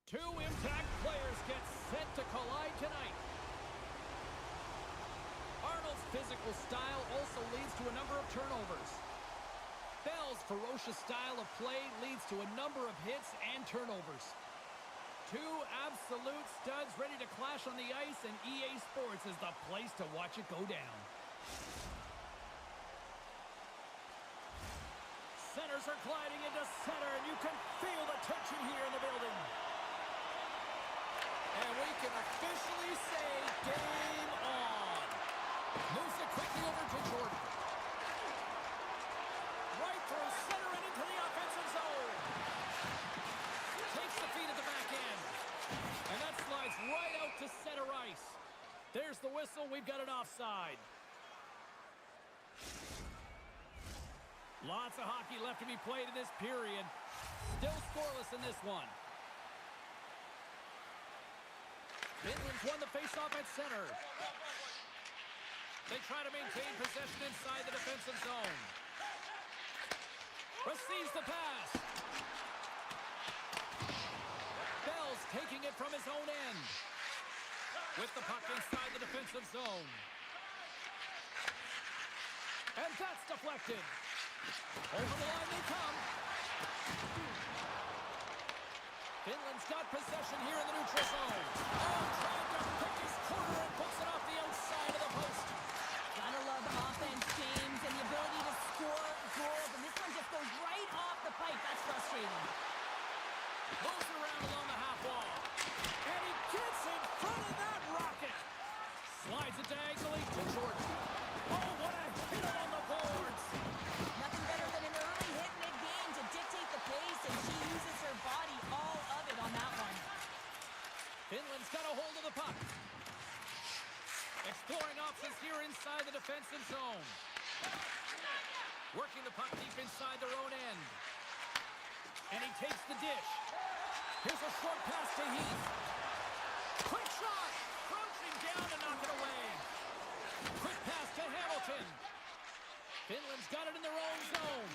Two impact players get set to collide tonight. Arnold's physical style also leads to a number of turnovers. Bell's ferocious style of play leads to a number of hits and turnovers. Two absolute studs ready to clash on the ice, and EA Sports is the place to watch it go down. Centers are gliding into center, and you can feel the tension here in the building. And we can officially say game on. Moves it quickly over to Jordan. Right through center and into the offensive zone. Takes the feed at the back end. And that slides right out to center ice. There's the whistle. We've got an offside. Lots of hockey left to be played in this period. Still scoreless in this one. Finland's won the faceoff at center. They try to maintain possession inside the defensive zone. Receives the pass. Bell's taking it from his own end. With the puck inside the defensive zone. And that's deflected. Over the line they come. Finland's got possession here in the neutral zone. Oh, trying to pick his corner and puts it off the outside of the post. Gotta love offense, James, and the ability to score goals. And this one just goes right off the pipe. That's frustrating. Moves it around along the half wall. And he gets in front of that rocket. Slides it diagonally to Jordan. Oh, what a hit on the boards. Nothing better than an early hit mid-game to dictate the pace, and she uses her body, all of it on that one. Finland's got a hold of the puck. Exploring options here inside the defensive zone. Working the puck deep inside their own end. And he takes the dish. Here's a short pass to Heath. Quick shot! Crouching down to knock it away. Quick pass to Hamilton. Finland's got it in their own zone.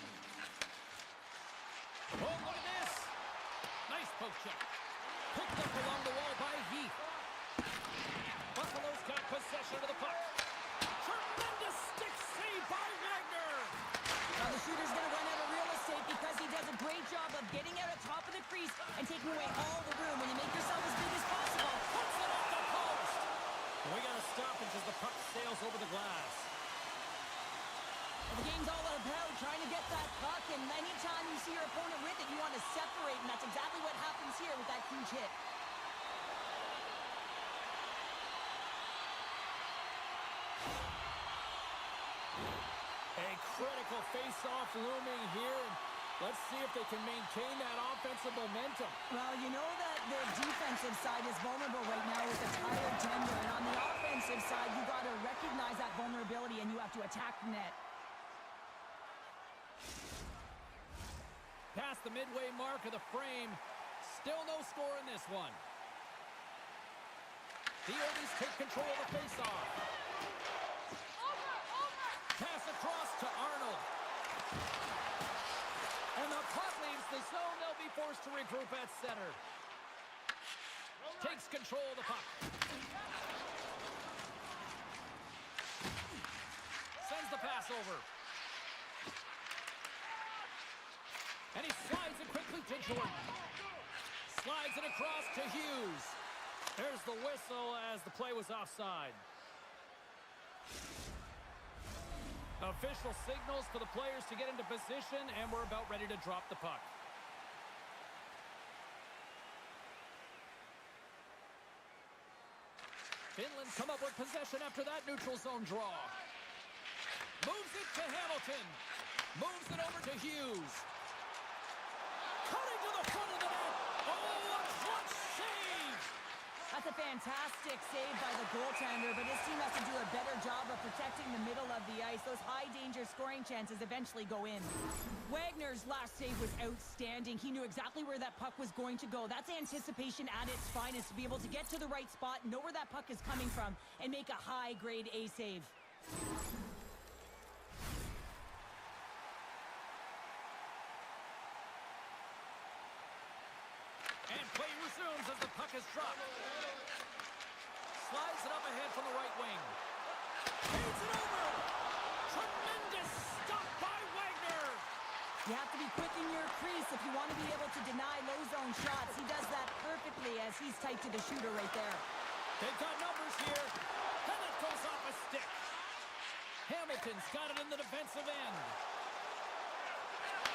Oh, look at this. Nice poke check. Picked up along the wall by Heath. Buffalo's got possession of the puck. Tremendous stick save by Wagner. Now the shooter's going to run out of real estate because he does a great job of getting out at top of the crease and taking away all the room. When you make yourself as big as possible, puts it off the post. We got to stop it as the puck sails over the glass. Well, the game's all about trying to get that puck, and anytime you see your opponent with it, you want to separate, and that's exactly what happens here with that huge hit. A critical face-off looming here, and let's see if they can maintain that offensive momentum. Well, you know that the defensive side is vulnerable right now with a tired tender, and on the offensive side, you got to recognize that vulnerability, and you have to attack the net. Past the midway mark of the frame, still no score in this one. The Oldies take control of the face-off. Pass across to Arnold. And the puck leaves the zone. They'll be forced to regroup at center. Takes control of the puck. Sends the pass over. And he slides it quickly to Jordan. Slides it across to Hughes. There's the whistle as the play was offside. Official signals for the players to get into position, and we're about ready to drop the puck. Finland come up with possession after that neutral zone draw. Moves it to Hamilton. Moves it over to Hughes. Cutting to the front of the net. Oh, a clutch save! That's a fantastic save by the goaltender, but his team has to do a better job of protecting the middle of the ice. Those high-danger scoring chances eventually go in. Wagner's last save was outstanding. He knew exactly where that puck was going to go. That's anticipation at its finest, to be able to get to the right spot, know where that puck is coming from, and make a high-grade A save. And play resumes as the puck is dropped. Slides it up ahead from the right wing. Feeds it over. Tremendous stop by Wagner. You have to be quick in your crease if you want to be able to deny low zone shots. He does that perfectly as he's tight to the shooter right there. They've got numbers here. And it goes off a stick. Hamilton's got it in the defensive end.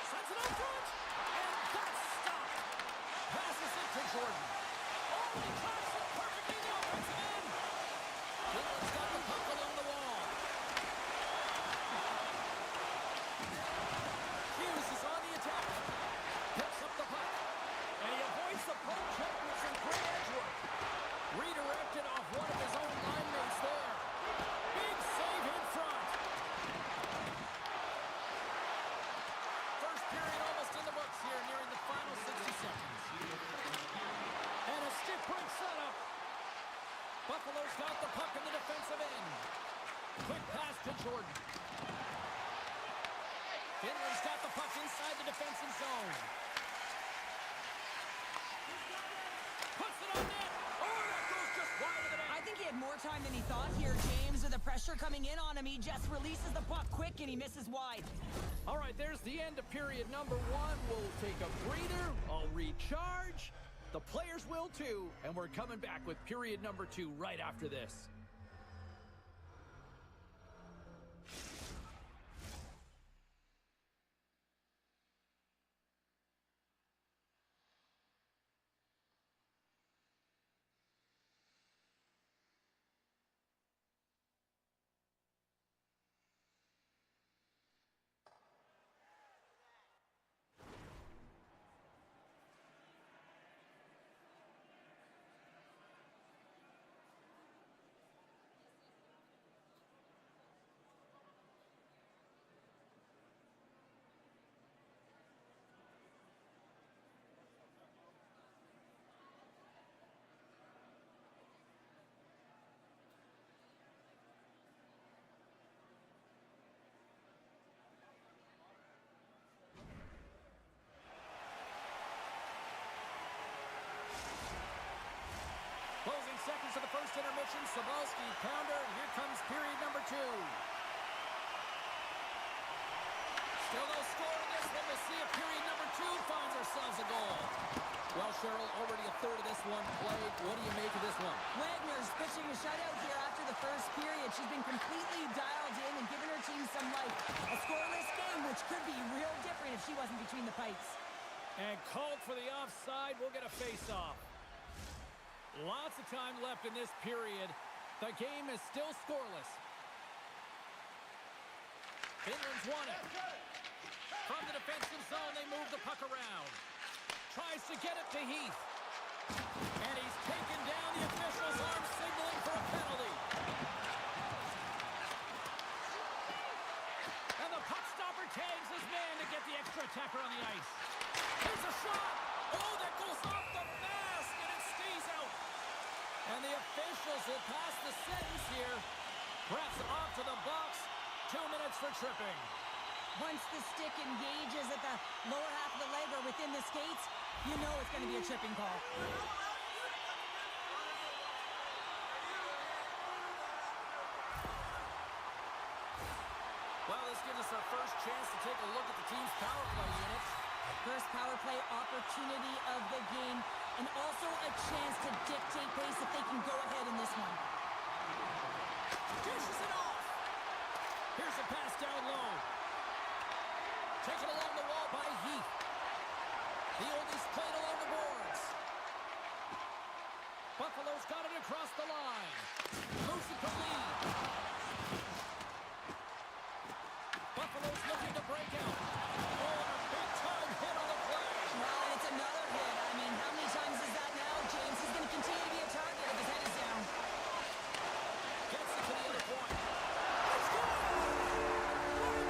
Sends it up front. And that's stopped. Passes it to Jordan. Oh, he cracks it perfectly in the offensive end. Finland's got the puck along the wall. Hughes is on the attack. Picks up the puck. And he avoids the poke check with some great edge work. Redirected off one of his own line mates there. Big save in front. First period almost in the books here, nearing the final 60 seconds. And a stiff break setup. Buffalo's got the puck in the defensive end. Quick pass to Jordan. Finland's got the puck inside the defensive zone. Puts it on net. Oh, that goes just wide of the net. I think he had more time than he thought here, James. With the pressure coming in on him, he just releases the puck quick and he misses wide. All right, there's the end of period number one. We'll take a breather. I'll recharge. The players will too. And we're coming back with period number two right after this. Closing seconds of the first intermission. Sobolski, pounder, and here comes period number two. Still no score in this one. We'll see if period number two finds ourselves a goal. Well, Cheryl, already a third of this one played. What do you make of this one? Wagner's pitching a shutout here after the first period. She's been completely dialed in and given her team some life. A scoreless game, which could be real different if she wasn't between the pipes. And called for the offside. We'll get a face-off. Lots of time left in this period. The game is still scoreless. Finland's won it. From the defensive zone, they move the puck around. Tries to get it to Heath. And he's taken down. The officials arm signaling for a penalty. And the puck stopper tags his man to get the extra attacker on the ice. Here's a shot. Oh, that goes off the mask, and it stays out. And the officials will pass the sentence here. Press off to the box. 2 minutes for tripping. Once the stick engages at the lower half of the leg or within the skates, you know it's going to be a tripping call. Well, this gives us our first chance to take a look at the team's power play units. First power play opportunity of the game, and also a chance to dictate pace if they can go ahead in this one. Dishes it off. Here's a pass down low. Taken along the wall by Heath. The oldies played along the boards. Buffalo's got it across the line. Moves it to lead. Buffalo's looking to break out. Oh, and a big-time hit on the play. Well, and it's another hit. I mean, how many times is that now? James is going to continue to be a target if his head is down. Gets it to the other point. Let's go!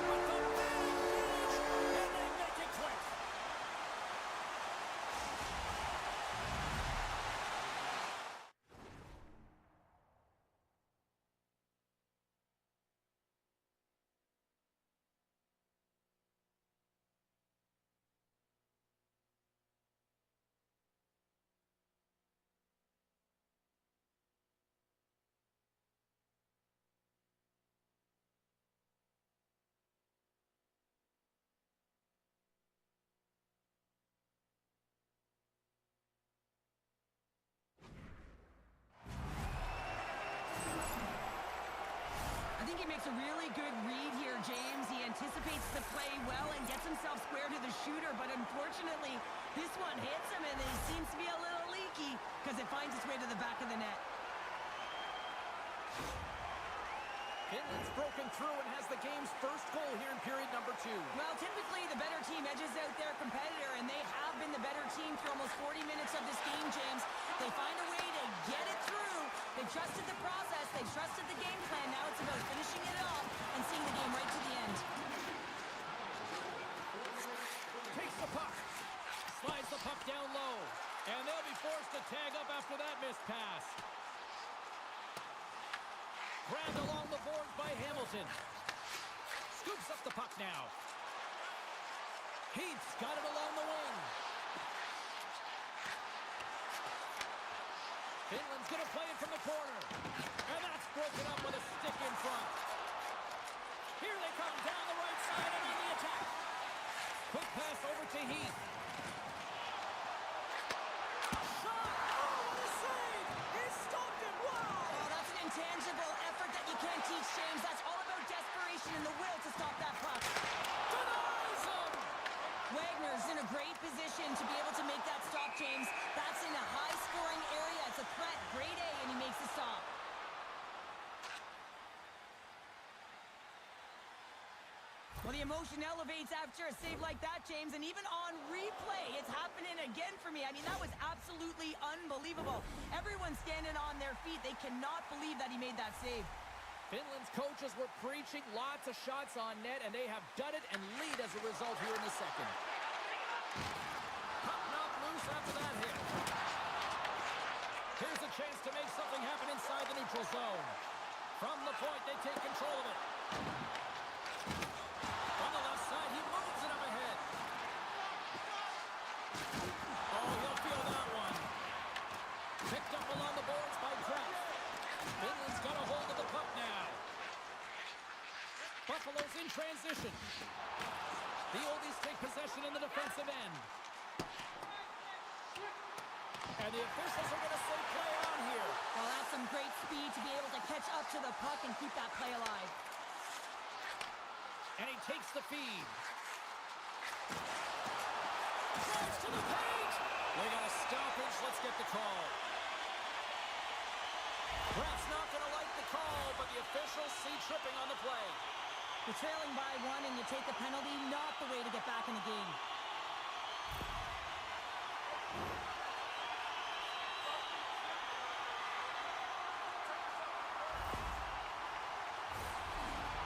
With the big finish, and they make it quick. makes a really good read here, James. He anticipates the play well and gets himself square to the shooter, but unfortunately, this one hits him and he seems to be a little leaky because it finds its way to the back of the net. Finland's broken through and has the game's first goal here in period number 2. Well, typically the better team edges out their competitor, and they have been the better team for almost 40 minutes of this game, James. They find a way to get it through. They trusted the process. They trusted the game plan. Now it's about finishing it off and seeing the game right to the end. Takes the puck. Slides the puck down low. And they'll be forced to tag up after that missed pass. Grabbed along the boards by Hamilton. Scoops up the puck now. Heath's got it along the wing. Finland's going to play it from the corner. And that's broken up with a stick in front. Here they come down the right side and on the attack. Quick pass over to Heath. Shot! Oh, what a save! He stopped it! Wow! Oh, that's an intangible effort that you can't teach, James. That's all about desperation and the will to stop that puck. Denies him! Wagner's in a great position to be able to make that stop, James. That's in a high-scoring area. It's a threat, grade A, and he makes the stop. Well, the emotion elevates after a save like that, James, and even on replay, it's happening again for me. I mean, that was absolutely unbelievable. Everyone's standing on their feet. They cannot believe that he made that save. Finland's coaches were preaching lots of shots on net, and they have done it and lead as a result here in the second. Puck knocked loose after that hit. Here's a chance to make something happen inside the neutral zone. From the point, they take control of it. On the left side, he moves it up ahead. Oh, he'll feel that one. Picked up along the boards by Kraft. Finland's got a hold of the puck now. Buffalo's in transition. The Oldies take possession in the defensive end. And the officials are going to say play on here. Well, that's some great speed to be able to catch up to the puck and keep that play alive. And he takes the feed. Drives to the paint. We got a stoppage. Let's get the call. Kraft's not going to like the call, but the officials see tripping on the play. You're trailing by one and you take the penalty, not the way to get back in the game.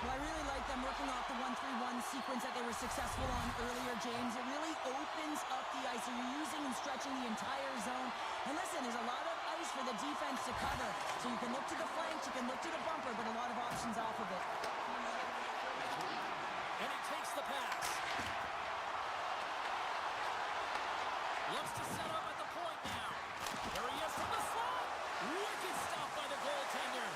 Well, I really like them working off the 1-3-1 sequence that they were successful on earlier, James. It really opens up the ice. So you're using and stretching the entire zone. And listen, there's a lot of ice for the defense to cover. So you can look to the flanks, you can look to the bumper, but a lot of options off of it. And he takes the pass. Looks to set up at the point now. There he is from the slot. Wicked stop by the goaltender.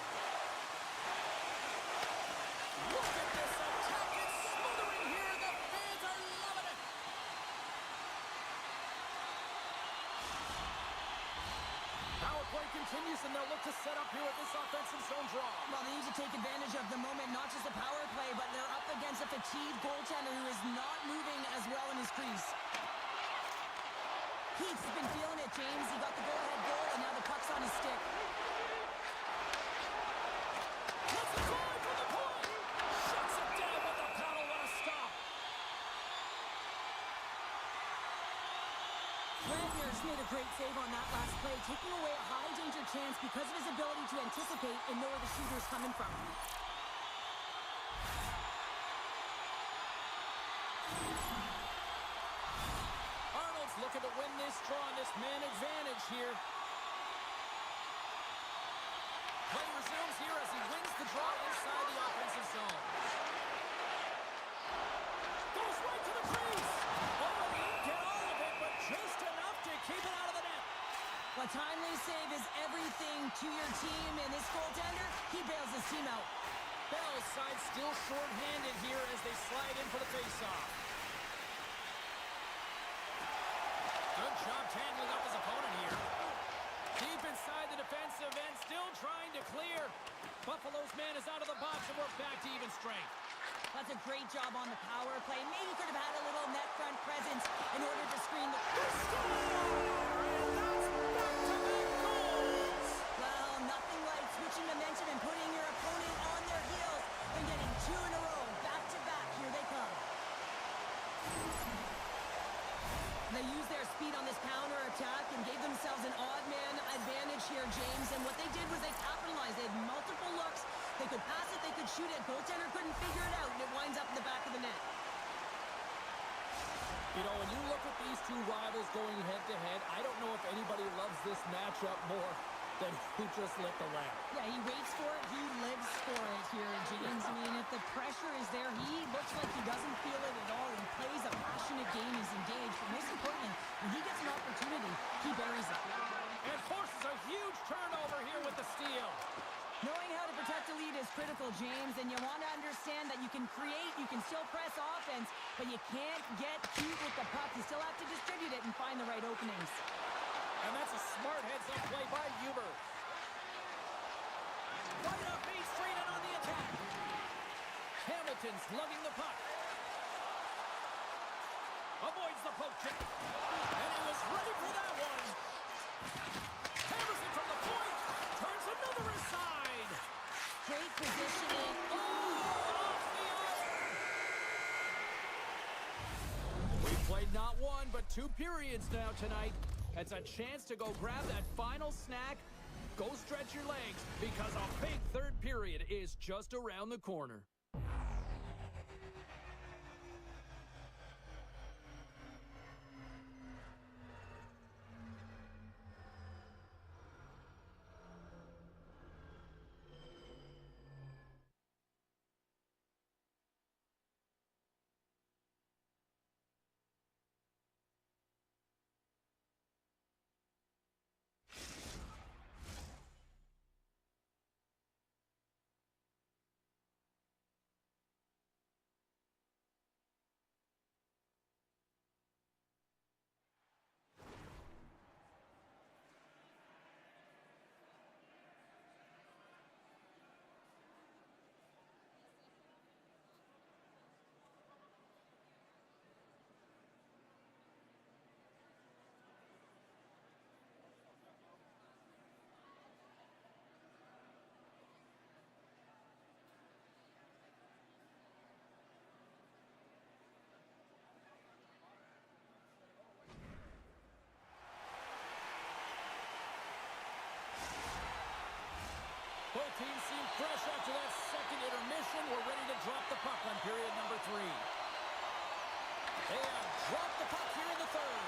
Look at this attack. It's smothering here. The fans are loving it. Power play continues, and they'll look to set up here with this offensive zone draw. Well, they need to take advantage of the moment, not just the power play, but they're up against a fatigued goaltender who is not moving as well in his crease. Heath's been feeling it, James. He got the go-ahead goal, and now the puck's on his stick. Let's drive for the point. Shuts it down with the paddle. What a stop. Wagner's made a great save on that last play, taking away a high-danger chance because of his ability to anticipate and know where the shooter's coming from. Arnold's looking to win this draw on this man advantage here. Play resumes here as he wins the draw inside the offensive zone. Goes right to the crease. Oh, he didn't get all of it, but just enough to keep it out of the net. A timely save is everything to your team, and this goaltender, he bails his team out. Bell's side still short-handed here as they slide in for the face-off. Good job tangling up his opponent here. Deep inside the defensive end, still trying to clear. Buffalo's man is out of the box, and we're back to even strength. That's a great job on the power play. Maybe could have had a little net front presence in order to screen the... And that's back-to-back goals! Well, nothing like switching momentum and putting your opponent on their heels and getting two in a row. Back-to-back. Here they come. They used their speed on this counter-attack and gave themselves an odd-man advantage here, James. And what they did was they capitalized. They had multiple looks. They could pass it, they could shoot it. Goaltender couldn't figure it out, and it winds up in the back of the net. You know, when you look at these two rivals going head-to-head, I don't know if anybody loves this matchup more than who just lit the lamp. Yeah, he waits for it. He lives for it here, James. I mean, if the pressure is there, he looks like he doesn't feel it at all. He plays a passionate game. He's engaged. But most importantly, when he gets an opportunity, he buries it. And forces a huge turnover here with the steal. Knowing how to protect a lead is critical, James, and you want to understand that you can create, you can still press offense, but you can't get cute with the puck. You still have to distribute it and find the right openings. And that's a smart heads-up play by Huber. Right up Main Street and on the attack. Hamilton's lugging the puck. Avoids the poke check. And he was ready for that one. Hammers it from the point. Turns another aside. Great positioning. Oh, off the iron. We played not one, but 2 periods now tonight. It's a chance to go grab that final snack. Go stretch your legs, because a big third period is just around the corner. Both teams seem fresh after that second intermission. We're ready to drop the puck on period number 3. They have dropped the puck here in the third.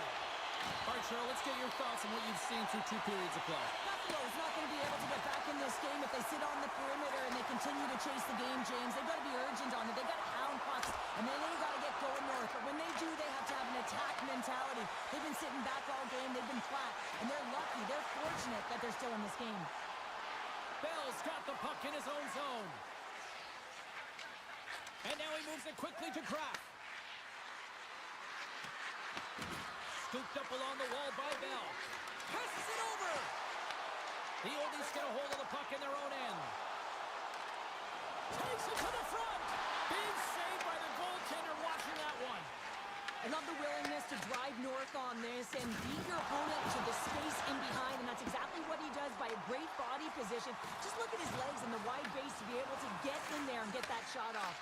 All right, Cheryl, let's get your thoughts on what you've seen through 2 periods of play. Buffalo's not going to be able to get back in this game if they sit on the perimeter and they continue to chase the game, James. They've got to be urgent on it. They've got to hound pucks, and then they've got to get going north. But when they do, they have to have an attack mentality. They've been sitting back all game. They've been flat, and they're lucky. They're fortunate that they're still in this game. Bell's got the puck in his own zone. And now he moves it quickly to Kraft. Scooped up along the wall by Bell. Passes it over. The Oldies get a hold of the puck in their own end. Takes it to the front. Big save by the goaltender watching that one. I love the willingness to drive north on this and beat your opponent to the space in behind, and that's exactly what he does by a great body position. Just look at his legs and the wide base to be able to get in there and get that shot off.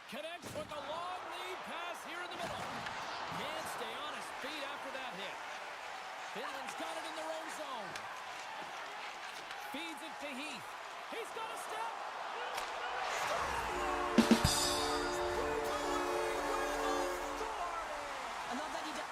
Connects with a long lead pass here in the middle. Can't stay on his feet after that hit. Finland's got it in their own zone. Feeds it to Heath. He's got a step. I love that he does.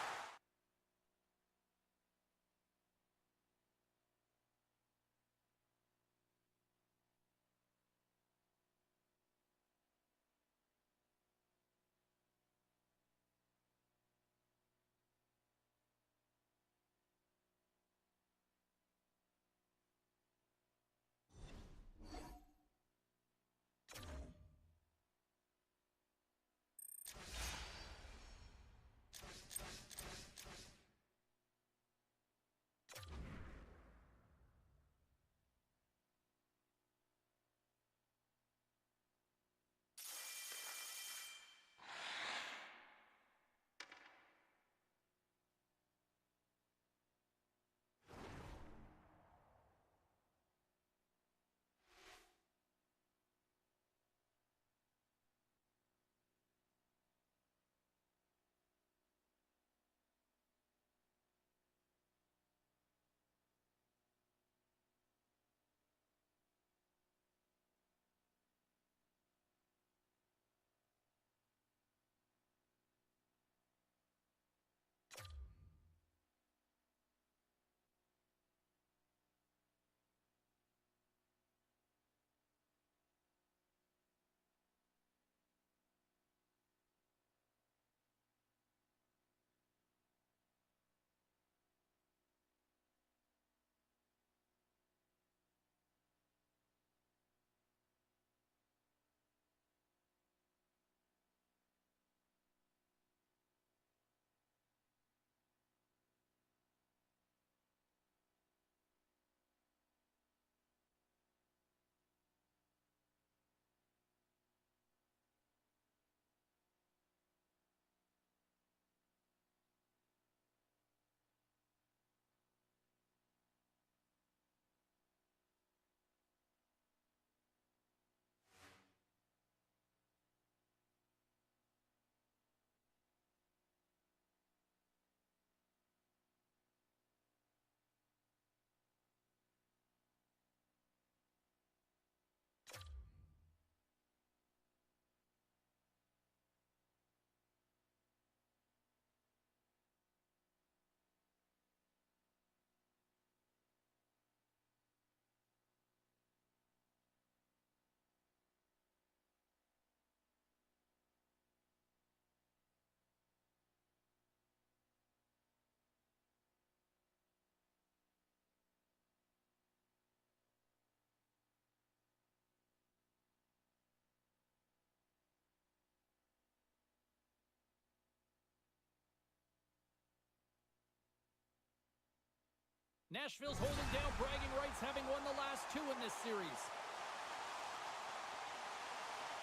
Nashville's holding down bragging rights, having won the last 2 in this series.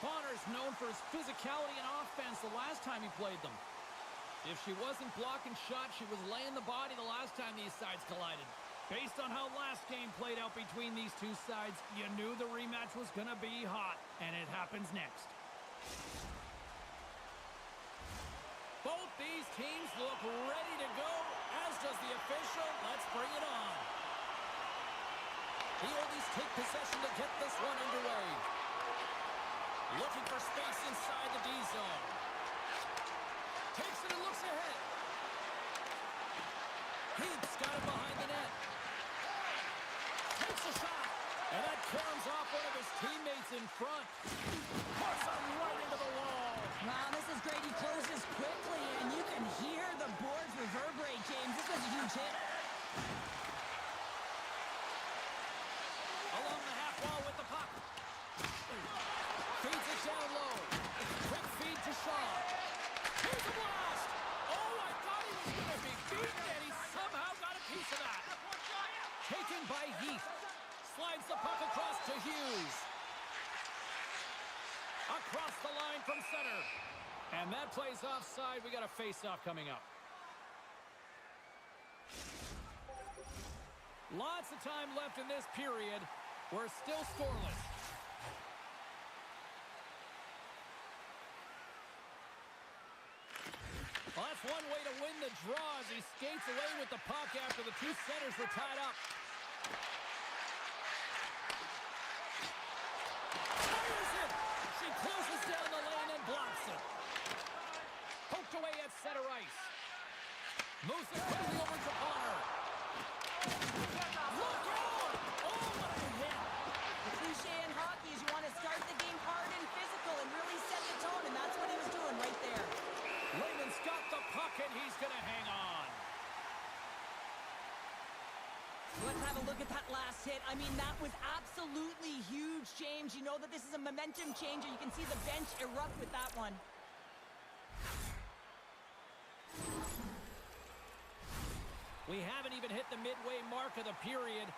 Bonner's known for his physicality and offense the last time he played them. If she wasn't blocking shots, she was laying the body the last time these sides collided. Based on how last game played out between these two sides, you knew the rematch was going to be hot, and it happens next. Both these teams look ready to go, as does the official. Let's bring it on. The Oldies take possession to get this one underway. Looking for space inside the D zone. Takes it and looks ahead. Heath's got it behind the net. Takes a shot. And that caroms off one of his teammates in front. Puts him right into the wall. Wow, this is great. He closes quickly, and you can hear the boards reverberate, James. This was a huge hit. Along the half wall with the puck. Feeds it down low. Quick feed to Shaw. Here's a blast! Oh, I thought he was going to be beaten, and he somehow got a piece of that. Taken by Heath. Slides the puck across to Hughes. Across the line from center. And that plays offside. We got a face-off coming up. Lots of time left in this period. We're still scoreless. Well, that's one way to win the draw as he skates away with the puck after the two centers were tied up. Fires it! She closes down the lane and blocks it. Poked away at center ice. Moves it quickly over to Bonner. Look out! Oh, what a hit! The cliche in hockey is you want to start the game hard and physical and really set the tone, and that's what he was doing right there. Raymond's got the puck, and he's going to hang on. Let's have a look at that last hit. I mean, that was absolutely huge, James. You know that this is a momentum changer. You can see the bench erupt with that one. We haven't even hit the midway mark of the period.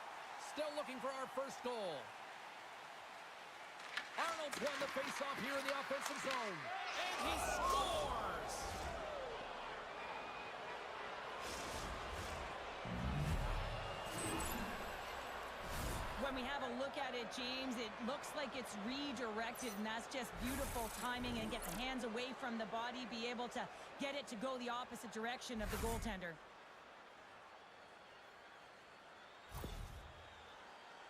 Still looking for our first goal. Arnold's won the faceoff here in the offensive zone. And he scores! When we have a look at it, James, it looks like it's redirected, and that's just beautiful timing, and get the hands away from the body, be able to get it to go the opposite direction of the goaltender.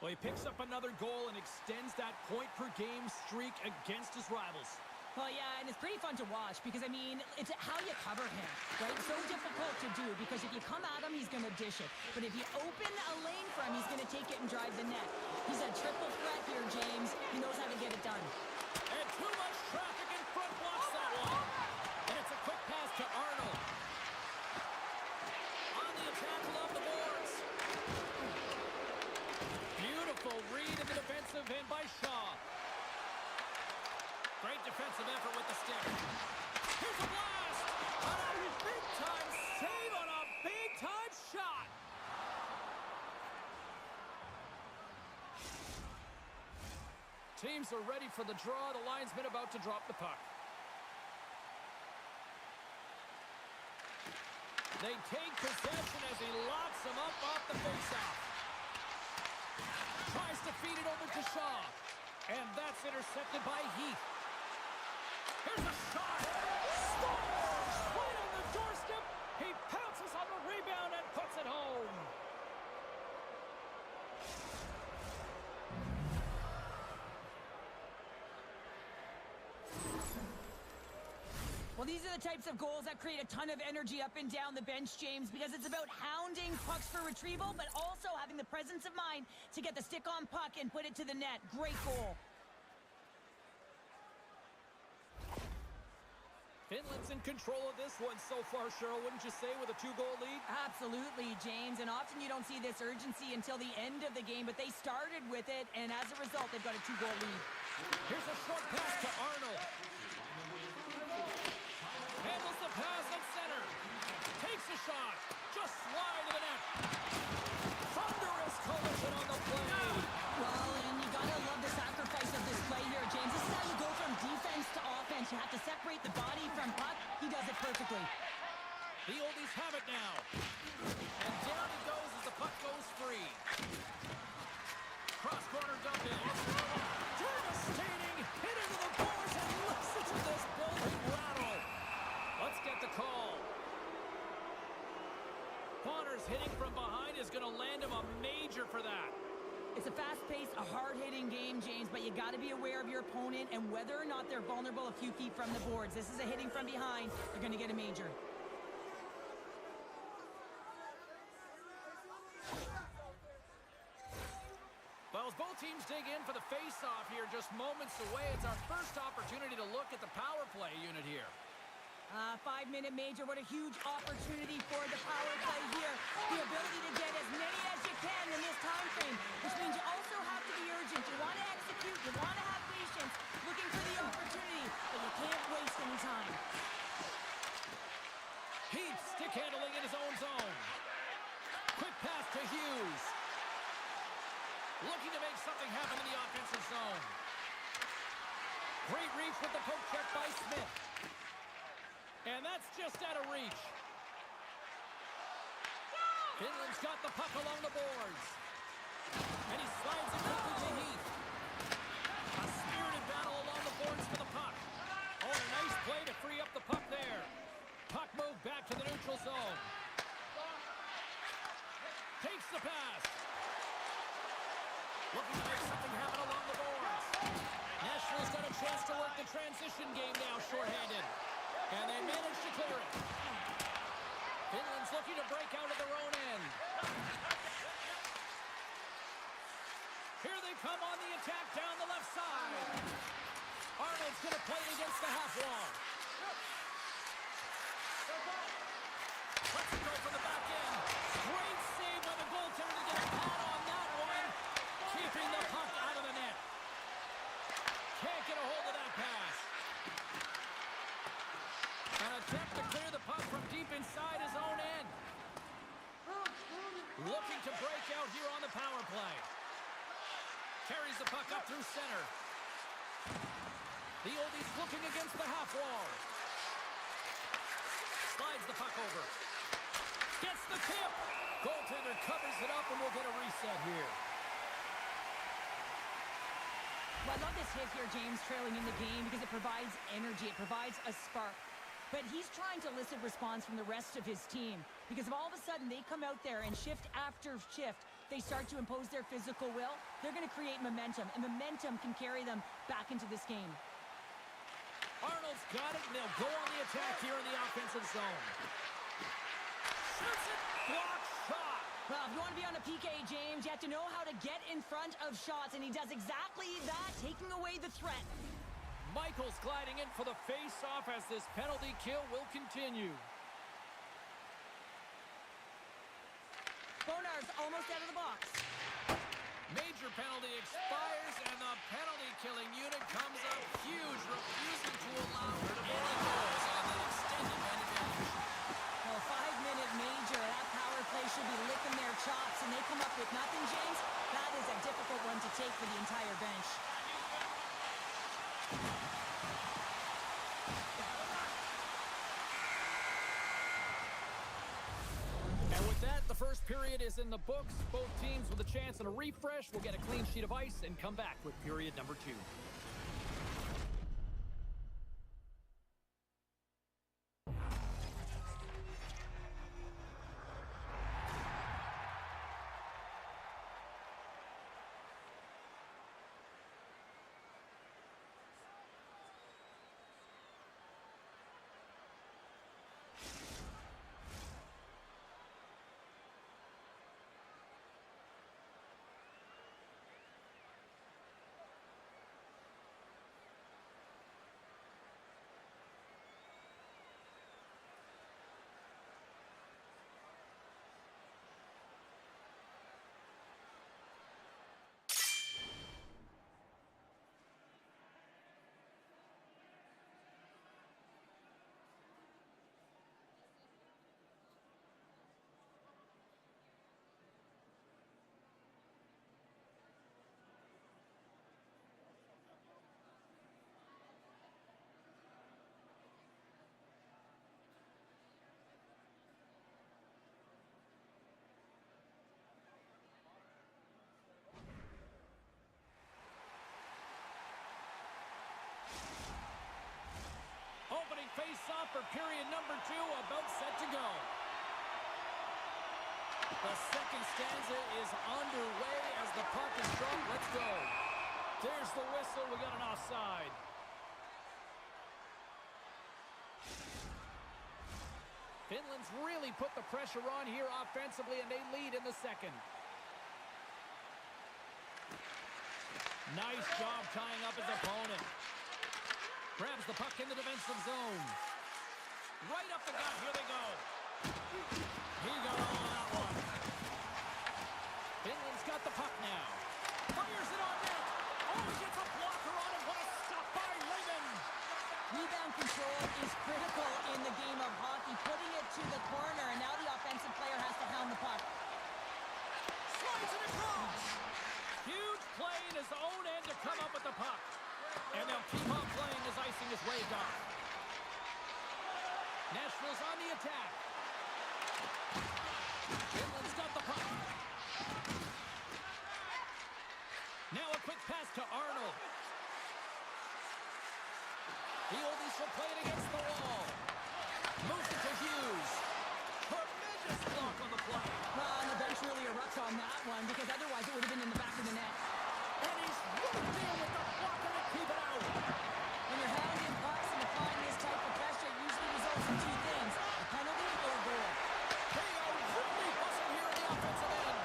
Well, he picks up another goal and extends that point-per-game streak against his rivals. Well, yeah, and it's pretty fun to watch because, I mean, it's how you cover him, right? So difficult to do because if you come at him, he's going to dish it. But if you open a lane for him, he's going to take it and drive the net. He's a triple threat here, James. He knows how to get it done. And too much traffic in front blocks that one. And it's a quick pass to Arnold. On the attack along the boards. Beautiful read in the defensive end by Shaw. Great defensive effort with the stick. Here's a blast! On a big-time save on a big-time shot! Teams are ready for the draw. The linesman about to drop the puck. They take possession as he locks him up off the faceoff. Tries to feed it over to Shaw. And that's intercepted by Heath. Here's a shot! Scores! Right on the doorstep! He pounces on the rebound and puts it home! Well, these are the types of goals that create a ton of energy up and down the bench, James, because it's about hounding pucks for retrieval, but also having the presence of mind to get the stick on puck and put it to the net. Great goal. Finland's in control of this one so far, Cheryl, wouldn't you say, with a 2-goal lead? Absolutely, James, and often you don't see this urgency until the end of the game, but they started with it, and as a result, they've got a 2-goal lead. Here's a short pass to Arnold. Handles the pass at center. Takes a shot. Just wide of the net. a major for that. It's a fast-paced, a hard-hitting game, James, but you got to be aware of your opponent and whether or not they're vulnerable a few feet from the boards. This is a hitting from behind. You're going to get a major. Well, as both teams dig in for the face-off here, just moments away, it's our first opportunity to look at the power play unit here. 5-minute major, what a huge opportunity for the power play here. The ability to get as many as you can in this time frame, which means you also have to be urgent. You want to execute, you want to have patience, looking for the opportunity, but you can't waste any time. Heath stick handling in his own zone. Quick pass to Hughes. Looking to make something happen in the offensive zone. Great reach with the poke check by Smith. And that's just out of reach. Finland's got the puck along the boards. And he slides it quickly to Heath. A spirited battle along the boards for the puck. Oh, a nice play to free up the puck there. Puck moved back to the neutral zone. Takes the pass. Looking to make something happen along the boards. Nashville's got a chance to work the transition game now, shorthanded. And they manage to clear it. Finland's looking to break out of their own end. Here they come on the attack down the left side. Arnold's going to play it against the half wall. Let's go for the back end. Great save by the goaltender to get a pad on that one. Keeping the puck out of the net. Can't get a hold of that pass. An attempt to clear the puck from deep inside his own end. Looking to break out here on the power play. Carries the puck up through center. The Oldies looking against the half wall. Slides the puck over. Gets the tip. Goaltender covers it up and we'll get a reset here. Well, I love this hit here, James, trailing in the game because it provides energy. It provides a spark. But he's trying to elicit response from the rest of his team because if all of a sudden they come out there and shift after shift, they start to impose their physical will, they're going to create momentum, and momentum can carry them back into this game. Arnold's got it, and they'll go on the attack here in the offensive zone. Shoots it, blocked shot. Well, if you want to be on a PK, James, you have to know how to get in front of shots, and he does exactly that, taking away the threat. Michael's gliding in for the face-off as this penalty kill will continue. Bonar's almost out of the box. Major penalty expires, and the penalty-killing unit comes up huge, refusing to allow her to any goals on that extended man-advantage. Well, 5-minute major. That power play should be licking their chops, and they come up with nothing, James. That is a difficult one to take for the entire bench. And with that, the first period is in the books. Both teams with a chance and a refresh will get a clean sheet of ice and come back with period number 2. Opening face-off for period number 2, about set to go. The second stanza is underway as the puck is dropped. Let's go. There's the whistle. We got an offside. Finland's really put the pressure on here offensively, and they lead in the second. Nice job tying up his opponent. Grabs the puck in the defensive zone. Right up the gut. Here they go. He got all of that one. Finland's got the puck now. Fires it on net. Oh, he gets a blocker on it. What a stop by Raymond. Rebound control is critical in the game of hockey. Putting it to the corner, and now the offensive player has to hound the puck. Slides it across. Huge play in his own end to come up with the puck. And they'll keep on playing as icing is waved off. Nashville's on the attack. Finland's got the puck. Now a quick pass to Arnold. The oldies will play it against the wall. Moves it to Hughes. Tremendous block on the play. Well, and the bench really erupts on that one, because otherwise it would have been in the back of the net. And he's roped in with the blocker to keep it out. When you're hounding pucks and applying this type of pressure, it usually results in two things: a penalty or a goal. They are really busting here in the offensive end.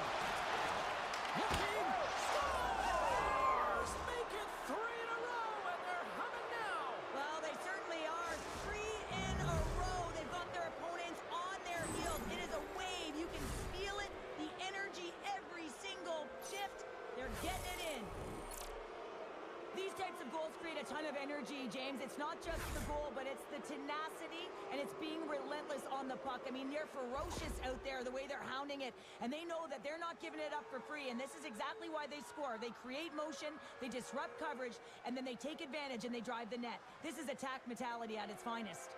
Looking, scores! Make it 3 in a row, and they're humming now. Well, they certainly are. 3 in a row. They've got their opponents on their heels. It is a wave. You can feel it. The energy every single shift. They're getting it in. These types of goals create a ton of energy, James. It's not just the goal, but it's the tenacity, and it's being relentless on the puck. I mean, they're ferocious out there, the way they're hounding it, and they know that they're not giving it up for free, and this is exactly why they score. They create motion, they disrupt coverage, and then they take advantage and they drive the net. This is attack mentality at its finest.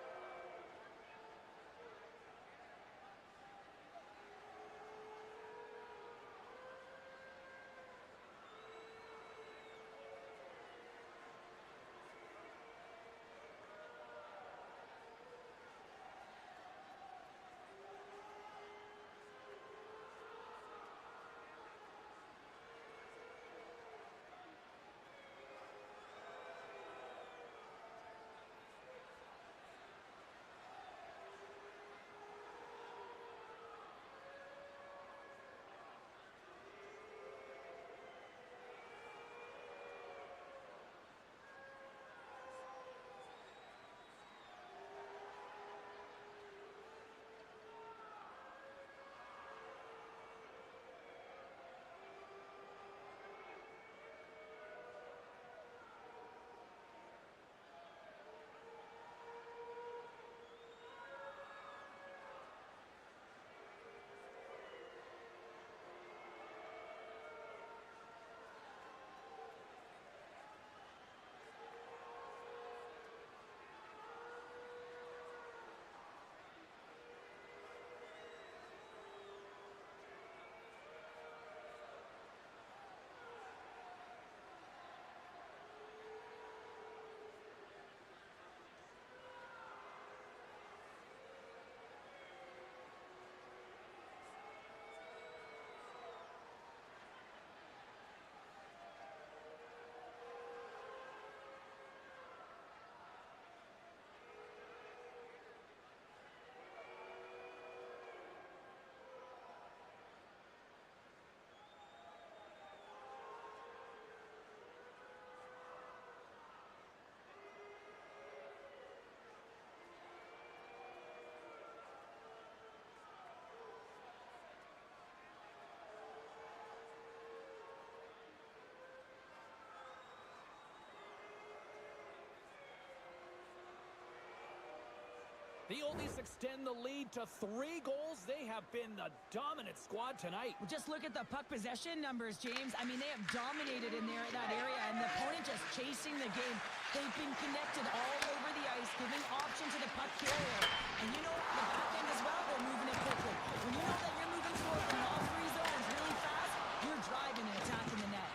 The Oldies extend the lead to 3 goals. They have been the dominant squad tonight. Well, just look at the puck possession numbers, James. I mean, they have dominated in there, that area, and the opponent just chasing the game. They've been connected all over the ice, giving option to the puck carrier. And you know, the back end as well, they're moving it quickly. When you know that you're moving forward in all 3 zones really fast, you're driving and attacking the net.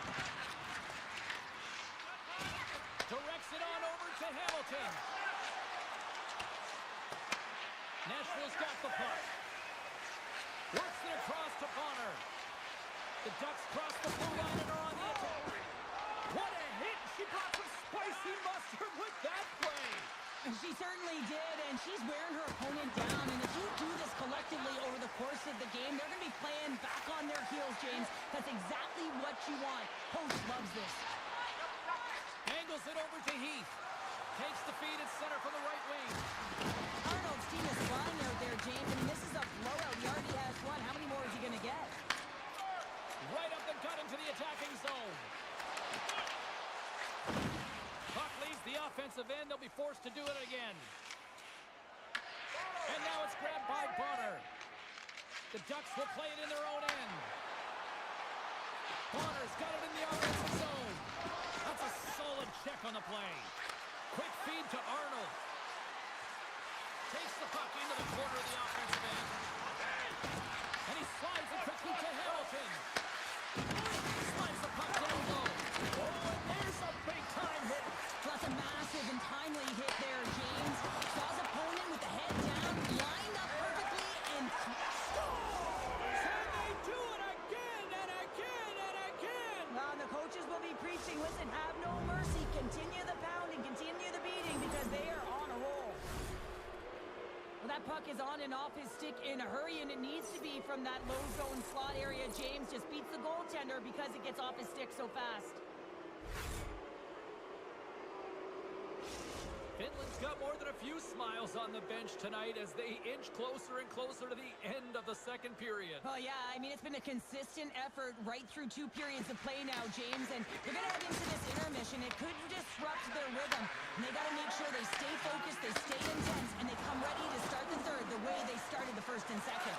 Directs it on over to Hamilton. Nashville's got the puck. Works it across to Bonner. The Ducks cross the blue line and are on the attack. What a hit! She brought some spicy mustard with that play. She certainly did, and she's wearing her opponent down. And if you do this collectively over the course of the game, they're going to be playing back on their heels, James. That's exactly what you want. Coach loves this. Angles it over to Heath. Takes the feed at center from the right wing. Arnold's team is flying out there, James. I mean, this is a blowout. He already has one. How many more is he going to get? Right up the gut into the attacking zone. Puck leaves the offensive end. They'll be forced to do it again. And now it's grabbed by Bonner. The Ducks will play it in their own end. Bonner's got it in the offensive zone. That's a solid check on the play. Quick feed to Arnold. Takes the puck into the corner of the offensive end. And he slides it quickly to Hamilton. Slides the puck down low. Oh, and there's a big-time hit. That's a massive and timely hit there, James. Saw his opponent with the head down, lined up perfectly, and scores! Can they do it again and again and again? Well, the coaches will be preaching, listen, have no mercy. Continue the pounding, continue the beating, because they are on a roll. Well, that puck is on and off his stick in a hurry, and it needs to be from that low zone slot area. James just beats the goaltender because it gets off his stick so fast. Finland's got more than a few smiles on the bench tonight as they inch closer and closer to the end of the second period. Oh, yeah, I mean, it's been a consistent effort right through 2 periods of play now, James, and they're going to head into this intermission. It could disrupt their rhythm, and they got to make sure they stay focused, they stay intense, and they come ready to start the third the way they started the first and second.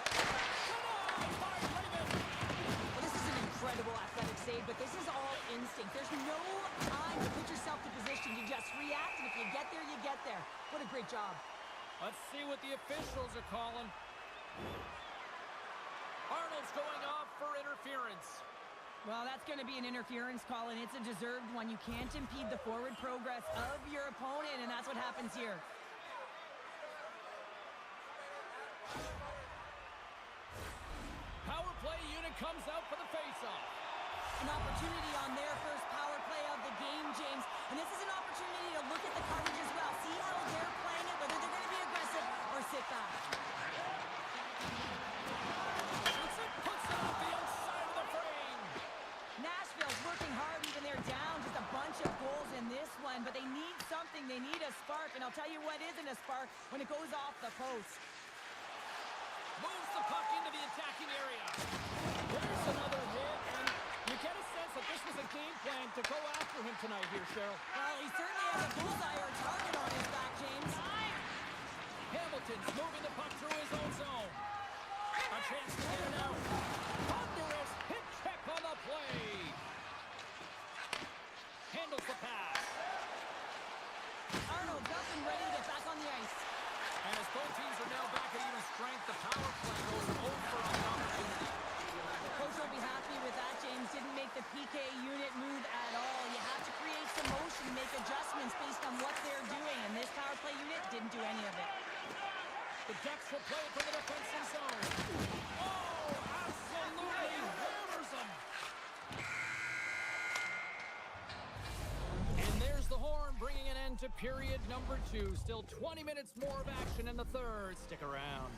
Well, this is an incredible athletic save, but this is all instinct. There's no time to put yourself in position. You just react, and if you get there, you get there. What a great job. Let's see what the officials are calling. Arnold's going off for interference. Well, that's going to be an interference call, and it's a deserved one. You can't impede the forward progress of your opponent, and that's what happens here. Power play unit comes out for the faceoff. An opportunity on their first power play of the game, James. And this is an opportunity to look at the coverage as well. See how they're playing it, whether they're going to be aggressive or sit back. Shoots it, puts it off the outside of the frame. Nashville's working hard, even they're down just a bunch of goals in this one, but they need something. They need a spark, and I'll tell you what isn't a spark when it goes off the post. Moves the puck into the attacking area. There's another hit, and you get a sense that this was a game plan to go after him tonight here, Cheryl. Well, he certainly has a bullseye or a target on his back, James. Hamilton's moving the puck through his own zone. A chance to get it out. Thunderous hit check on the play. Handles the pass. Arnold's up and ready to get back on the ice. And as both teams are now back at even strength, the power play goes over on the opportunity. Coach will be happy with that, James. Didn't make the PK unit move at all. You have to create some motion, make adjustments based on what they're doing, and this power play unit didn't do any of it. The Ducks will play it from the defensive zone. Oh, absolutely hammers them. And there's the horn, bringing an end to period number 2. Still 20 minutes more of action in the third. Stick around.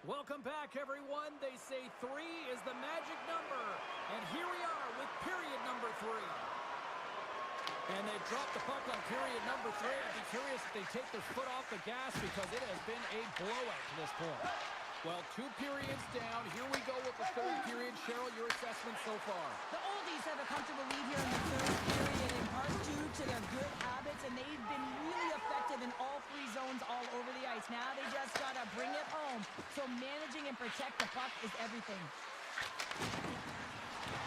Welcome back, everyone. They say 3 is the magic number. And here we are with period number 3. And they dropped the puck on period number 3. I'd be curious if they take their foot off the gas because it has been a blowout to this point. Well, 2 periods down. Here we go with the third period. Cheryl, your assessment so far? The Oldies have a comfortable lead here in the third period, in part due to their good habits, and they've been really effective in all 3 zones all over the ice. Now they just got to bring it home. So managing and protect the puck is everything.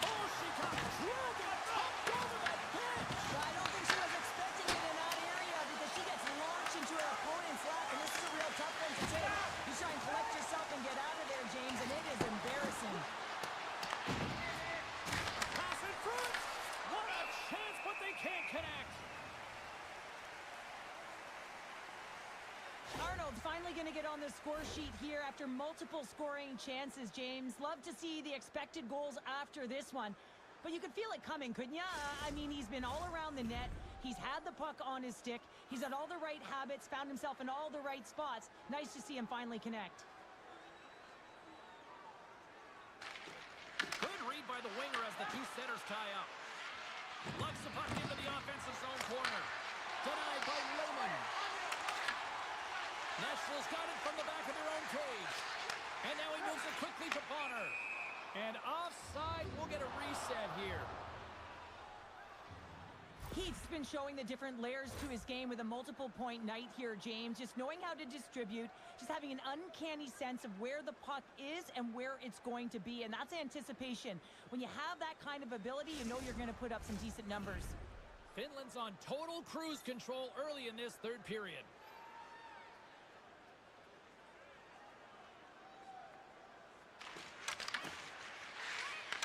Oh, she got drilled and topped over that pitch. Well, I don't think she was expecting it in that area because she gets launched into her opponent's lap, and this is a real tough one to take. You try and collect yourself and get out of there, James, and it is embarrassing. Pass in front. What a chance, but they can't connect. Arnold's finally going to get on the score sheet here after multiple scoring chances, James. Love to see the expected goals after this one. But you could feel it coming, couldn't you? I mean, he's been all around the net. He's had the puck on his stick. He's had all the right habits, found himself in all the right spots. Nice to see him finally connect. Good read by the winger as the 2 setters tie up. Lugs the puck into the offensive zone corner. Denied by Lehman. Nashville's got it from the back of their own cage. And now he moves it quickly to Bonner. And offside, we'll get a reset here. Heath's been showing the different layers to his game with a multiple point night here, James. Just knowing how to distribute, just having an uncanny sense of where the puck is and where it's going to be. And that's anticipation. When you have that kind of ability, you know you're going to put up some decent numbers. Finland's on total cruise control early in this third period.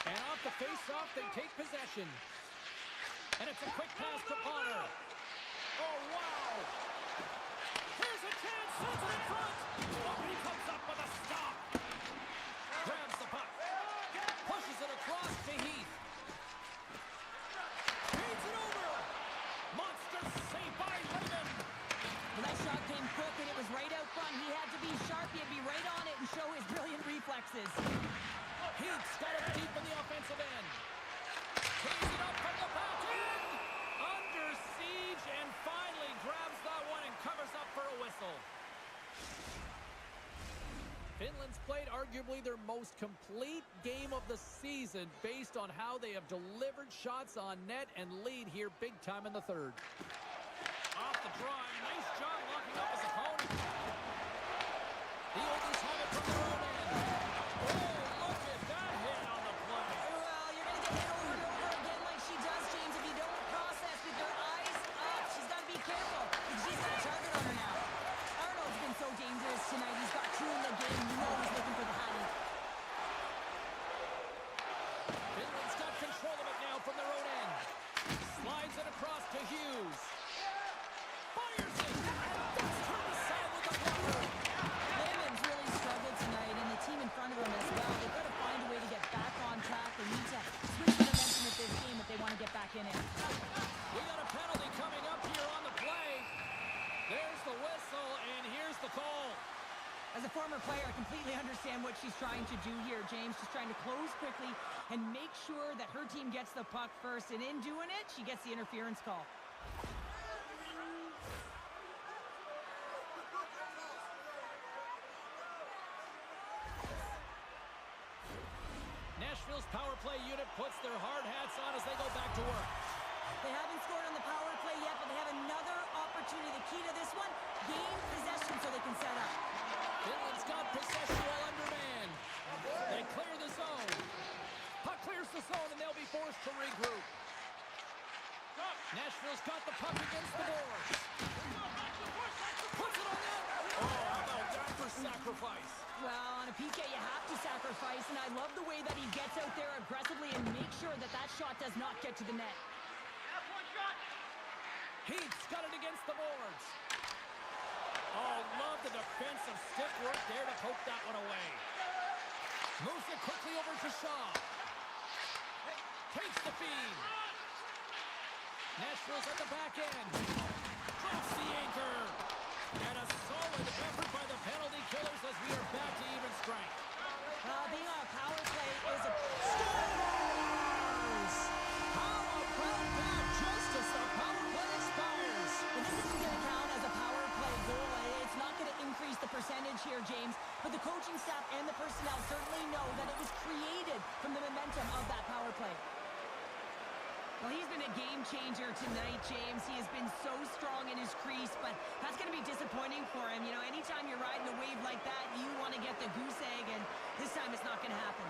And off the face-off, they take possession. And it's a quick pass to Bonner. Oh, wow! Here's a chance, sends it in front! Oh, he comes up with a stop! Grabs the puck. Pushes it across to Heath. Feeds it over! Monster save by Lehman! Well, that shot came quick, and it was right out front. He had to be sharp. He had to be right on it and show his brilliant reflexes. Heath's got it deep in the offensive end. Tees it up from the back end. Under siege and finally grabs that one and covers up for a whistle. Finland's played arguably their most complete game of the season based on how they have delivered shots on net and lead here big time in the third. Off the drive. Nice job locking up his opponent. The Oldies have it from their own end. Tonight, he's got 2 in the game. You know he's looking for the Hattie. Finland's got control of it now from their own end. Slides it across to Hughes. Fires it! And that's turned aside with the blocker. Lehman's really struggled tonight, and the team in front of him as well. They've got to find a way to get back on track. They need to switch the momentum of this game if they want to get back in it. We got a penalty coming up here on the play. There's the whistle, and here's the call. As a former player, I completely understand what she's trying to do here, James. She's trying to close quickly and make sure that her team gets the puck first. And in doing it, she gets the interference call. Nashville's power play unit puts their hard hats on as they go back to work. They haven't scored on the power play yet, but they have another opportunity. The key to this one, gain possession so they can set up. Finland's got possession while undermanned. They clear the zone. Puck clears the zone, and they'll be forced to regroup. Nashville's got the puck against the boards. Puts it on net. Oh, how about that for sacrifice? Well, on a PK, you have to sacrifice, and I love the way that he gets out there aggressively and makes sure that that shot does not get to the net. Heath's got it against the boards. Oh, love the defensive stick work there to poke that one away. Moves it quickly over to Shaw. Takes the feed. Nashville's at the back end. Drops the anchor. And a solid effort by the penalty killers as we are back to even strength. here, James, but the coaching staff and the personnel certainly know that it was created from the momentum of that power play. Well, he's been a game changer tonight, James. He has been so strong in his crease, but that's going to be disappointing for him. You know, anytime you're riding a wave like that, you want to get the goose egg, and this time it's not going to happen.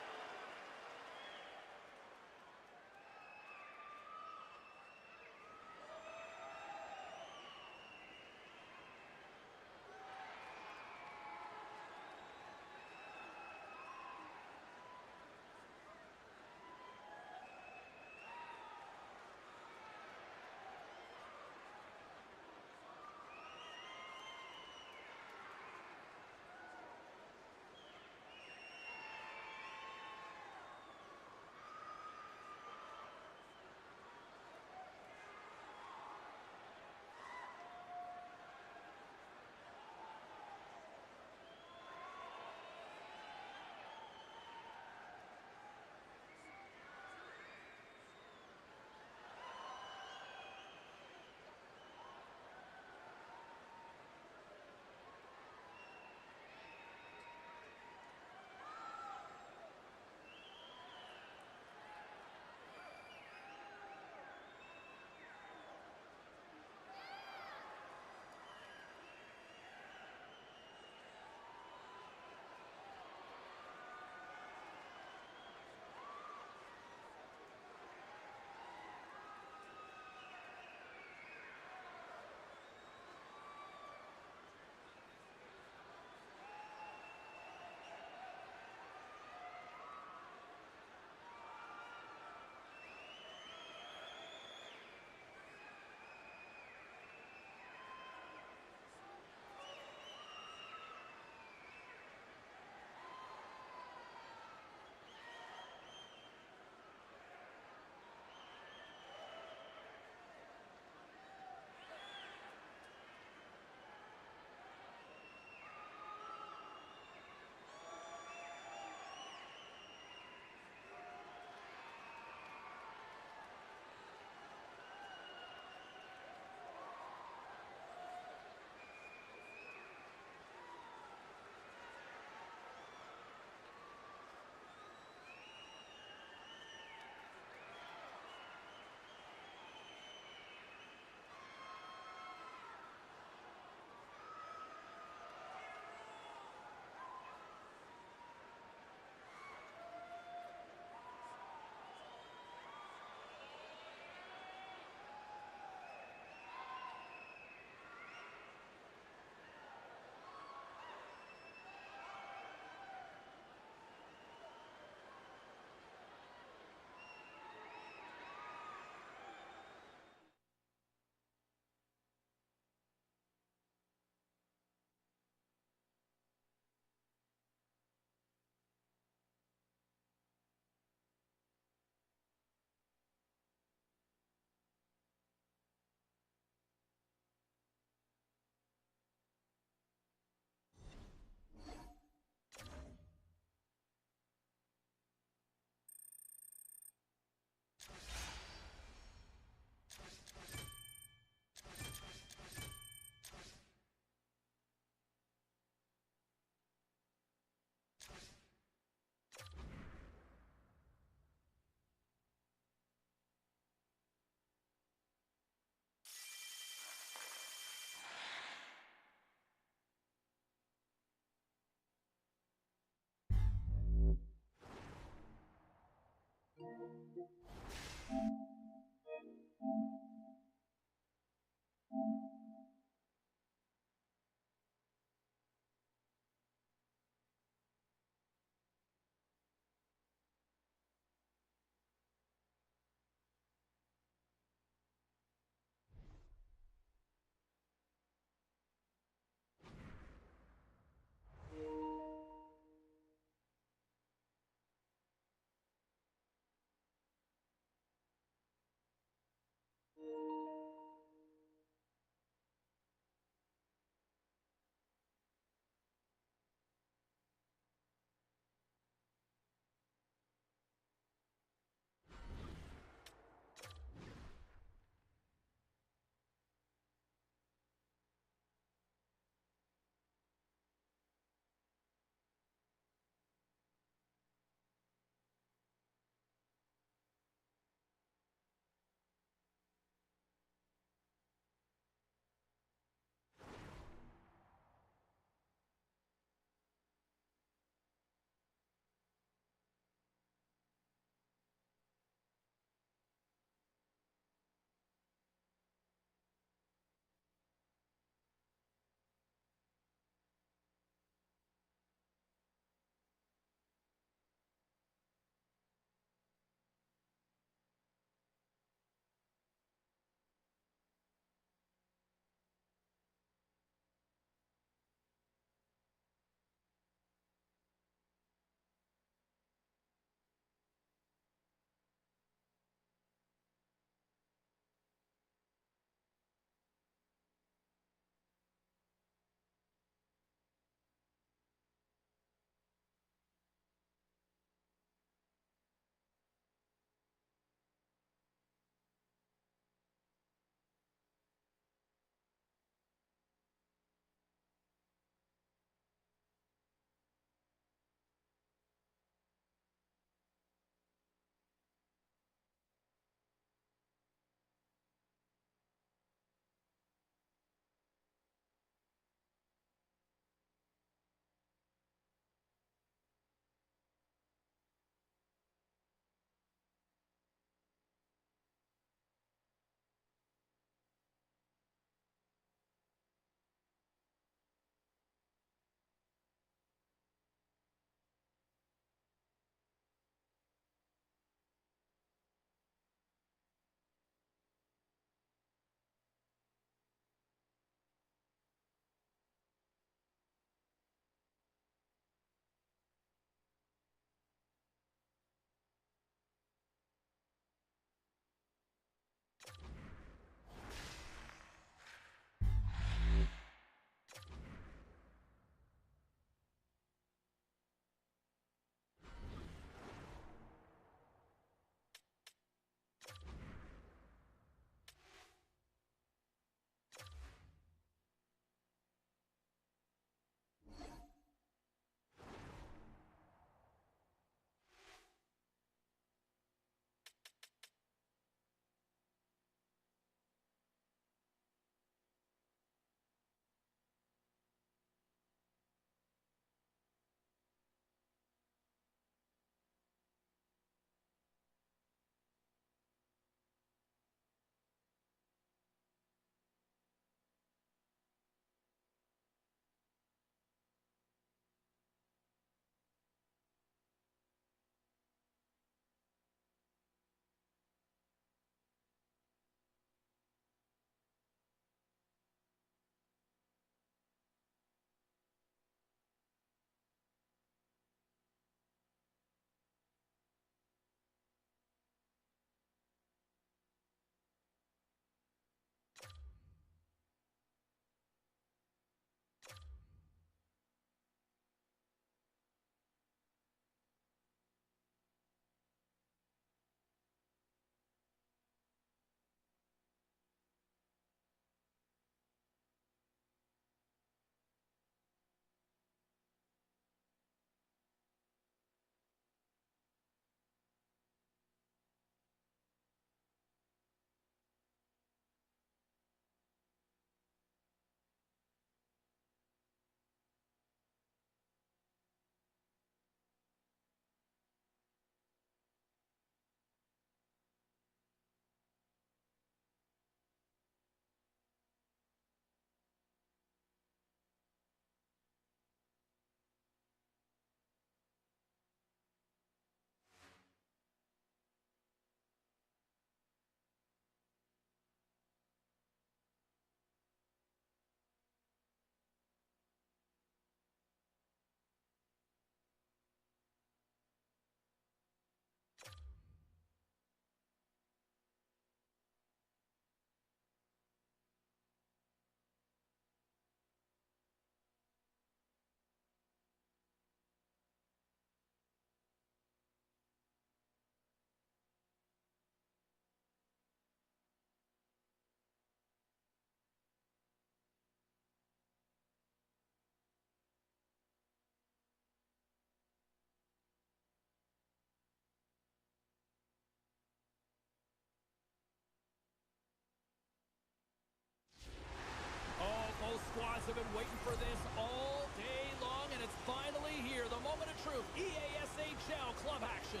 Fans have been waiting for this all day long, and it's finally here. The moment of truth. EASHL club action.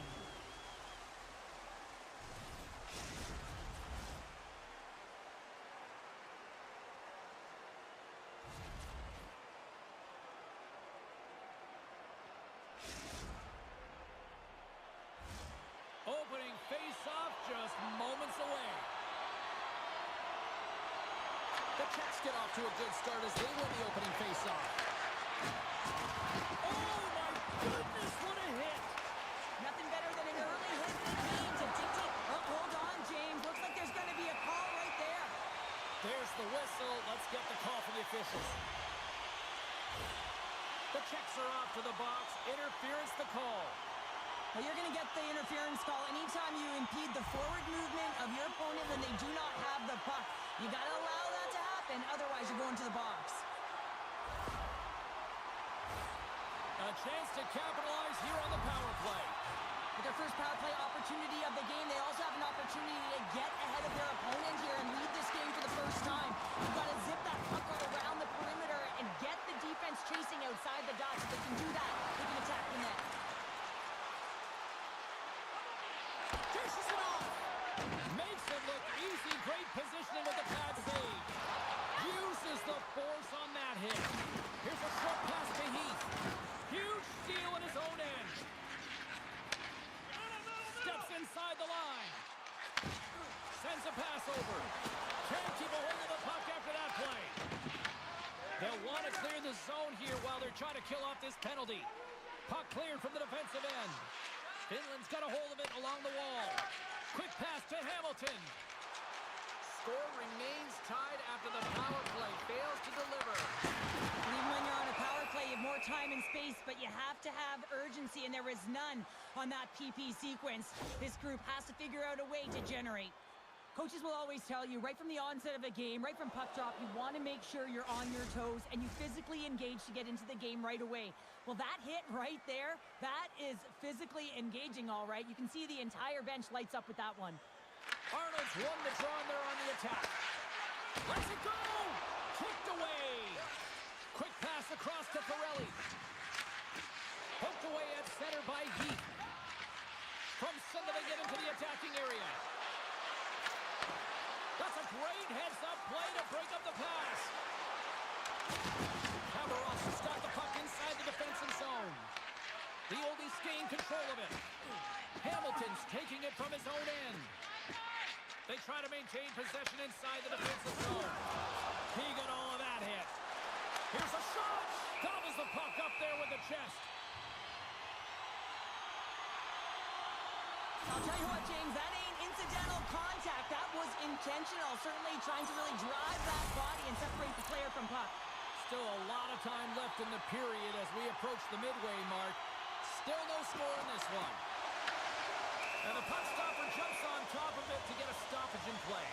Opening face-off just moments away. The Czechs get off to a good start as they win the opening face-off. Oh, my goodness, what a hit! Nothing better than an early hit in the game to dictate. Oh, hold on, James. Looks like there's going to be a call right there. There's the whistle. Let's get the call from the officials. The Czechs are off to the box. Interference the call. Well, you're going to get the interference call anytime you impede the forward movement of your opponent when they do not have the puck. You got to allow that to happen, otherwise you're going to the box. A chance to capitalize here on the power play. With their first power play opportunity of the game, they also have an opportunity to get ahead of their opponent here and lead this game for the first time. You've got to zip that puck around the perimeter and get the defense chasing outside the dots. If they can do that, they can attack the net. Dishes it off. Makes it look easy. Great positioning with the pad save. Uses the force on that hit. Here's a short pass to Heath. Huge steal at his own end. Steps inside the line. Sends a pass over. Can't keep a hold of the puck after that play. They'll want to clear the zone here while they're trying to kill off this penalty. Puck cleared from the defensive end. Finland's got a hold of it along the wall. Quick pass to Hamilton. Score remains tied after the power play fails to deliver. And even when you're on a power play, you have more time and space, but you have to have urgency, and there is none on that PP sequence. This group has to figure out a way to generate. Coaches will always tell you, right from the onset of a game, right from puck drop, you want to make sure you're on your toes and you physically engage to get into the game right away. Well, that hit right there, that is physically engaging, all right. You can see the entire bench lights up with that one. Arnold's won the draw and they're on the attack. Let's it go! Kicked away. Quick pass across to Pirelli. Poked away at center by Heath. From center they get into the attacking area. That's a great heads-up play to break up the pass. Kabarov's got the puck inside the defensive zone. The oldies gain control of it. Hamilton's taking it from his own end. They try to maintain possession inside the defensive zone. He got all of that hit. Here's a shot. Gobbles the puck up there with the chest. I'll tell you what, James, that ain't incidental contact. That was intentional. Certainly trying to really drive that body and separate the player from puck. Still a lot of time left in the period as we approach the midway mark. Still no score in this one. And the puck stopper jumps on top of it to get a stoppage in play.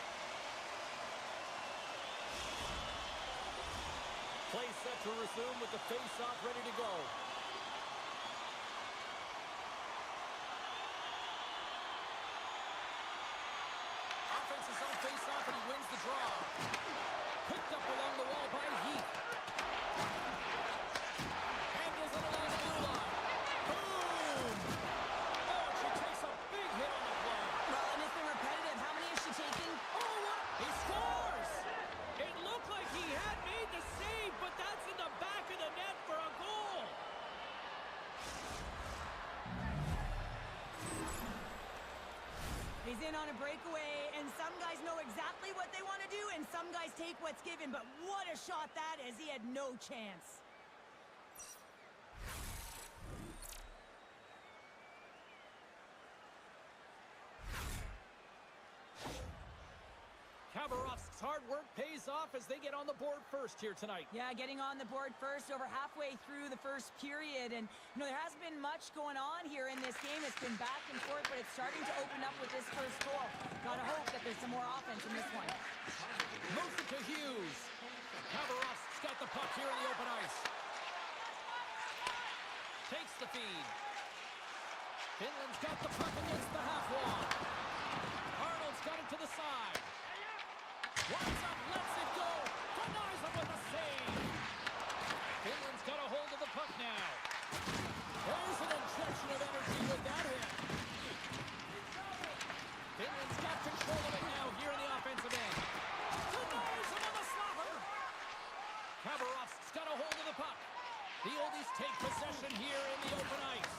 Play set to resume with the face-off ready to go. Offense is on face-off and he wins the draw. Picked up along the wall by Heath. Handles it along the blue line. Boom! Oh, she takes a big hit on the play. Well, and it's been repetitive. How many is she taking? Oh, what? He scores! It looked like he had made the save, but that's in the back of the net for a goal. He's in on a breakaway, and some guys know exactly what they want to do, and some guys take what's given, but what a shot that is. He had no chance. Kabarov's hard work pays off as they get on the board first here tonight. Yeah, getting on the board first over halfway through the first period. And, you know, there hasn't been much going on here in this game. It's been back and forth, but it's starting to open up with this first goal. Gotta hope that there's some more offense in this one. Moves it to Hughes. Kabarov's got the puck here in the open ice. Takes the feed. Finland's got the puck against the half wall. Arnold's got it to the side. Winds up, lets it go. Denies him with a save. Finland's got a hold of the puck now. There's an injection of energy with that hit. Finland's got control of it now here in the offensive end. Denies him on the slapper. Khabarovsk's got a hold of the puck. The oldies take possession here in the open ice.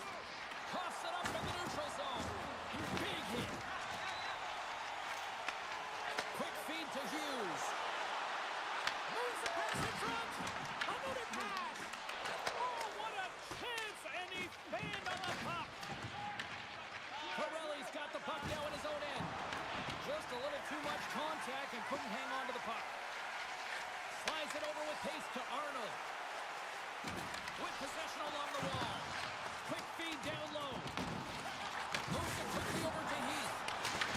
Coughs it up in the neutral zone. Big hit. Quick feed to Hughes. Moves the pass in front. Another pass. Oh, what a chance. And he fanned on the puck. Pirelli's got the puck now in his own end. Just a little too much contact and couldn't hang on to the puck. Slides it over with pace to Arnold. With possession along the wall. Quick feed down low. Moves it quickly over to Heath.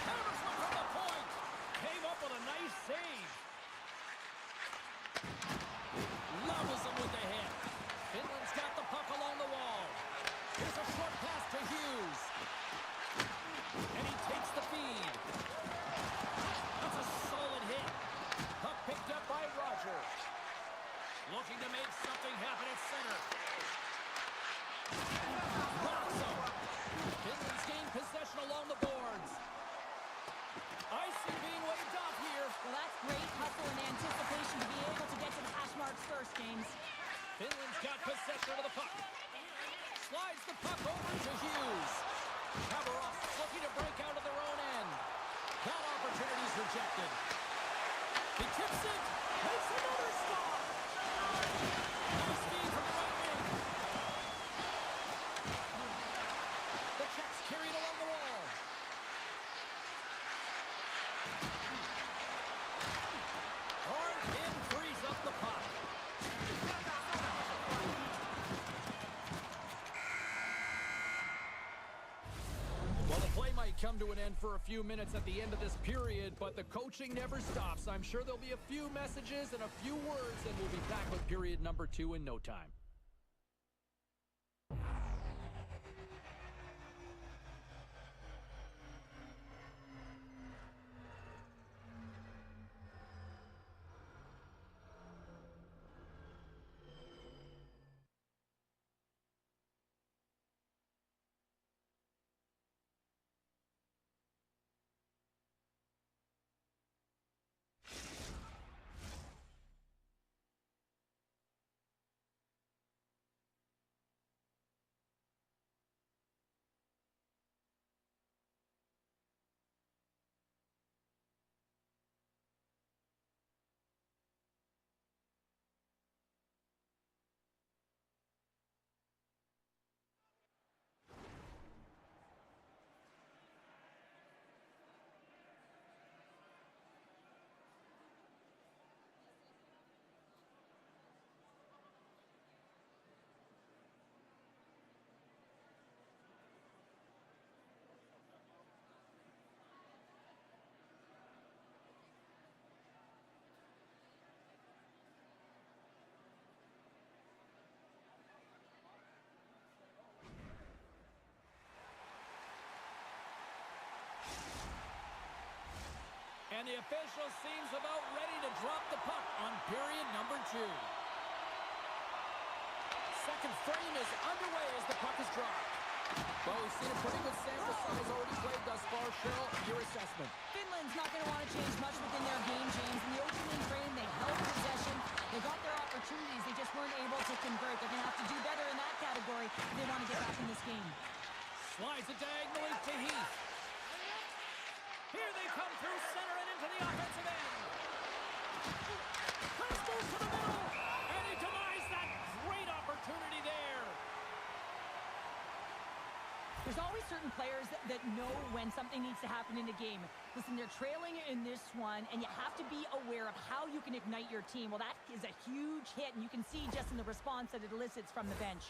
Hammers one from the point. Came up with a nice save. Levels him with the hit. Finland's got the puck along the wall. Here's a short pass to Hughes. And he takes the feed. That's a solid hit. Puck picked up by Roger. Looking to make something happen at center. Knocks him. Finland's gained possession along the boards. Icing being waved off here. Well, that's great hustle and anticipation to be able to get to the hash marks first, James. Finland's got possession of the puck. Slides the puck over to Hughes. Khabarovsk looking to break out of their own end. That opportunity's rejected. He tips it. Makes another stop. Nice feed from the right wing. The check's carried along the wall. Hard in frees up the puck. Well, the play might come to an end for a few minutes at the end of this period, but the coaching never stops. I'm sure there'll be a few messages and a few words, and we'll be back with period number 2 in no time. And the official seems about ready to drop the puck on period number 2. Second frame is underway as the puck is dropped. Well, we've seen a pretty good sample size already played thus far. Cheryl, your assessment. Finland's not going to want to change much within their game, James. In the opening frame, they held possession. They got their opportunities. They just weren't able to convert. They're going to have to do better in that category if they want to get back in this game. Slides it diagonally to Heath. Here they come through center and into the offensive end. Pass goes to the middle, and he denies that great opportunity there. There's always certain players that know when something needs to happen in a game. Listen, they're trailing in this one, and you have to be aware of how you can ignite your team. Well, that is a huge hit, and you can see just in the response that it elicits from the bench.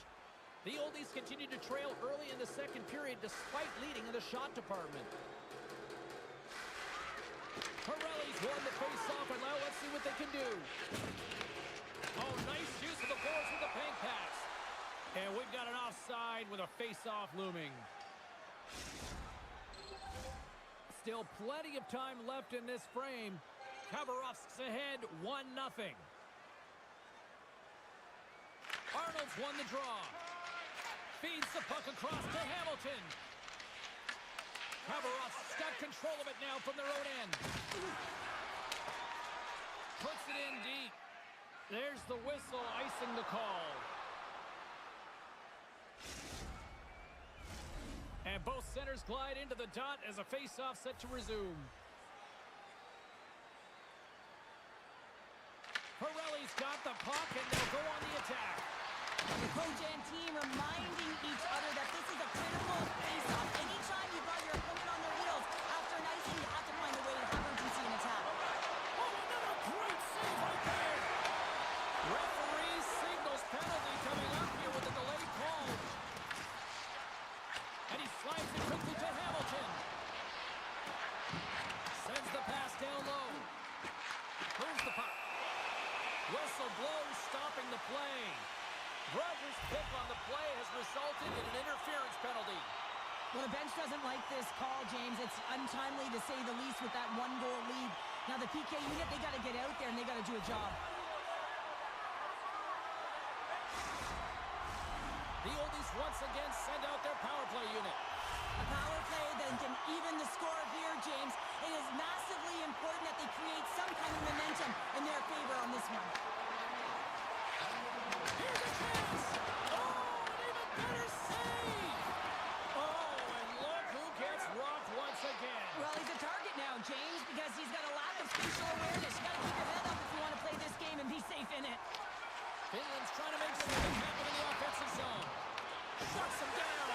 The oldies continue to trail early in the second period despite leading in the shot department. Pirelli's won the face-off, and now let's see what they can do. Oh, nice use of the boards with the bank pass. And we've got an offside with a face-off looming. Still plenty of time left in this frame. Khabarovsk's ahead 1-0. Arnold's won the draw. Feeds the puck across to Hamilton. Krabarov's got control of it now from their own end. Puts it in deep. There's the whistle, icing the call. And both centers glide into the dot as a face-off set to resume. Pirelli's got the puck, and they'll go on the attack. The coach and team reminding each other that this is a critical face-off. Anytime you've got your opponent on their heels, after an icing, you have to find a way to have urgency in attack. Oh, another great save right there. Referee signals penalty coming up here with a delayed call. And he slides it quickly to Hamilton. Sends the pass down low. Moves the puck. Whistle blows, stopping the play. Rogers' pick on the play has resulted in an interference penalty. Well, the bench doesn't like this call, James. It's untimely to say the least with that one-goal lead. Now, the PK unit, they got to get out there and they got to do a job. The Oldies once again send out their power play unit. A power play that can even the score here, James. It is massively important that they create some kind of momentum in their favor on this one. Here's a chance! Oh, an even better save! Oh, and look who gets rocked once again. Well, he's a target now, James, because he's got a lack of spatial awareness. You got to keep your head up if you want to play this game and be safe in it. Finland's trying to make something happen in the offensive zone. Shuts him down.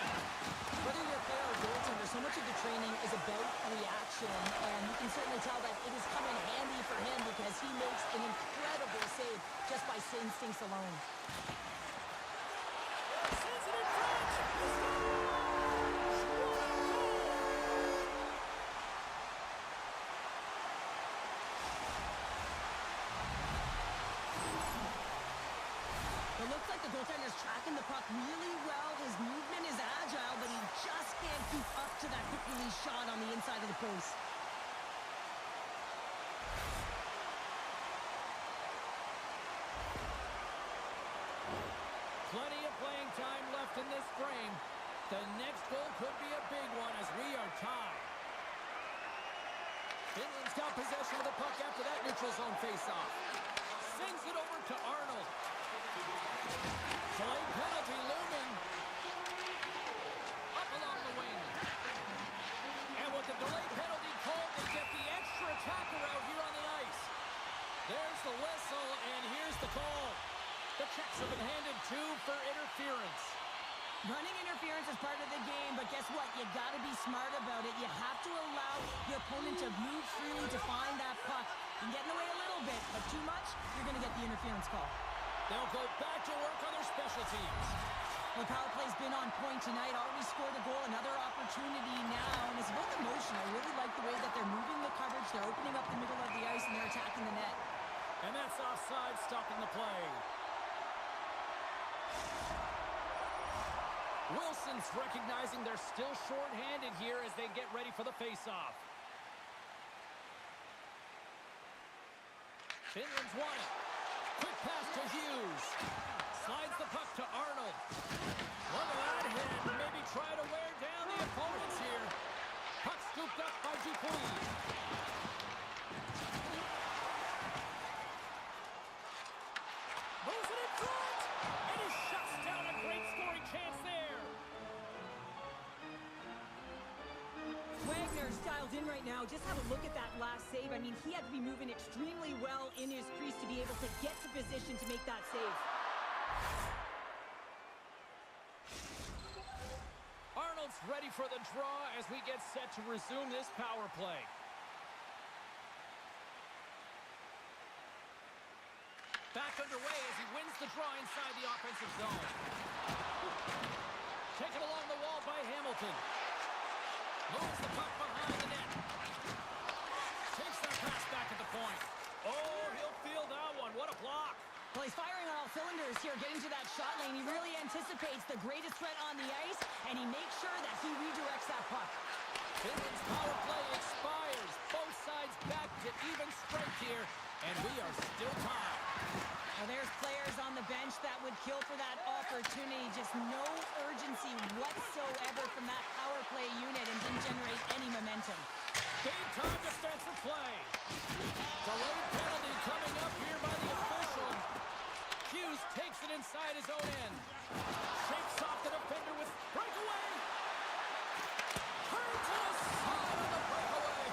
Whether you're a player or goaltender, so much of the training is about reaction, and you can certainly tell that it is coming handy for him because he makes an incredible save just by instincts alone. Sends it in front. It looks like the goaltender's tracking the puck really well. His movement is agile, but he just can't keep up to that quick release shot on the inside of the post. Plenty of playing time left in this frame. The next goal could be a big one as we are tied. Finland's got possession of the puck after that neutral zone faceoff. Sends it over to Arnold. Delayed penalty looming. Up along the wing. And with the delayed penalty called, they get the extra attacker out here on the ice. There's the whistle, and here's the call. The checks have been handed to for interference. Running interference is part of the game, but guess what? You got to be smart about it. You have to allow your opponent to move freely to find that puck. You can get in the way a little bit, but too much, you're going to get the interference call. They'll go back to work on their special teams. Well, power play's been on point tonight. Already scored a goal. Another opportunity now. And it's about the motion. I really like the way that they're moving the coverage. They're opening up the middle of the ice, and they're attacking the net. And that's offside, stopping the play. Wilson's recognizing they're still short-handed here as they get ready for the face-off. Finland's won it. Quick pass to Hughes. Slides the puck to Arnold. Look at that hit. Maybe try to wear down the opponents here. Puck scooped up by Dupuis. Moves it in front. And he shuts down a great scoring chance there. Wagner's dialed in right now. Just have a look at that last save. I mean, he had to be moving extremely well in his crease to be able to get to position to make that save. Arnold's ready for the draw as we get set to resume this power play. Back underway as he wins the draw inside the offensive zone. Taken along the wall by Hamilton. Moves the puck behind the net. Takes that pass back at the point. Oh, he'll feel that one. What a block. Well, he's firing on all cylinders here, getting to that shot lane. He really anticipates the greatest threat on the ice, and he makes sure that he redirects that puck. Finland's power play expires. Both sides back to even strength here, and we are still tied. Well, there's players on the bench that would kill for that opportunity, just no urgency whatsoever from that power play unit and didn't generate any momentum. Big time defensive play. Delayed penalty coming up here by the official. Hughes takes it inside his own end. Shakes off the defender with breakaway. Turns to the side on the breakaway.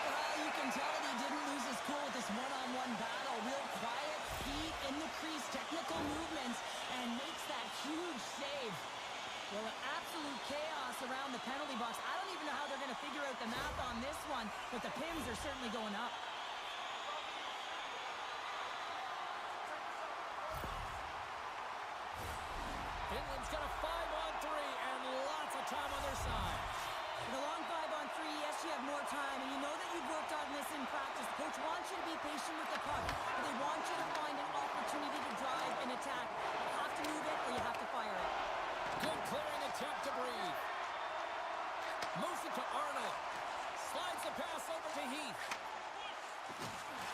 Well, you can tell he didn't lose his cool with this one-on-one battle. Real quiet, feet in the crease, technical movements, and makes that huge save. Well, absolute chaos around the penalty box. I don't even know how they're going to figure out the math on this one, but the pins are certainly going up. Finland's got a 5-on-3 and lots of time on their side. With a long 5-on-3, yes, you have more time, and you know that you've worked on this in practice. The coach wants you to be patient with the puck, but they want you to find an opportunity to drive and attack. You have to move it or you have to fire it. Good clearing attempt to breathe. Moves it to Arnold. Slides the pass over to Heath.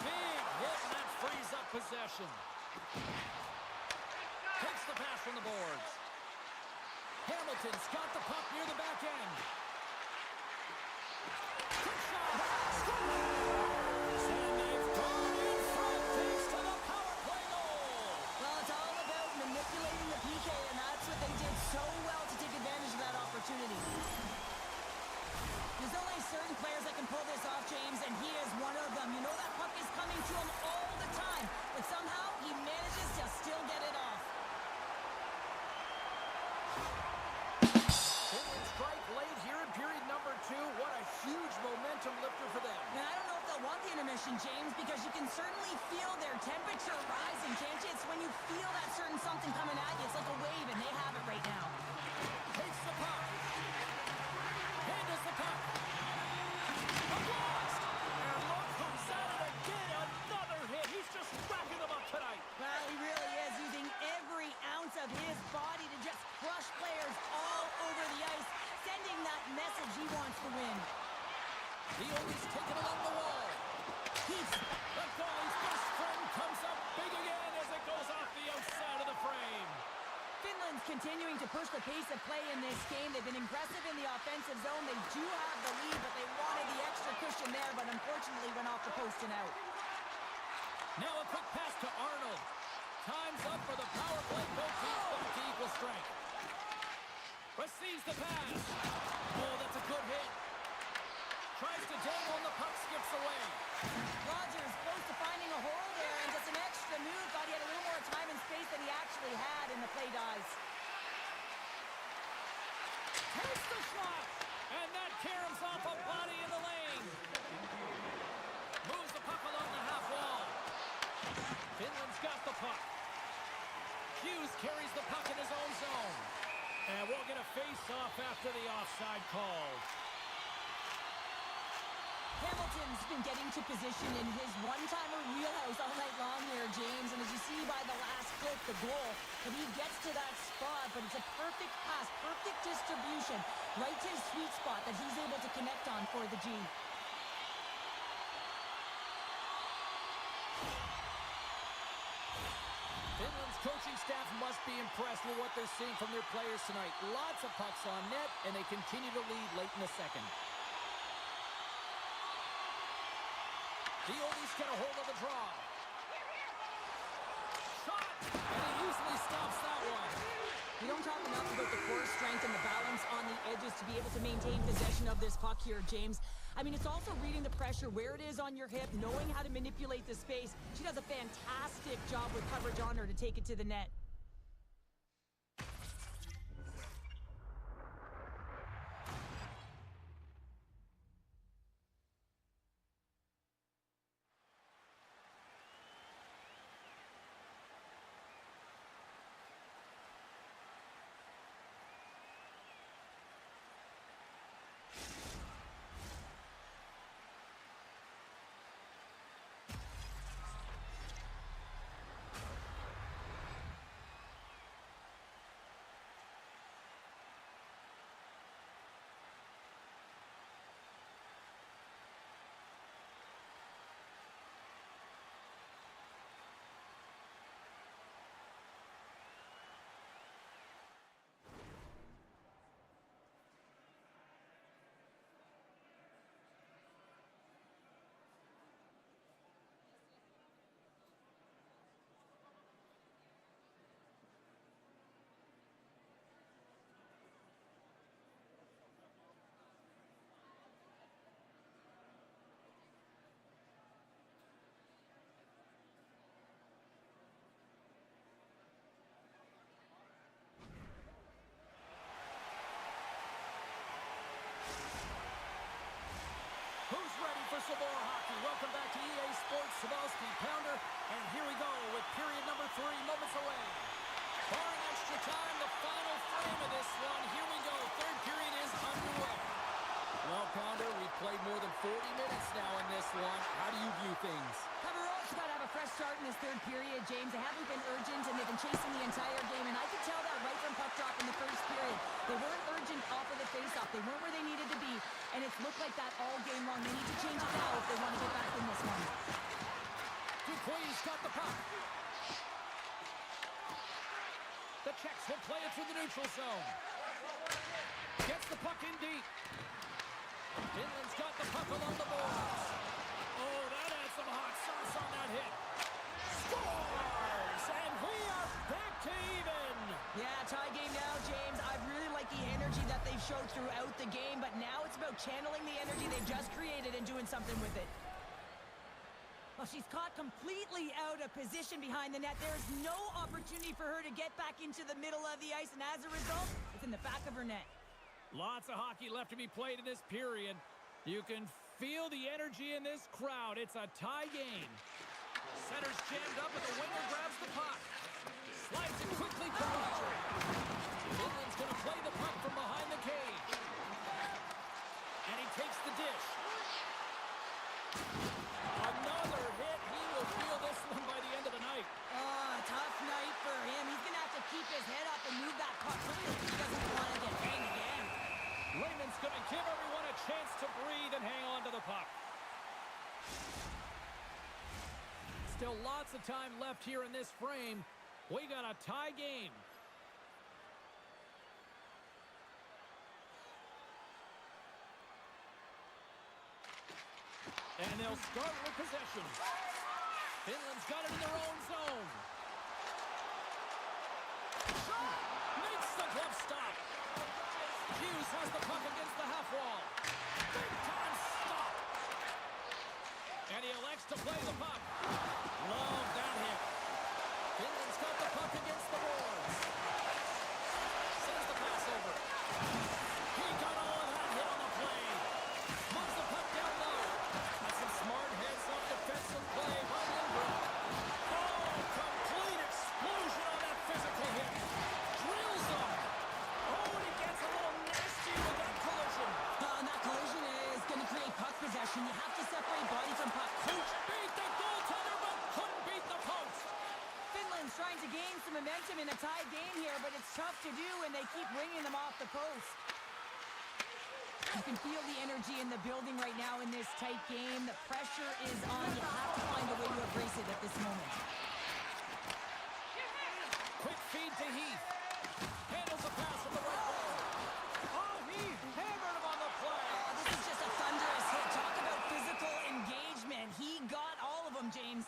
Big hit, and that frees up possession. Takes the pass from the boards. Hamilton's got the puck near the back end. Quick shot. Sandin's gone in front thanks to the power play goal. Well, it's all about manipulating the PK, and that's what they did so well to take advantage of that opportunity. There's only certain players that can pull this off, James, and he is one of them. You know that puck is coming to him all the time, but somehow he manages to still get it off. Finland strike late here in period number 2. What a huge momentum lifter for them. And I don't know if they'll want the intermission, James, because you can certainly feel their temperature rising, can't you? It's when you feel that certain something coming at you. It's like a wave, and they have it right now. Takes the puck. Handles the puck. A blast! And look who's at it again. Another hit. He's just racking them up tonight. Well, he really is using every ounce of his body to just crush players all over the ice, sending that message he wants to win. The Oldie's taken along the wall. Heath. The goalie's best friend comes up big again as it goes off the outside of the frame. Finland's continuing to push the pace of play in this game. They've been aggressive in the offensive zone. They do have the lead, but they wanted the extra cushion there, but unfortunately went off the post and out. Now a quick pass to Arnold. Time's up for the power play. Both teams back to equal strength. Receives the pass. Oh, that's a good hit. Tries to dangle and the puck skips away. Rogers close to finding a hole there and just an extra move. Thought he had a little more time and space than he actually had, and the play dies. Takes the shot. And that caroms off a body in the lane. Moves the puck along the half wall. Finland's got the puck. Hughes carries the puck in his own zone. And we'll get a face-off after the offside call. Hamilton's been getting to position in his one-timer wheelhouse all night long here, James. And as you see by the last clip, the goal, that he gets to that spot, but it's a perfect pass, perfect distribution, right to his sweet spot that he's able to connect on for the G. Finland's coaching staff must be impressed with what they're seeing from their players tonight. Lots of pucks on net, and they continue to lead late in the second. The Oldies get a hold of the draw. Shot! And he easily stops that one. We don't talk enough about the core strength and the balance on the edges to be able to maintain possession of this puck here, James. I mean, it's also reading the pressure, where it is on your hip, knowing how to manipulate the space. She does a fantastic job with coverage on her to take it to the net. some more hockey. Welcome back to EA Sports Sabowski Pounder. And here we go with period number 3, moments away. Barring extra time, the final frame of this one. Here we go. Third period is underway. Well, Pounder, we've played more than 40 minutes now in this one. How do you view things? Avermedia's got to have a fresh start in this third period, James. They haven't been urgent, and they've been chasing the entire game, and I could tell that right from puck drop in the first period. They weren't urgent off of the faceoff. They weren't where they needed to be, and it's looked like that all game long. They need to change it now if they want to get back in this one. Dupuis got the puck. The Czechs will play it through the neutral zone. Gets the puck in deep. Finland's got the puck along the boards. Oh, that had some hot sauce on that hit. Scores! And we are back to even. Yeah, tie game now, James. I really like the energy that they've showed throughout the game, but now it's about channeling the energy they've just created and doing something with it. Well, she's caught completely out of position behind the net. There's no opportunity for her to get back into the middle of the ice, and as a result, it's in the back of her net. Lots of hockey left to be played in this period. You can feel the energy in this crowd. It's a tie game. Center's jammed up, and the winger grabs the puck. Slides it quickly to Roger. Finland's going to play the puck from behind the cage. And he takes the dish. Another hit. He will feel this one by the end of the night. Tough night for him. He's going to have to keep his head up and move that puck quickly. He doesn't want to get banged again. Raymond's going to give everyone a chance to breathe and hang on to the puck. Still lots of time left here in this frame. We got a tie game. And they'll start with possession. Finland's got it in their own zone. Shot! Makes the glove stop. Hughes has the puck against the half wall. Big time stop. And he elects to play the puck. Love that hit. Finland's got the puck against the boards. Sends the pass over. He got all of that hit on the play. Moves the puck down low. That's some smart heads-up defensive play by Lindgren. Oh, complete explosion on that physical hit. Drills him. Oh, and he gets a little nasty with that collision. And that collision is going to create puck possession. You have to separate body from puck. Coach beat the goaltender, but couldn't beat the post. Finland's trying to gain some momentum in a tied game here, but it's tough to do, and they keep ringing them off the post. You can feel the energy in the building right now in this tight game. The pressure is on. You have to find a way to embrace it at this moment. Quick feed to Heath. Handles the pass from the right wall. Oh, he hammered him on the play. This is just a thunderous hit. Talk about physical engagement. He got all of them, James.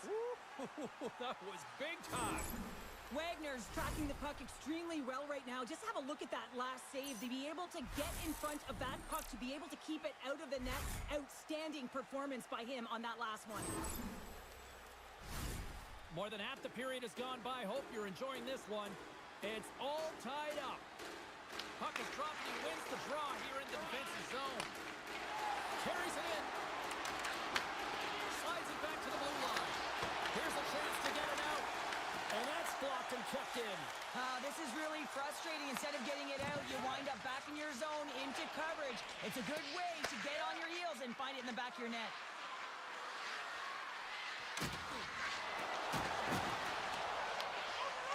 That was big time. Wagner's tracking the puck extremely well right now. Just have a look at that last save. To be able to get in front of that puck, to be able to keep it out of the net. Outstanding performance by him on that last one. More than half the period has gone by. Hope you're enjoying this one. It's all tied up. Puck is dropped and he wins the draw here in the defensive zone. Carries it in. Slides it back to the blue line. Here's a chance to get it out. And that's blocked and kept in. This is really frustrating. Instead of getting it out, you wind up back in your zone into coverage. It's a good way to get on your heels and find it in the back of your net.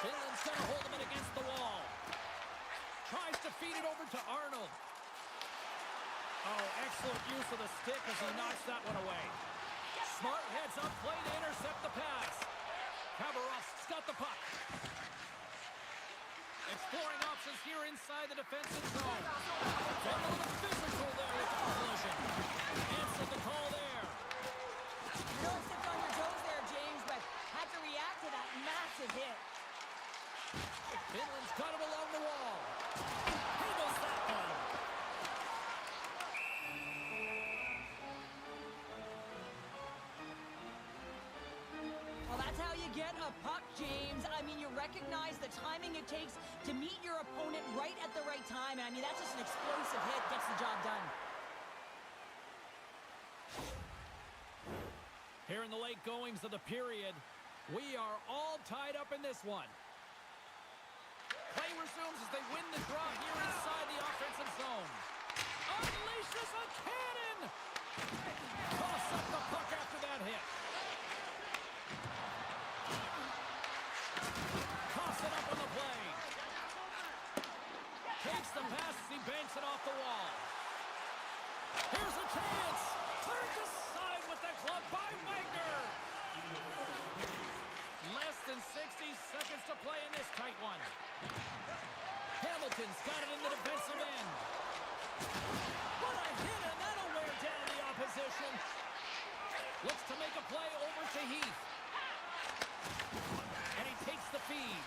Finland's going to hold him in against the wall. Tries to feed it over to Arnold. Oh, excellent use of the stick as he knocks that one away. Smart heads up play to intercept the pass. Khabarovsk's got the puck. Exploring options here inside the defensive zone. Then a little physical there with the collision. Answered the call there. You know, stepped on your toes there, James, but had to react to that massive hit. Finland's got him along the wall. Handles that one. Well, that's how you get a puck, James. I mean, you recognize the timing it takes to meet your opponent right at the right time. I mean, that's just an explosive hit. Gets the job done. Here in the late goings of the period, we are all tied up in this one. Play resumes as they win the draw here inside the offensive zone. Unleashes a cannon! Toss up the puck after that hit. Toss it up on the play. Takes the pass as he banks it off the wall. Here's a chance! Turned aside with the glove by Wagner! Less than 60 seconds to play in this tight one. Hamilton's got it in the defensive end. What a hit, and that'll wear down the opposition. Looks to make a play over to Heath. And he takes the feed.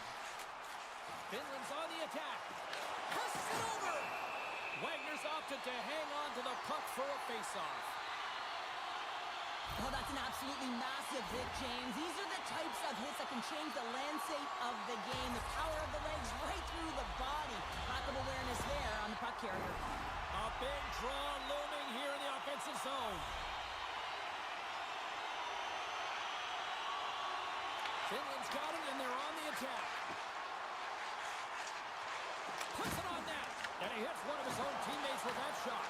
Finland's on the attack. Passes it over. Wagner's opted to hang on to the puck for a face-off. Oh, that's an absolutely massive hit, James. These are the types of hits that can change the landscape of the game. The power of the legs right through the body. Lack of awareness there on the puck carrier. A big draw looming here in the offensive zone. Finland's got it, and they're on the attack. Puts it on net, and he hits one of his own teammates with that shot.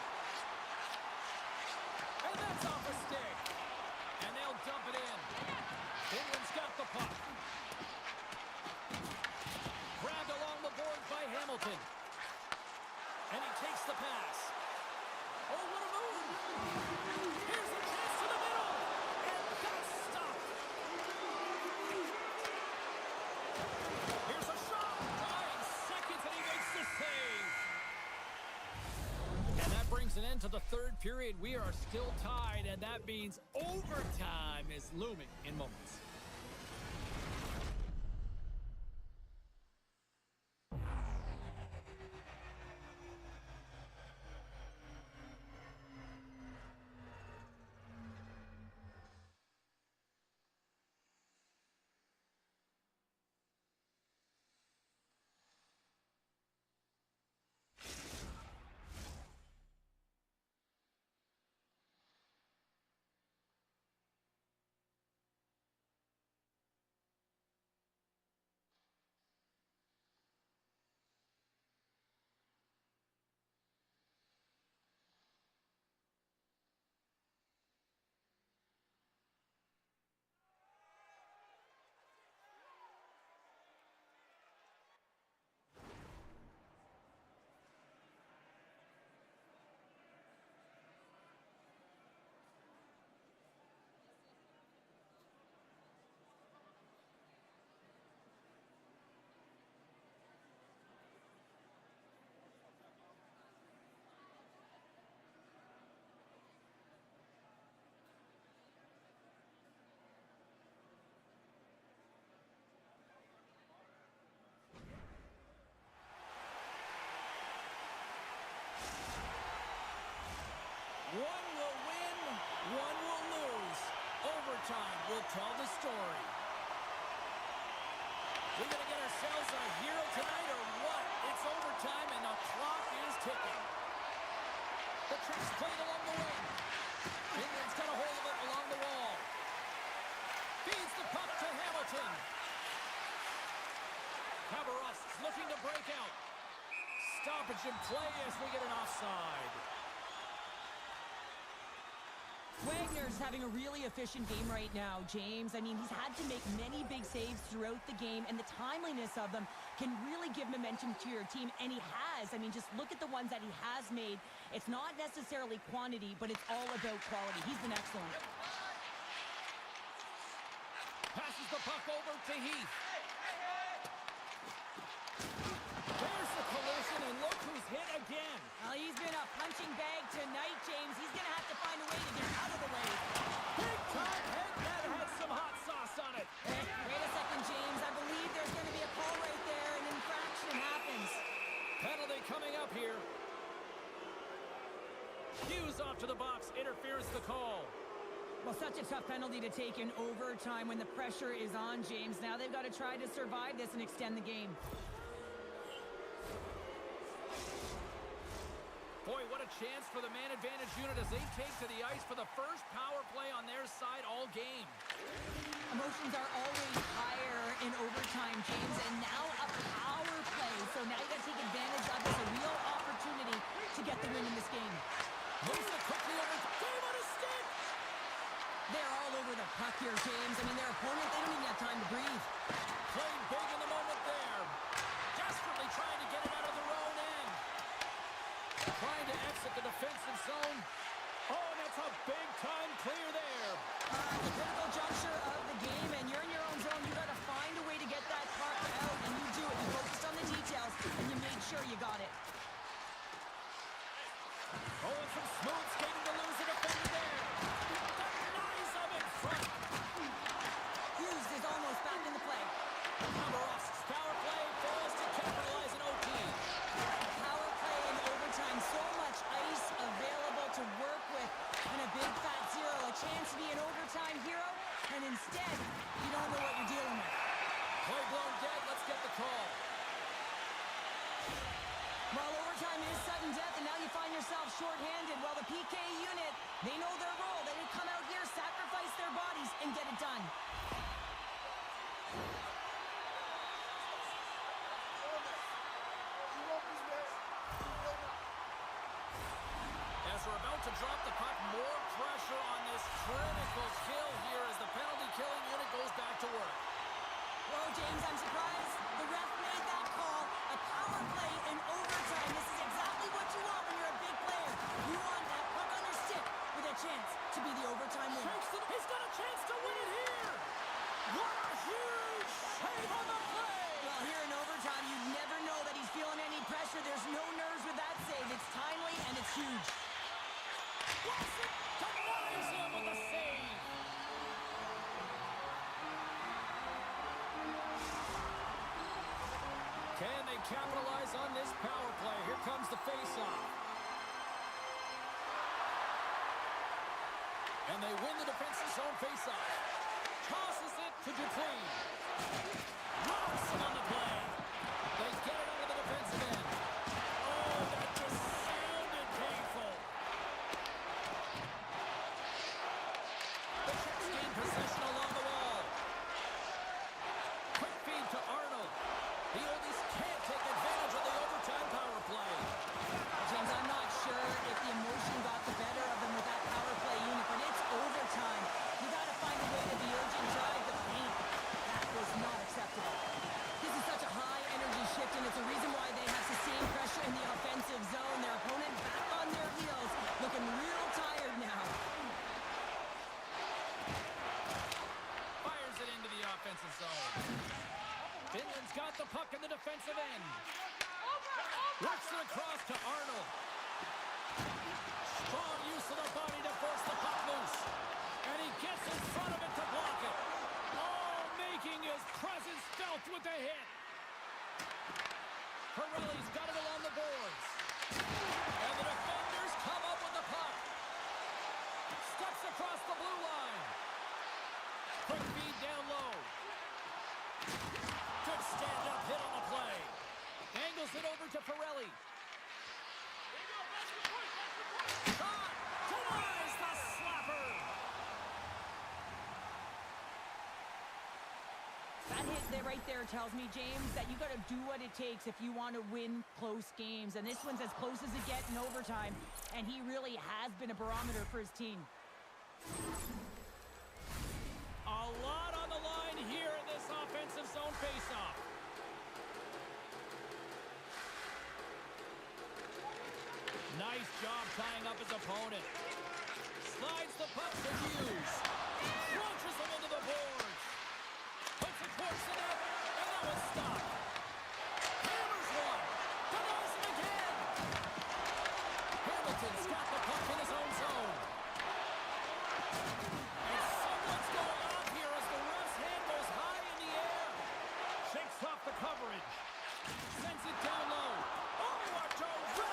And that's off a stick. And they'll dump it in. Finland's got the puck. Grabbed along the boards by Hamilton. And he takes the pass. Oh, what a move! Here's a chance to the middle! And that's stopped! Here's a shot! 5 seconds and he makes the save! And that brings an end to the third period. We are still tied, and that means overtime is looming in moments. One will win, one will lose. Overtime will tell the story. We're going to get ourselves a hero tonight or what? It's overtime and the clock is ticking. The trick's played along the wing. Finland's got a hold of it along the wall. Feeds the puck to Hamilton. Kabarost's looking to break out. Stoppage in play as we get an offside. Wagner's having a really efficient game right now, James. I mean, he's had to make many big saves throughout the game, and the timeliness of them can really give momentum to your team, and he has. I mean, just look at the ones that he has made. It's not necessarily quantity, but it's all about quality. He's been excellent. Passes the puck over to Heath. There's the collision, and look who's hit again. Well, he's been a punching bag tonight, James. He's going to have to find a way to get out of the way. Big time hit that had some hot sauce on it. Hey, wait a second, James. I believe there's going to be a call right there. An infraction happens. Penalty coming up here. Hughes off to the box. Interference the call. Well, such a tough penalty to take in overtime when the pressure is on, James. Now they've got to try to survive this and extend the game. Boy, what a chance for the man advantage unit as they take to the ice for the first power play on their side all game. Emotions are always higher in overtime, James, and now a power play. So now you got to take advantage of this, a real opportunity to get the win in this game. Moves it quickly over. Game on a stick! They're all over the puck here, James. I mean, their opponent, they don't even have time to breathe. Played big in the moment there. Desperately trying to get it out of their own end. Trying to exit the defensive zone. Oh, and that's a big-time clear there. The critical juncture of the game, and you're in your own zone. You got to find a way to get that puck out, and you do it. You focused on the details, and you made sure you got it. Oh, and some smooth skating to lose the defender there. Denies him in front. Hughes is almost back in the play. Komarovsk's power play fails to capitalize in OT. Power play in overtime. So much ice available to work with. And a big fat zero. A chance to be an overtime hero. And instead, you don't know what you're dealing with. Play blown dead. Let's get the call. Well, overtime is sudden death, and now you find yourself shorthanded. Well, the PK unit, they know their role. They didn't come out here, sacrifice their bodies, and get it done. As we're about to drop the puck, more pressure on this critical kill here as the penalty-killing unit goes back to work. Whoa, James, I'm surprised. The ref made that call. A power play in overtime. This is exactly what you want when you're a big player. You want that puck on your stick with a chance to be the overtime winner. He's got a chance to win it here! What a huge save on the play! Well, here in overtime, you never know that he's feeling any pressure. There's no nerves with that save. It's timely and it's huge. Watson denies him with the save! Can they capitalize on this power play? Here comes the face-off. And they win the defensive zone face-off. Tosses it to Dupree. Robson on the play. They get it out of the defensive end. Oh, that just sounded painful. The Czechs gain possession along the wall. Quick feed to Arnold. The oldies can't take advantage of the overtime power play. James, I'm not sure if the emotion got the better of them with that power play unit, but it's overtime. You got to find a way to be urgent, drive the paint. That was not acceptable. This is such a high energy shift, and it's a reason why they have sustained pressure in the offensive zone. Their opponent back on their heels, looking real tired now. Fires it into the offensive zone. Finland's got the puck in the defensive end. Works it across to Arnold. Strong use of the body to force the puck loose. And he gets in front of it to block it. Oh, making his presence felt with the hit. Pirelli's got it along the boards. And the defenders come up with the puck. Steps across the blue line. Quick feed down low. Good stand-up hit on the play. Angles it over to Pirelli. Shot! Denies the slapper! That hit there right there tells me, James, that you got to do what it takes if you want to win close games. And this one's as close as it gets in overtime. And he really has been a barometer for his team. A lot on the line here in this offensive zone faceoff. Nice job tying up his opponent. Slides the puck to Hughes. Crunches him into the boards. Puts it towards the net, and that was stopped. Hammers one. Denies him again. Hamilton's got the puck in his own zone. And something's going on here as the ref's hand goes high in the air. Shakes off the coverage. Sends it down low. Oh, what a rip!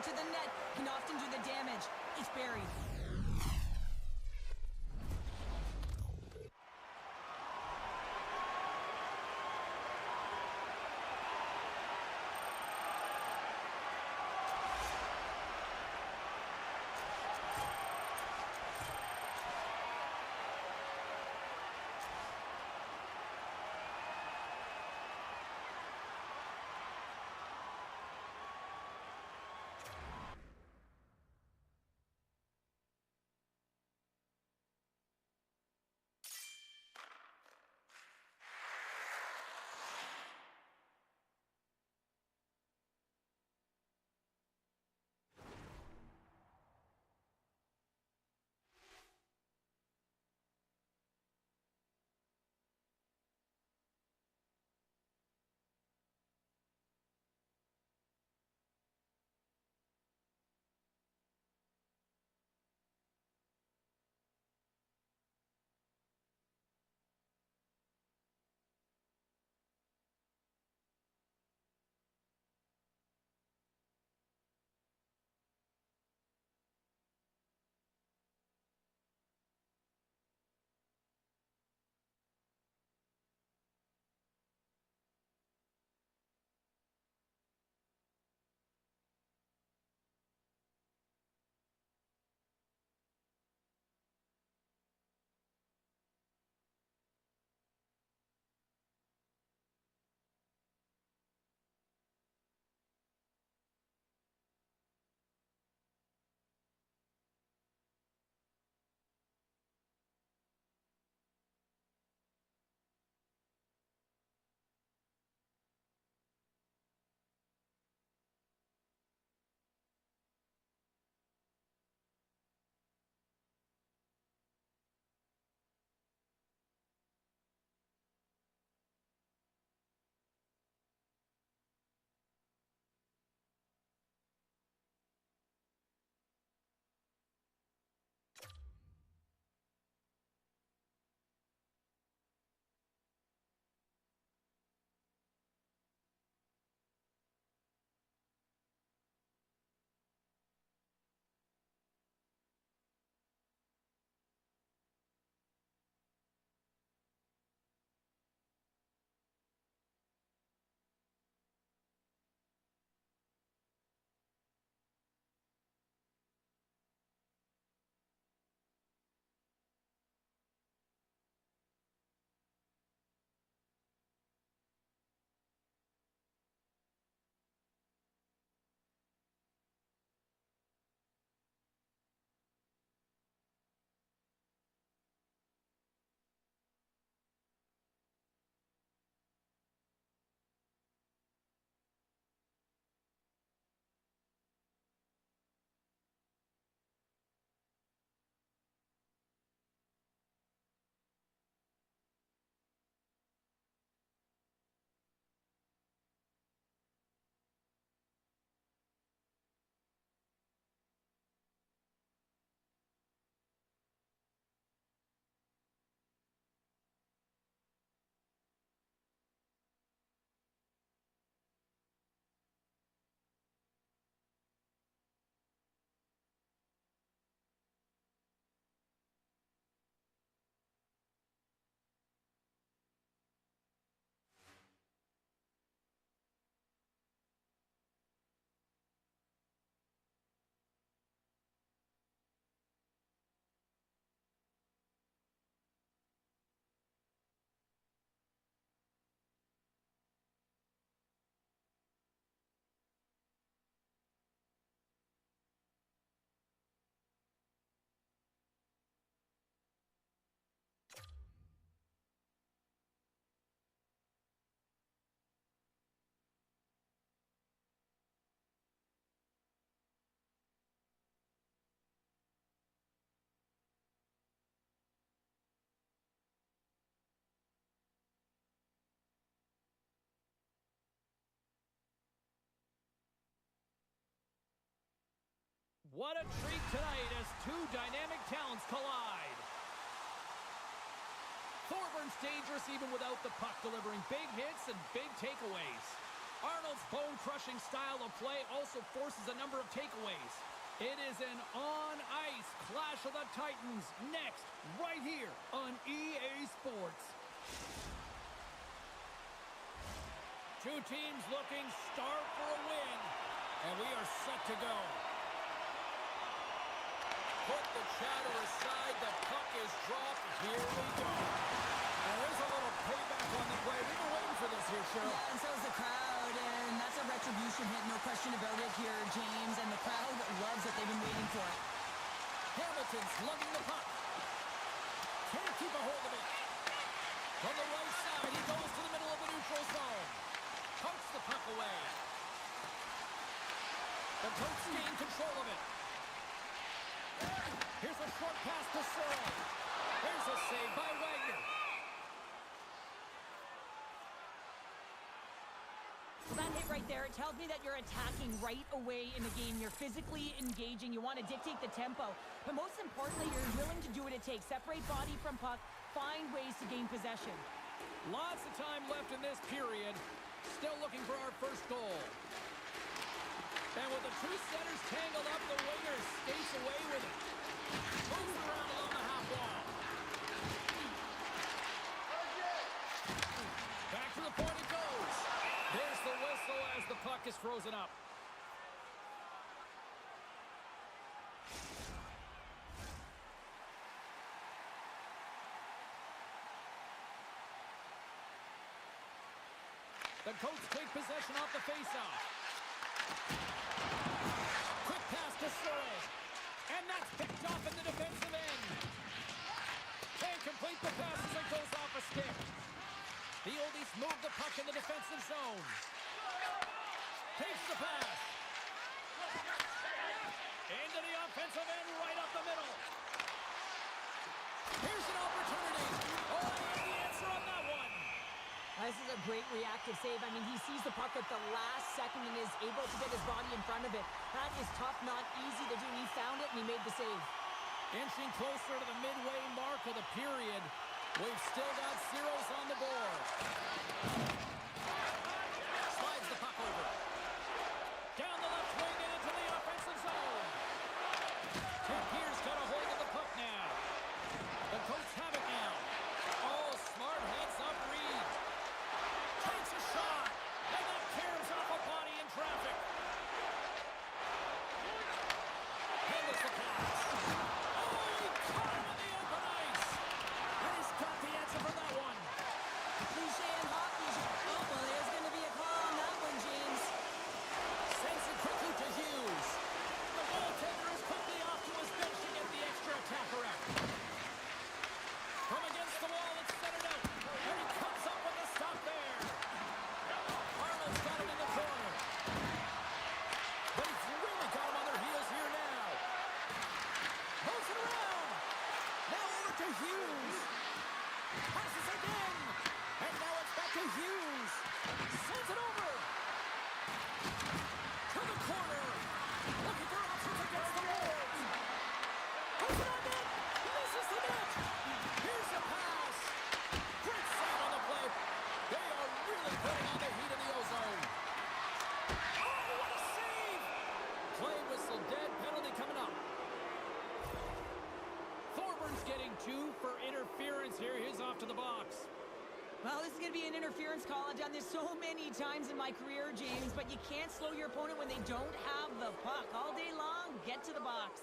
to the net can often do the damage. It's buried. What a treat tonight as two dynamic talents collide. Thorburns dangerous even without the puck, delivering big hits and big takeaways. Arnold's bone-crushing style of play also forces a number of takeaways. It is an on-ice clash of the Titans next, right here on EA Sports. Two teams looking starved for a win, and we are set to go. Put the chatter aside, the puck is dropped, here we go. And there's a little payback on the play. We've been waiting for this here, Cheryl. Yeah, and so is the crowd, and that's a retribution hit, no question about it here, James, and the crowd loves it. They've been waiting for it. Hamilton's lugging the puck. Can't keep a hold of it. From the right side, he goes to the middle of the neutral zone. Pokes the puck away. The Coats gain control of it. Here's a short pass to Sorrell. Here's a save by Wagner. Well, that hit right there, it tells me that you're attacking right away in the game. You're physically engaging. You want to dictate the tempo. But most importantly, you're willing to do what it takes. Separate body from puck. Find ways to gain possession. Lots of time left in this period. Still looking for our first goal. And with the two centers tangled up, the winger skates away with it. Moves around along the half wall. Back to the point it goes. There's the whistle as the puck is frozen up. The Coats take possession off the faceoff. Quick pass to Sorrell. And that's picked off in the defensive end. Can't complete the pass as it goes off a stick. The oldies move the puck in the defensive zone. Takes the pass. Into the offensive end, right up the middle. Here's an opportunity. Oh, and he has the answer on that one. This is a great reactive save. I mean, he sees the puck at the last second and is able to get his body in front of it. That is tough, not easy to do. He found it and he made the save. Inching closer to the midway mark of the period. We've still got zeros on the board. Slides the puck over. Down the left wing and into the offensive zone. Tim Pierce got a hold of the puck now. The Coats have it now. Oh, smart heads up Reed. Takes a shot. And that caroms off a body in traffic. Handles the pass. Cliche in hockey. Oh, well, there's going to be a call on that one, James. Sends it quickly to Hughes. The goaltender is quickly off to his bench to get the extra attacker out. From against the wall, it's centered out. And he comes up with a stop there. Arnold's got it in the corner. But he's really got him on their heels here now. Moves it around. Now over to Hughes. Passes again. And now it's back to Hughes. Sends it over. To the corner. Looking for options against the Wolves. Puts it on net. Misses the net. Here's a pass. Great save on the play. They are really putting on the heat in the ozone. Oh, what a save. Play whistle dead. Penalty coming up. Thorburns getting 2 for interference here. He's off to the box. Well, this is going to be an interference call. I've done this so many times in my career, James, but you can't slow your opponent when they don't have the puck. All day long, get to the box.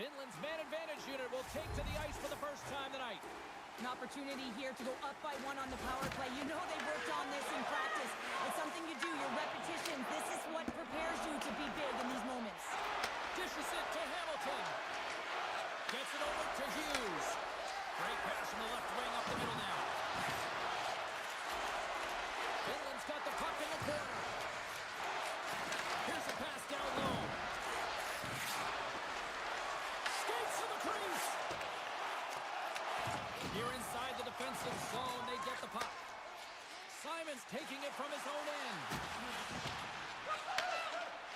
Finland's man advantage unit will take to the ice for the first time tonight. An opportunity here to go up by 1 on the power play. You know they've worked on this in practice. It's something you do, your repetition. This is what prepares you to be big in these moments. Dishes it to Hamilton. Gets it over to Hughes. Great pass from the left wing up the middle now. Finland's got the puck in the corner. Here's a pass down low. Skates to the crease. Here inside the defensive zone, they get the puck. Simon's taking it from his own end.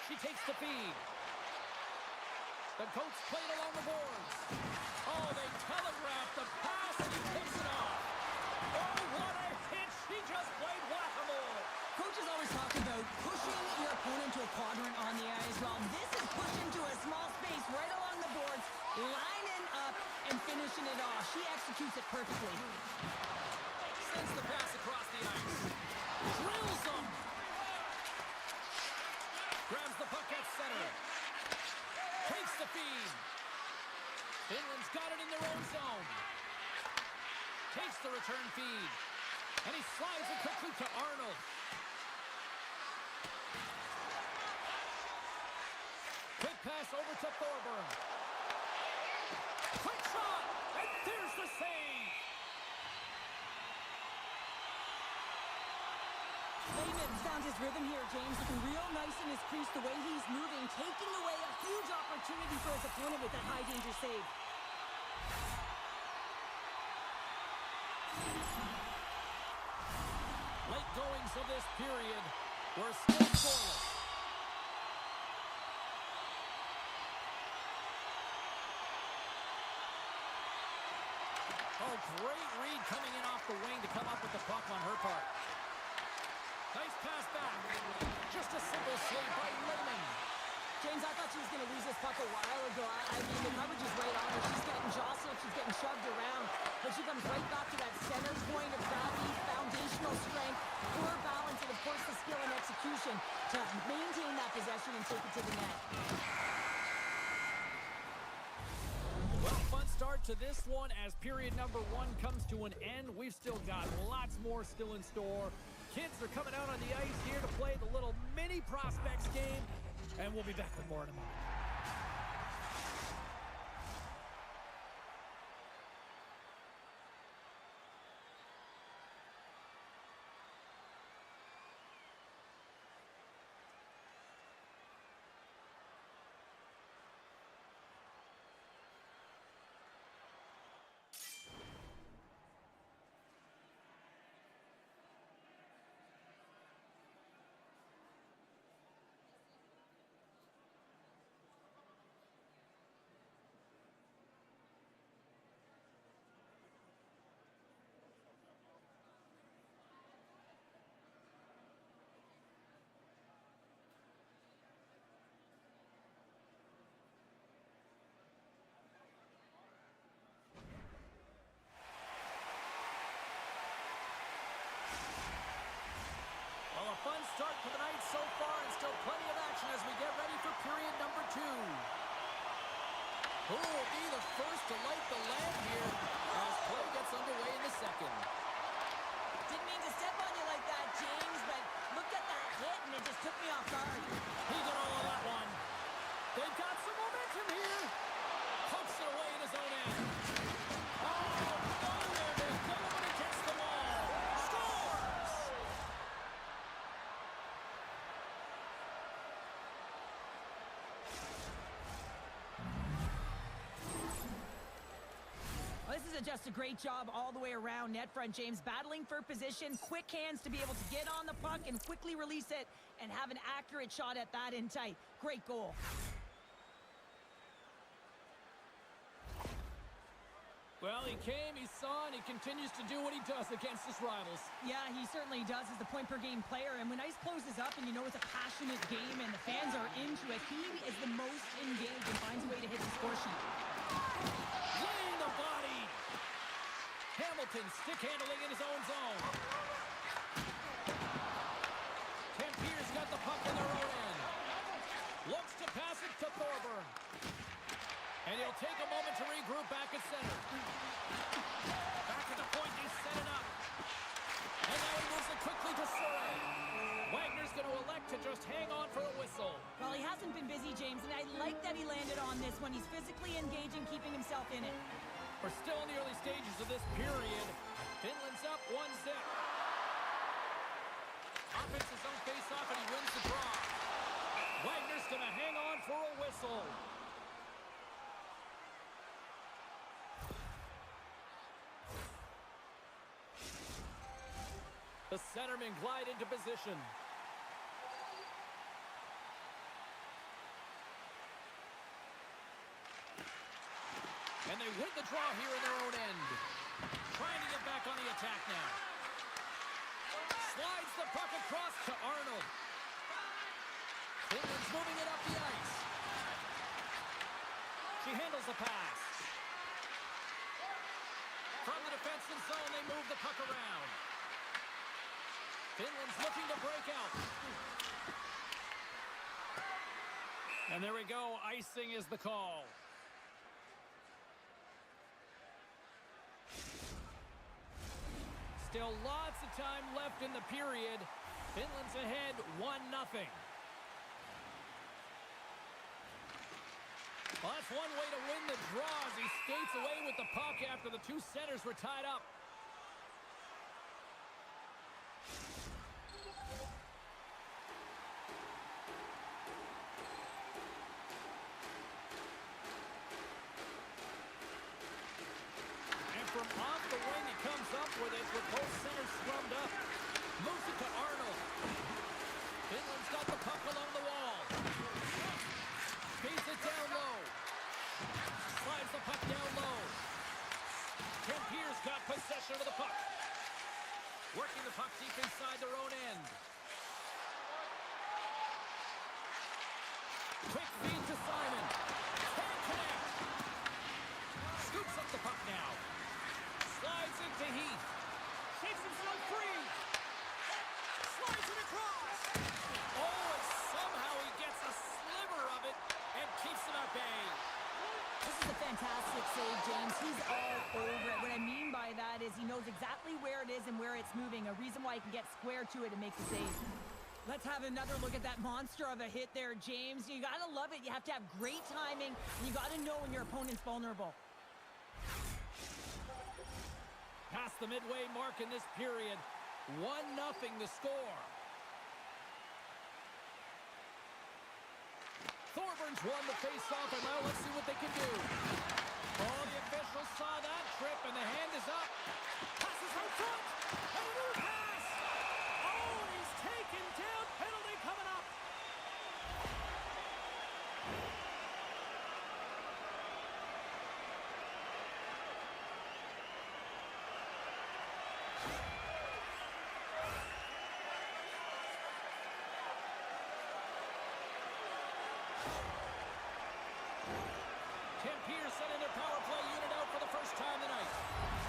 She takes the feed. The Coats played along the boards. Oh, they telegraphed the pass and he picks it off. Oh, it off. She executes it perfectly. Sends the pass across the ice. Drills them. Grabs the puck at center. Takes the feed. Finland's got it in their own zone. Takes the return feed. And he slides it quickly to Arnold. Quick pass over to Thorburn. Quick shot! And there's the save! Lehman's found his rhythm here, James. Looking real nice in his crease, the way he's moving, taking away a huge opportunity for his opponent with that high-danger save. Late goings of this period were still scoreless. Oh, great read coming in off the wing to come up with the puck on her part. Nice pass back. Just a simple save by Lehman. James, I thought she was going to lose this puck a while ago. I mean, the coverage is right on her. She's getting jostled. She's getting shoved around. But she comes right back to that center point of gravity, foundational strength, poor balance, and, of course, the skill and execution to maintain that possession and take it to the net. Well, fun start to this one as period number 1 comes to an end. We've still got lots more still in store. Kids are coming out on the ice here to play the little mini prospects game, and we'll be back with more in a moment. Fun start to the night so far, and still plenty of action as we get ready for period number 2. Who will be the first to light the lamp here as play gets underway in the second? Didn't mean to step on you like that, James, but looked at that hit and it just took me off guard. He did all of that one. They've got some momentum here. Pokes it away in his own end. Oh, no, there's no one against the wall. Scores! Well, this is just a great job all the way around net front, James. Battling for position, quick hands to be able to get on the puck and quickly release it and have an accurate shot at that in tight. Great goal. Well, he came, he saw, and he continues to do what he does against his rivals. Yeah, he certainly does as the point-per-game player. And when ice closes up and you know it's a passionate game and the fans are into it, he is the most engaged and finds a way to hit the score sheet. Laying the body. Hamilton stick handling in his own zone. Tempier's got the puck in their own end. Looks to pass it to Thorburn. And he'll take a moment to regroup back at center. Back at the point, he's set it up. And now he moves it quickly to Surrey. Wagner's going to elect to just hang on for a whistle. Well, he hasn't been busy, James, and I like that he landed on this one. He's physically engaging, keeping himself in it. We're still in the early stages of this period. Finland's up 1-0. Offense his own face-off, and he wins the draw. Wagner's going to hang on for a whistle. The centermen glide into position. And they win the draw here in their own end. Trying to get back on the attack now. Slides the puck across to Arnold. Finland's moving it up the ice. She handles the pass. offensive zone, they move the puck around. Finland's looking to break out. And there we go. Icing is the call. Still lots of time left in the period. Finland's ahead 1-0. Well, that's one way to win the draw as he skates away with the puck after the two centers were tied up. And from off the wing, he comes up with it with both centers scrummed up. Moves it to Arnold. Finland's got the puck along the wall. Feeds it down low. Slides the puck down low. Pierre's got possession of the puck. Working the puck deep inside their own end. Quick feed to Simon. Can't connect. Scoops up the puck now. Slides it to Heath. Shakes himself free. Slides it across. Oh, and somehow he gets a sliver of it and keeps it at bay. This is a fantastic save, James. He's all over it. What I mean by that is he knows exactly where it is and where it's moving. A reason why he can get square to it and make the save. Let's have another look at that monster of a hit there, James. You gotta love it. You have to have great timing. And you gotta know when your opponent's vulnerable. Past the midway mark in this period. 1-0 the score. Thorburns won the face-off, and now let's see what they can do. Oh, the officials saw that trip, and the hand is up. Passes out front. And a new pass. Oh, he's taken down. Penalty coming up. Pierre setting their power play unit out for the first time tonight.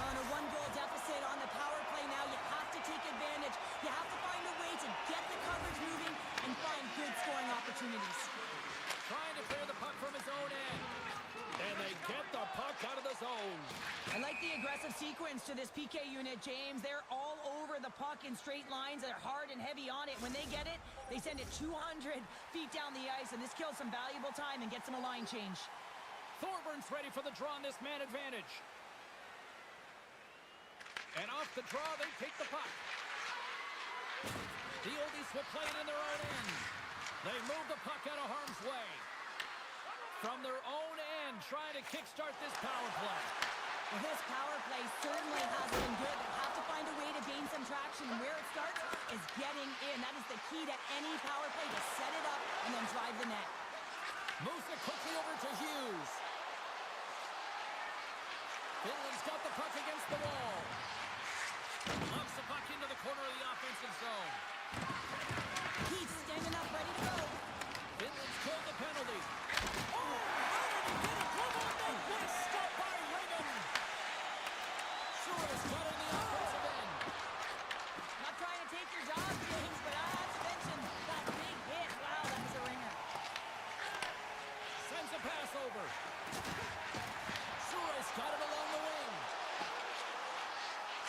On a one-goal deficit on the power play now, you have to take advantage. You have to find a way to get the coverage moving and find good scoring opportunities. Trying to clear the puck from his own end. And they get the puck out of the zone. I like the aggressive sequence to this PK unit, James. They're all over the puck in straight lines. They're hard and heavy on it. When they get it, they send it 200 feet down the ice, and this kills some valuable time and gets them a line change. Thorburns ready for the draw on this man advantage. And off the draw, they take the puck. The Oldies will play it in their own end. They move the puck out of harm's way. From their own end, trying to kickstart this power play. Well, this power play certainly has been good. They have to find a way to gain some traction. Where it starts is getting in. That is the key to any power play, to set it up and then drive the net. Moves it quickly over to Hughes. Finland's got the puck against the wall. Lobs the puck into the corner of the offensive zone. He's standing up, ready to go. Finland's killed the penalty. Oh, how did he get a glove on that? What a stop by Raymond. Suarez got in the offensive end. Not trying to take your job, James, but I have to mention that big hit. Wow, that was a ringer. Sends a pass over. Suarez got it along the wing.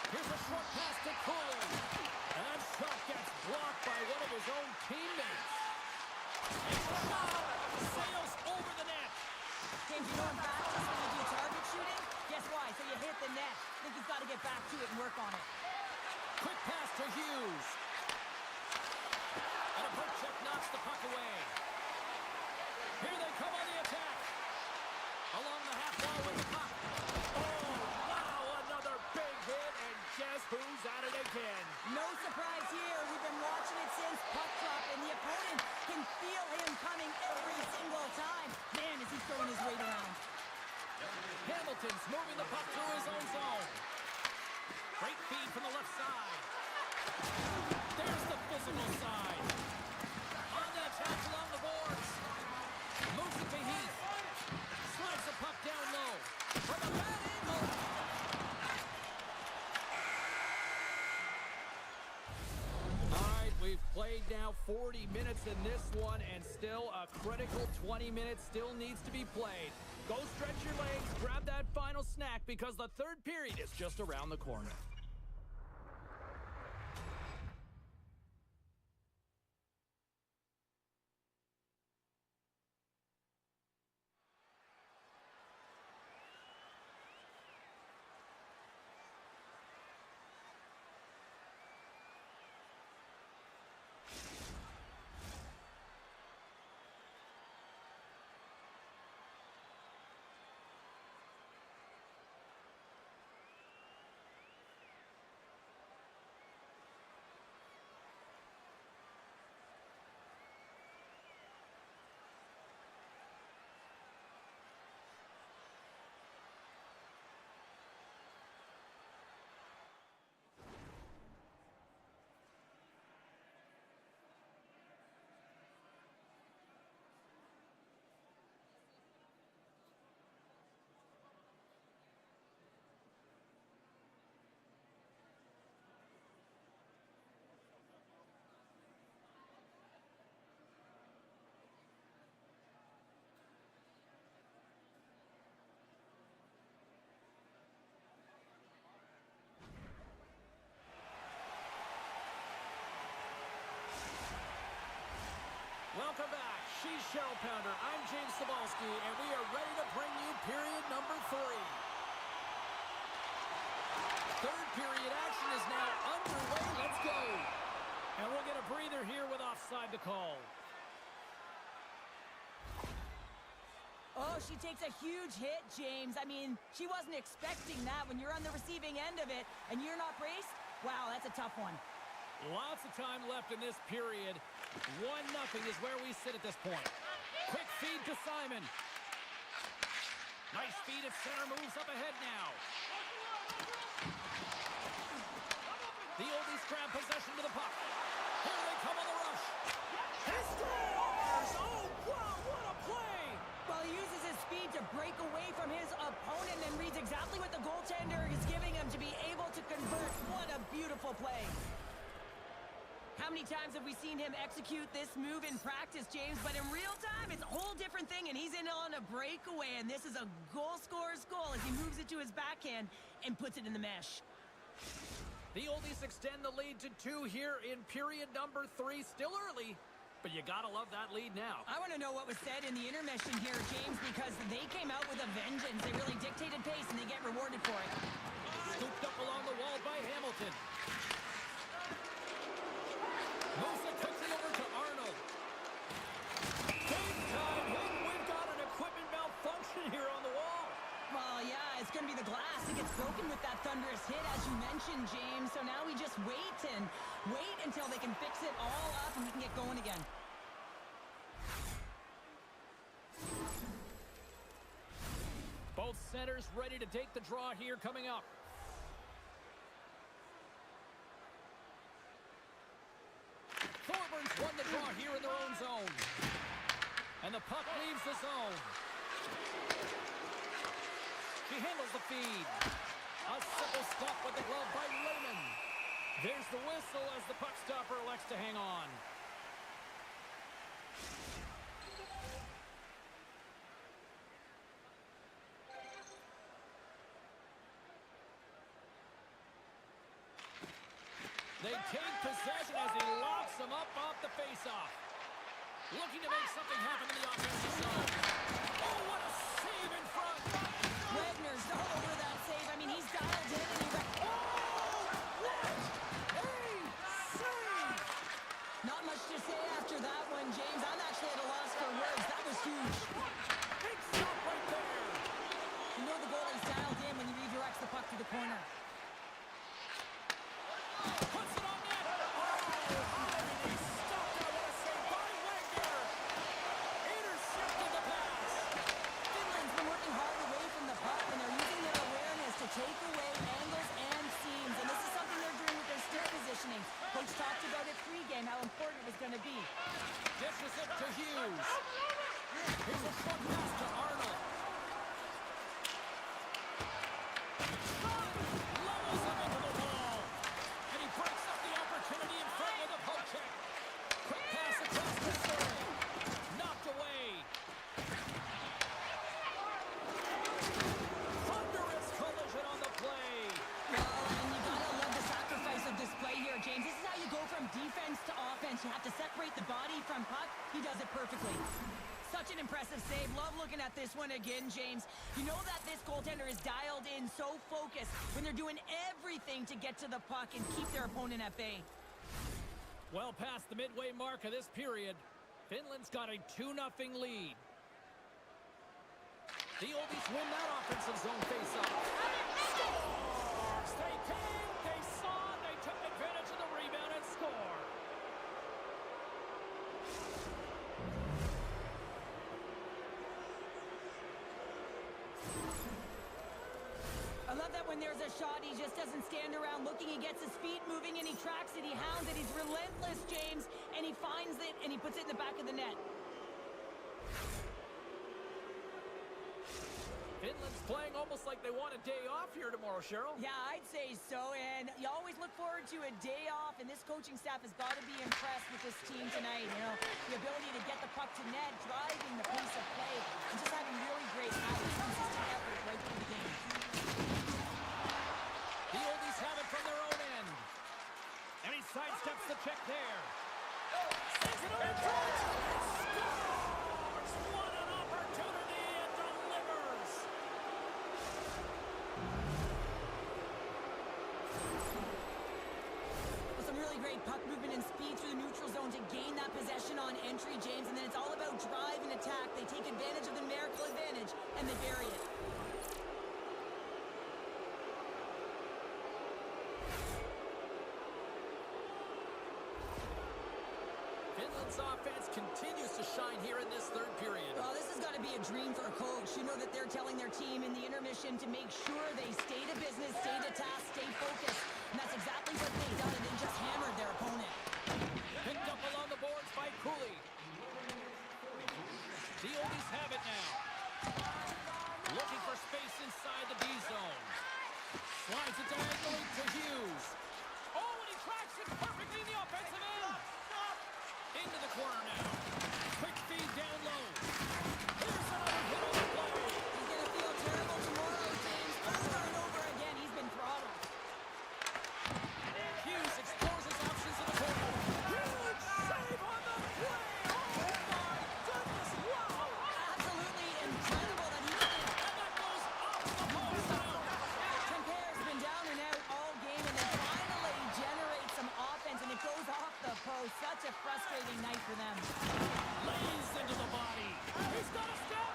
Here's a short pass to Cooley. And that shot gets blocked by one of his own teammates. And the shot sails over the net. James, you know in practice when you do target shooting? Guess why? So you hit the net. I think you've got to get back to it and work on it. Quick pass to Hughes. And a poke check knocks the puck away. Here they come on the attack. Along the half wall with the puck. Oh, wow, another big hit, and guess who's at it again? No surprise here. We've been watching it since puck drop, and the opponent can feel him coming every single time. Man, is he throwing his weight around. Hamilton's moving the puck through his own zone. Great feed from the left side. There's the physical side. On the attack along the boards. Moves it to Heath. Slides the puck down low. From a bad angle. Played now 40 minutes in this one, and still a critical 20 minutes still needs to be played. Go stretch your legs, grab that final snack, because the third period is just around the corner. Welcome back. She's Shell Pounder. I'm James Cebulski, and we are ready to bring you period number 3. Third period action is now underway. Let's go. And we'll get a breather here with offside to call. Oh, she takes a huge hit, James. I mean, she wasn't expecting that. When you're on the receiving end of it and you're not braced, wow, that's a tough one. Lots of time left in this period. 1-0 is where we sit at this point. Quick feed to Simon. Nice feed at center, moves up ahead now. The oldies grab possession to the puck. Here they come on the rush. He scores! Oh, wow, what a play! Well, he uses his speed to break away from his opponent and reads exactly what the goaltender is giving him to be able to convert. What a beautiful play. How many times have we seen him execute this move in practice, James? But in real time, it's a whole different thing, and he's in on a breakaway, and this is a goal scorer's goal as he moves it to his backhand and puts it in the mesh. The oldies extend the lead to 2 here in period number 3. Still early, but you gotta love that lead now. I want to know what was said in the intermission here, James, because they came out with a vengeance. They really dictated pace, and they get rewarded for it. Scooped up along the wall by Hamilton. Moves it quickly over to Arnold. Big time hit. We've got an equipment malfunction here on the wall. Well, yeah, it's going to be the glass. It gets broken with that thunderous hit, as you mentioned, James. So now we just wait until they can fix it all up and we can get going again. Both centers ready to take the draw here coming up. Thorburns won the draw here in their own zone. And the puck leaves the zone. She handles the feed. A simple stop with the glove by Raymond. There's the whistle as the puck stopper elects to hang on. They take possession as he locks them up off the faceoff. Looking to make something happen in the offensive zone. Oh, what a save in front! Wagner's all over that save. I mean, he's dialed in and he's... Oh, what a save! Not much to say after that one, James. I'm actually at a loss for words. That was huge. Big stop right there. You know the goalie's dialed in when he redirects the puck to the corner. Puts it on net. Oh, how did he stop that? What a save by Wagner. Intercepted the pass. Finland's been working hard away from the puck, and they're using their awareness to take away angles and seams. And this is something they're doing with their stick positioning. Coach talked about it pregame, how important it was going to be. Dishes it to Hughes. Here's a short pass to Arnold. Levels him into the wall. And he breaks up the opportunity in front with a poke check. impressive save. Love looking at this one again, James. You know that this goaltender is dialed in, so focused when they're doing everything to get to the puck and keep their opponent at bay. Well past the midway mark of this period, Finland's got a 2-0 lead. The Oldies win that offensive zone faceoff. Scores! They came, they saw, they took advantage of the rebound and score. I love that when there's a shot, he just doesn't stand around looking. He gets his feet moving and he tracks it, he hounds it. He's relentless, James, and he finds it and he puts it in the back of the net. Finland's playing almost like they want a day off here tomorrow, Cheryl. Yeah, I'd say so, and you always look forward to a day off, and this coaching staff has got to be impressed with this team tonight. You know, the ability to get the puck to net, driving the pace of play, and just having really great habits, consistent effort right through the game. The Oldies have it from their own end. And he sidesteps the check there. Sends it over to scores! What an opportunity and delivers! With some really great puck movement and speed through the neutral zone to gain that possession on entry, James, and then it's all about drive and attack. They take advantage of the numerical advantage, and they bury it. Finland's offense continues to shine here in this third period. Well, this has got to be a dream for a coach. You know that they're telling their team in the intermission to make sure they stay to business, stay to task, stay focused. And that's exactly what they've done, and they just hammered their opponent. Picked up along the boards by Cooley. The Oldies have it now. Looking for space inside the D zone. Slides it diagonally to Hughes. Oh, and he tracks it perfectly in the offensive end. Into the corner now. Quick feed down low. Here's another hit on the play. He's going to feel terrible tomorrow, James. Over and over again, he's been throttled. Hughes explores his options in the corner. Huge save on the play. Oh, my goodness. Wow. Absolutely incredible that he did it. And that goes off the post out. Temper's been down and out all game, and then finally generates some offense, and it goes off the post. Such a frustrating night for them. Lays into the body. He's got a step.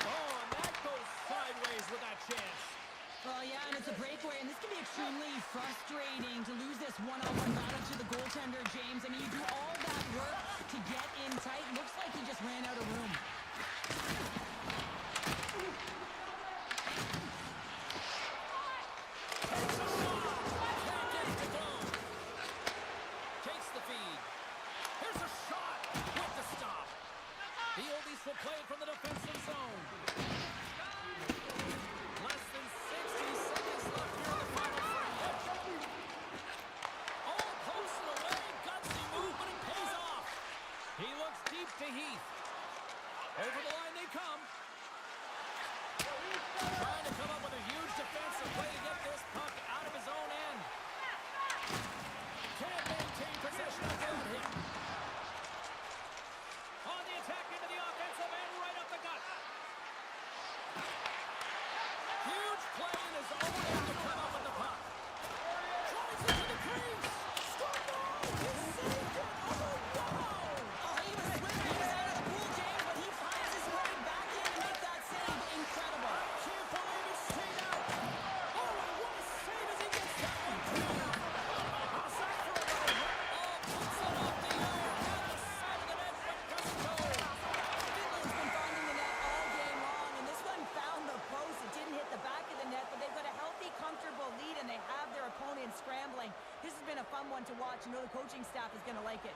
Oh, and that goes sideways with that chance. Well, yeah, and it's a breakaway, and this can be extremely frustrating to lose this one-on-one battle to the goaltender, James. I mean, you do all that work to get in tight. Looks like he just ran out of room. Takes the feed. Here's a shot with the stop. The Oldies will play it from the defensive zone. Less than 60 seconds left here in the final frame. All posted away. Gutsy move, but it pays off. He looks deep to Heath. Over the line they come. Trying to come up with a huge defensive play to get this puck out of his own end. Can't maintain possession without him. On the attack into the offensive end, right up the gut. Huge play in his own end to come up with the puck. Drives into the crease. Scored goal. He saved it. Oh, wow. Oh, he was swimming. He was out of the pool, James, but he finds his way back in to make that save. Incredible. I can't believe it stayed out. Oh, and what a save as he gets that one too. How's that for a run? Oh, puts it off the iron. Down the side of the net, but doesn't go. Finland's been finding the net all game long, and this one found the post. It didn't hit the back of the net, but they've got a healthy, comfortable lead, and they have their opponent scrambling. This has been a fun one to watch. You know the coaching staff is going to like it.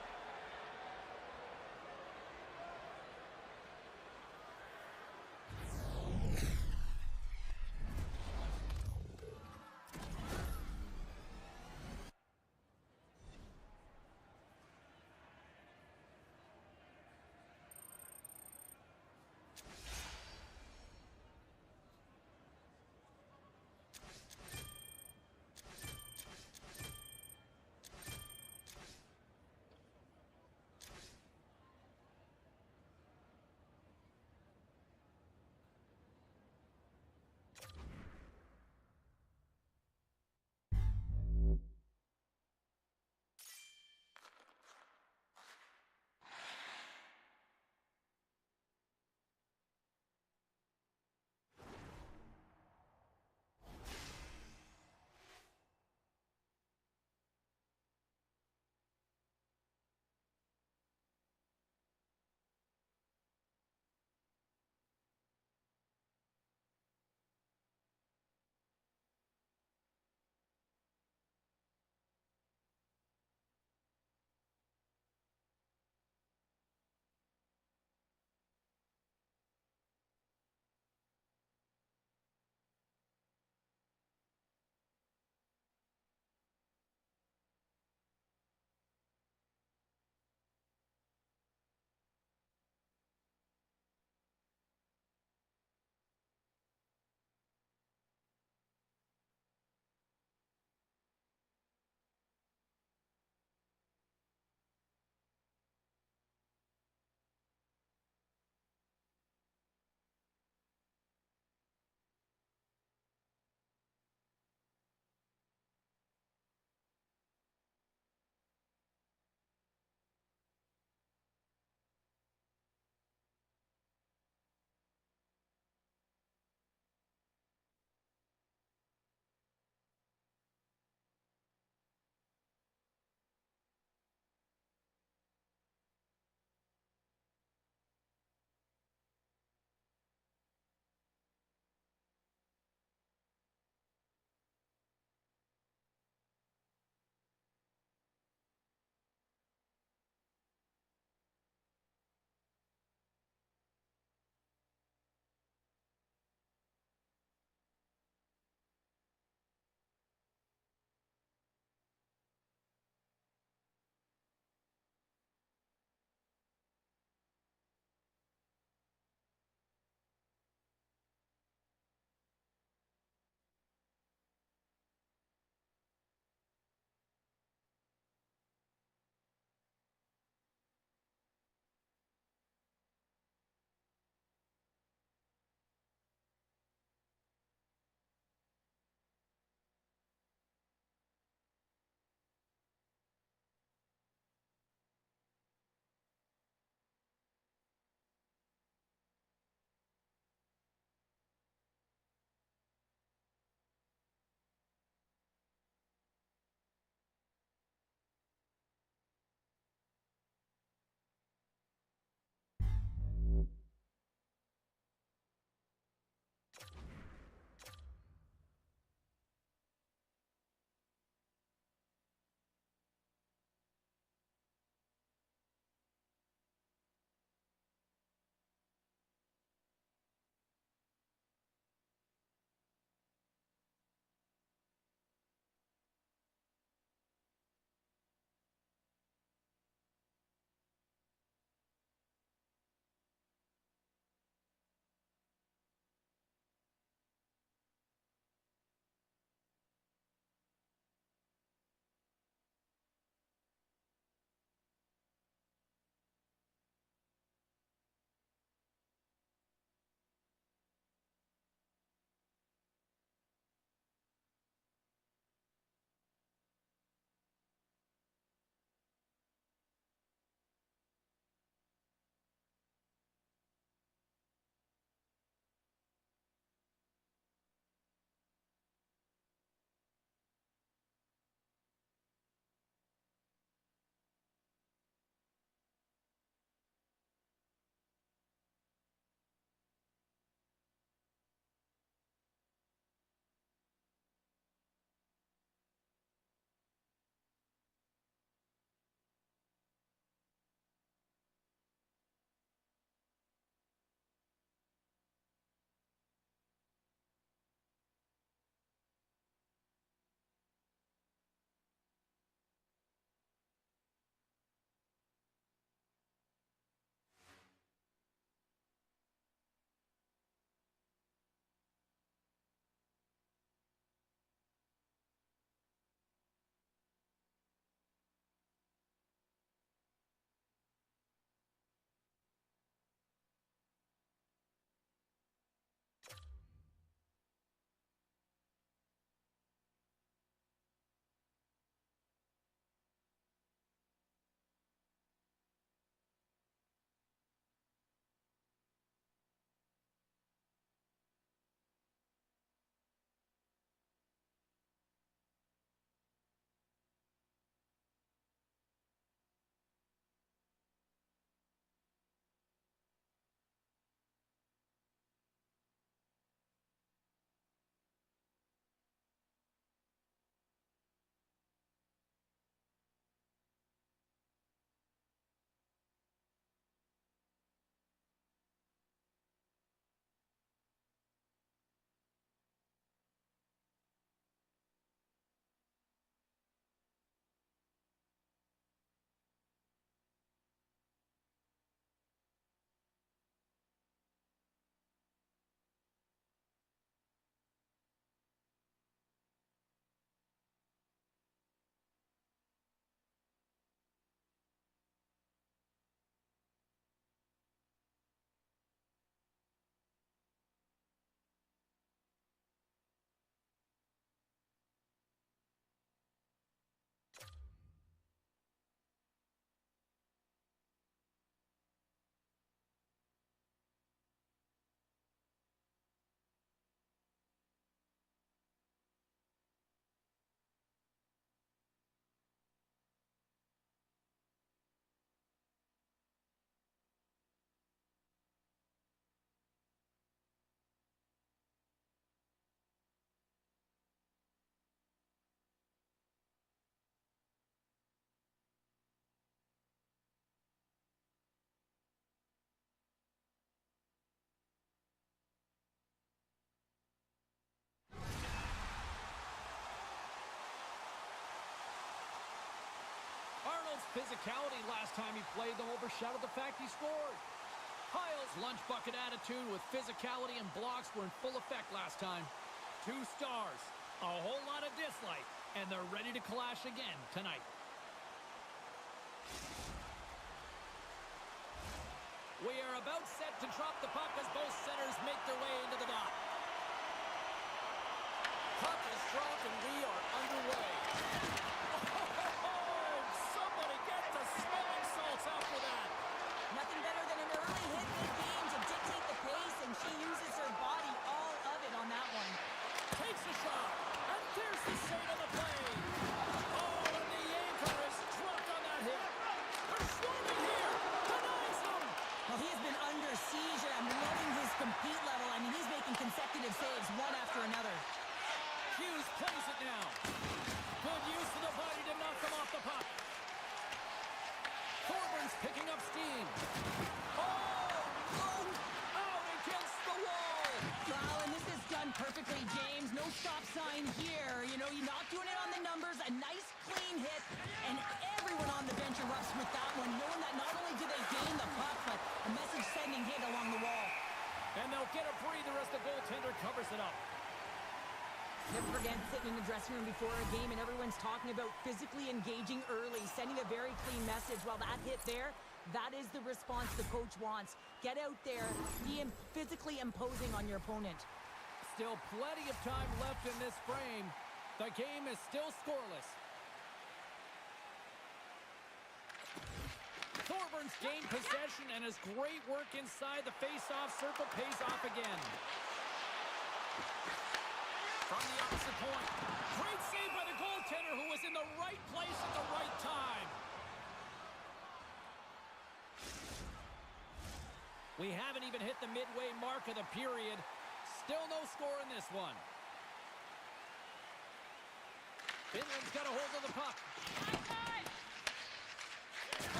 Heil's physicality last time he played, though, overshadowed the fact he scored. Heil's lunch bucket attitude with physicality and blocks were in full effect last time. 2 stars, a whole lot of dislike, and they're ready to clash again tonight. We are about set to drop the puck as both centers make their way into the dot. Puck is dropped and we are underway. Oh, somebody get the smelling salts after that. Nothing better than an early hit mid-game to dictate the pace, and she uses her body, all of it on that one. Takes a shot, and there's the save on the play. Oh, and the anchor is dropped on that hit. They're swarming here. Denies him. Well, he has been under siege, and I'm loving his compete level. I mean, he's making consecutive saves, one after another. Hughes plays it now. Good use of the body to knock them off the puck. Thorburns picking up steam. Oh, out against the wall. Wow, and this is done perfectly, James. No stop sign here. You know, you're not doing it on the numbers. A nice, clean hit, and everyone on the bench erupts with that one, knowing that not only do they gain the puck, but a message-sending hit along the wall. And they'll get a breather as the goaltender covers it up. Never forget sitting in the dressing room before a game and everyone's talking about physically engaging early, sending a very clean message. Well, that hit there, that is the response the coach wants. Get out there, be physically imposing on your opponent. Still plenty of time left in this frame. The game is still scoreless. Thorburns gained possession, and his great work inside the face-off circle pays off again. From the opposite point. Great save by the goaltender, who was in the right place at the right time. We haven't even hit the midway mark of the period. Still no score in this one. Finland's got a hold of the puck.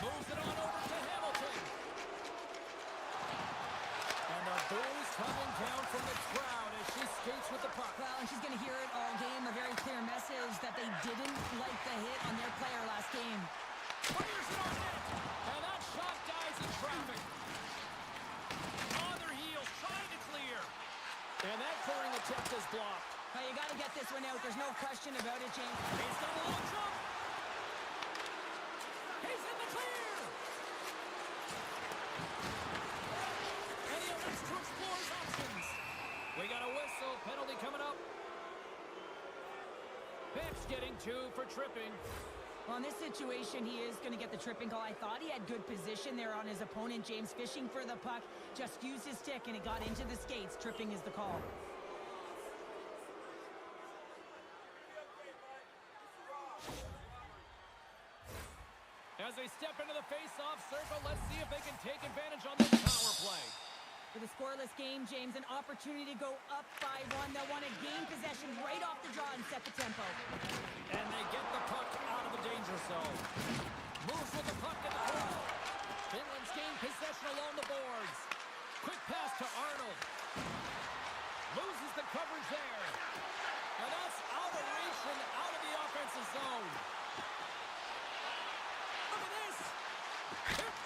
Moves it on over to Hamilton. And the booze coming down from the crowd as she skates with the puck. Well, and she's going to hear it all game. A very clear message that they didn't like the hit on their player last game. Fires it on net. And that shot dies in traffic. On their heels, trying to clear. And that clearing attempt is blocked. Well, you got to get this one out. There's no question about it, James. He's got a long jump. He's in the clear. And he elects to explore his options. We got a whistle. Penalty coming up. Bench getting 2 for tripping. Well, in this situation, he is going to get the tripping call. I thought he had good position there on his opponent. James fishing for the puck. Just used his stick, and it got into the skates. Tripping is the call. As they step into the face-off circle, let's see if they can take advantage on this power play. With a scoreless game, James, an opportunity to go up 5-1. They'll want to gain possession right off the draw and set the tempo. And they get the puck out of the danger zone. Moves with the puck in the corner. Finland's gained possession along the boards. Quick pass to Arnold. Loses the coverage there. And that's Avermedia out of the offensive zone. Look at this.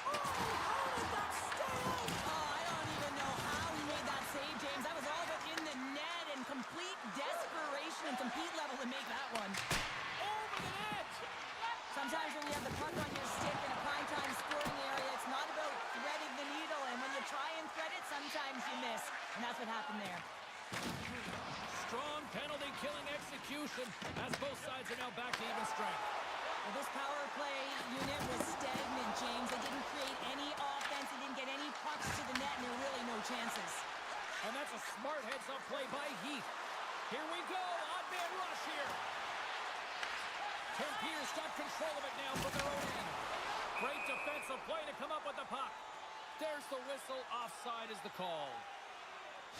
Oh, how did that stay out? Oh, I don't even know how he made that save, James. That was all but in the net, and complete desperation and compete level to make that one. Over the net. Sometimes when you have the puck on your stick in a prime-time scoring area, it's not about threading the needle, and when you try and thread it, sometimes you miss, and that's what happened there. Strong penalty-killing execution as both sides are now back to even strength. Well, this power play unit was stagnant, James. They didn't create any offense. They didn't get any pucks to the net, and there were really no chances. And that's a smart heads-up play by Heath. Here we go. Odd man rush here. Tempere's got control of it now from their own end. Great defensive play to come up with the puck. There's the whistle. Offside is the call.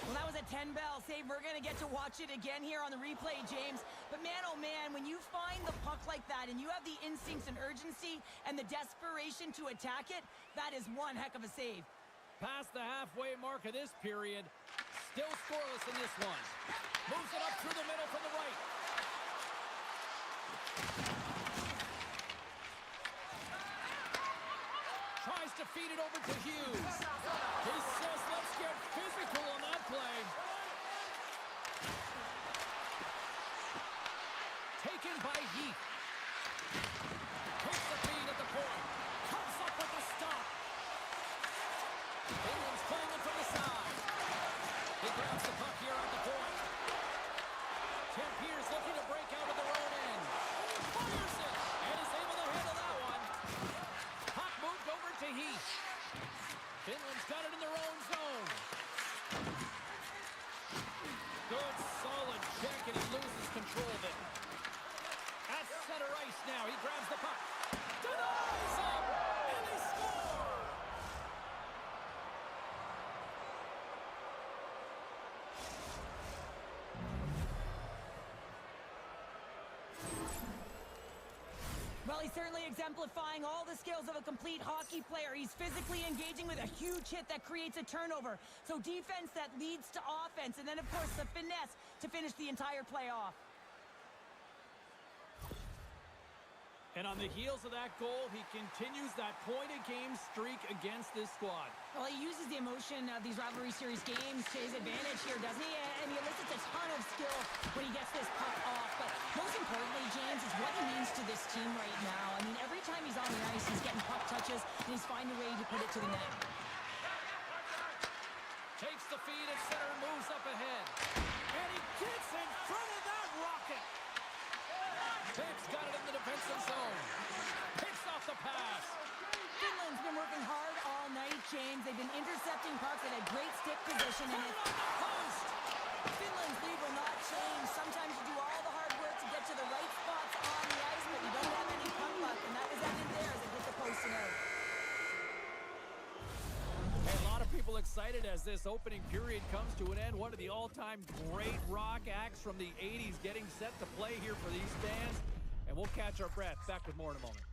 Well, that was a 10-bell save. We're going to get to watch it again here on the replay, James. But man, oh man, when you find the puck like that and you have the instincts and urgency and the desperation to attack it, that is one heck of a save. Past the halfway mark of this period. Still scoreless in this one. Moves it up through the middle from the right. to feed it over to Hughes. He says, let's get physical on that play. Taken by Heath. Takes the feed at the point. Comes up with the stop. England's playing it from the side. He grabs the puck here on the point. Tim Pierce looking to break out of their own end. Fires it, and is able to handle that one. Puck moved over to Heath. Finland's got it in their own zone. Good, solid check, and he loses control of it. At center ice now, he grabs the puck. Denies him, and they score! Well, he's certainly exemplifying all the skills of a complete hockey player. He's physically engaging with a huge hit that creates a turnover. So defense that leads to offense. And then, of course, the finesse to finish the entire play off. And on the heels of that goal, he continues that point-a-game streak against this squad. Well, he uses the emotion of these rivalry series games to his advantage here, doesn't he? And he elicits a ton of skill when he gets this puck off. But most importantly, James, is what he means to this team right now. I mean, every time he's on the ice, he's getting puck touches, and he's finding a way to put it to the net. Takes the feed at center, moves up ahead. And he gets in front of that rocket. Pick's got it in the defensive zone. Picks off the pass. Finland's been working hard all night, James. They've been intercepting pucks at a great stick position. And it's Post. Finland's lead will not change. Sometimes you do all the hard work to get to the right spots on the ice, but you don't have any puck luck. And that was evident there as it hit the post and out. Hey, a lot of people excited as this opening period comes to an end. One of the all-time great rock acts from the 80s getting set to play here for these fans. And we'll catch our breath. Back with more in a moment.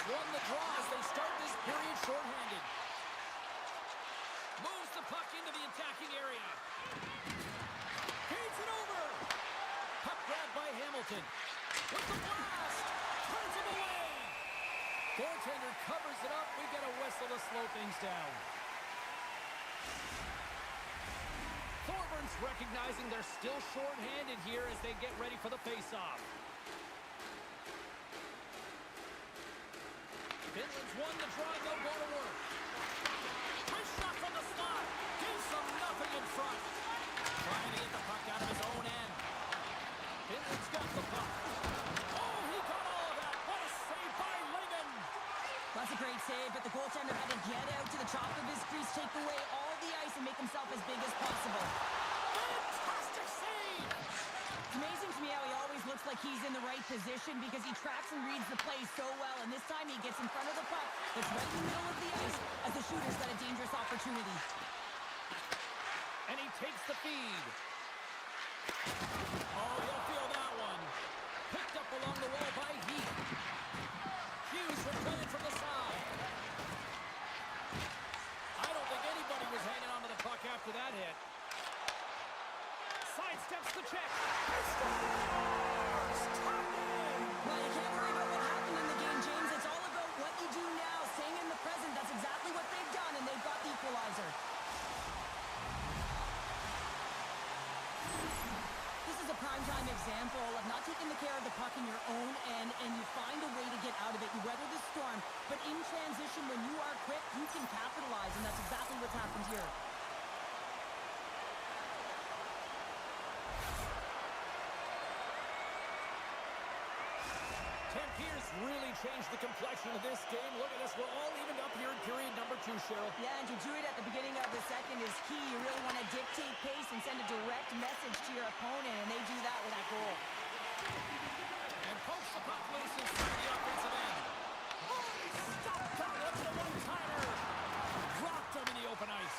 Won the draw as they start this period shorthanded. Moves the puck into the attacking area. Feeds it over. Puck grabbed by Hamilton. With the blast. Turns him away. Goaltender covers it up. We get a whistle to slow things down. Thorburns recognizing they're still shorthanded here as they get ready for the face-off. Finland's won the draw, they'll go to work. Quick shot from the slot. Gives them nothing in front. Trying to get the puck out of his own end. Finland's got the puck. Oh, he got all of that. What a save by Lingen. That's a great save, but the goaltender had to get out to the top of his crease, take away all the ice, and make himself as big as possible. Fantastic save. It's amazing to me how he always looks like he's in the right position because he tracks and reads the play so well, and this time he gets in front of the puck that's right in the middle of the ice as the shooter's got a dangerous opportunity. And he takes the feed. Oh, he'll feel that one. Picked up along the wall by Heath. Hughes replaying from the side. I don't think anybody was hanging on to the puck after that hit. Sidesteps the check. He scores! Top in! Well, you a primetime example of not taking the care of the puck in your own end, and you find a way to get out of it. You weather the storm, but in transition, when you are quick, you can capitalize, and that's exactly what's happened here. Pierce really changed the complexion of this game. Look at this. We're all evened up here in period number 2, Cheryl. Yeah, and to do it at the beginning of the second is key. You really want to dictate pace and send a direct message to your opponent, and they do that with that goal. And pokes the puck loose inside the offensive end. Oh, he stopped that. What's the one-timer? Dropped him in the open ice.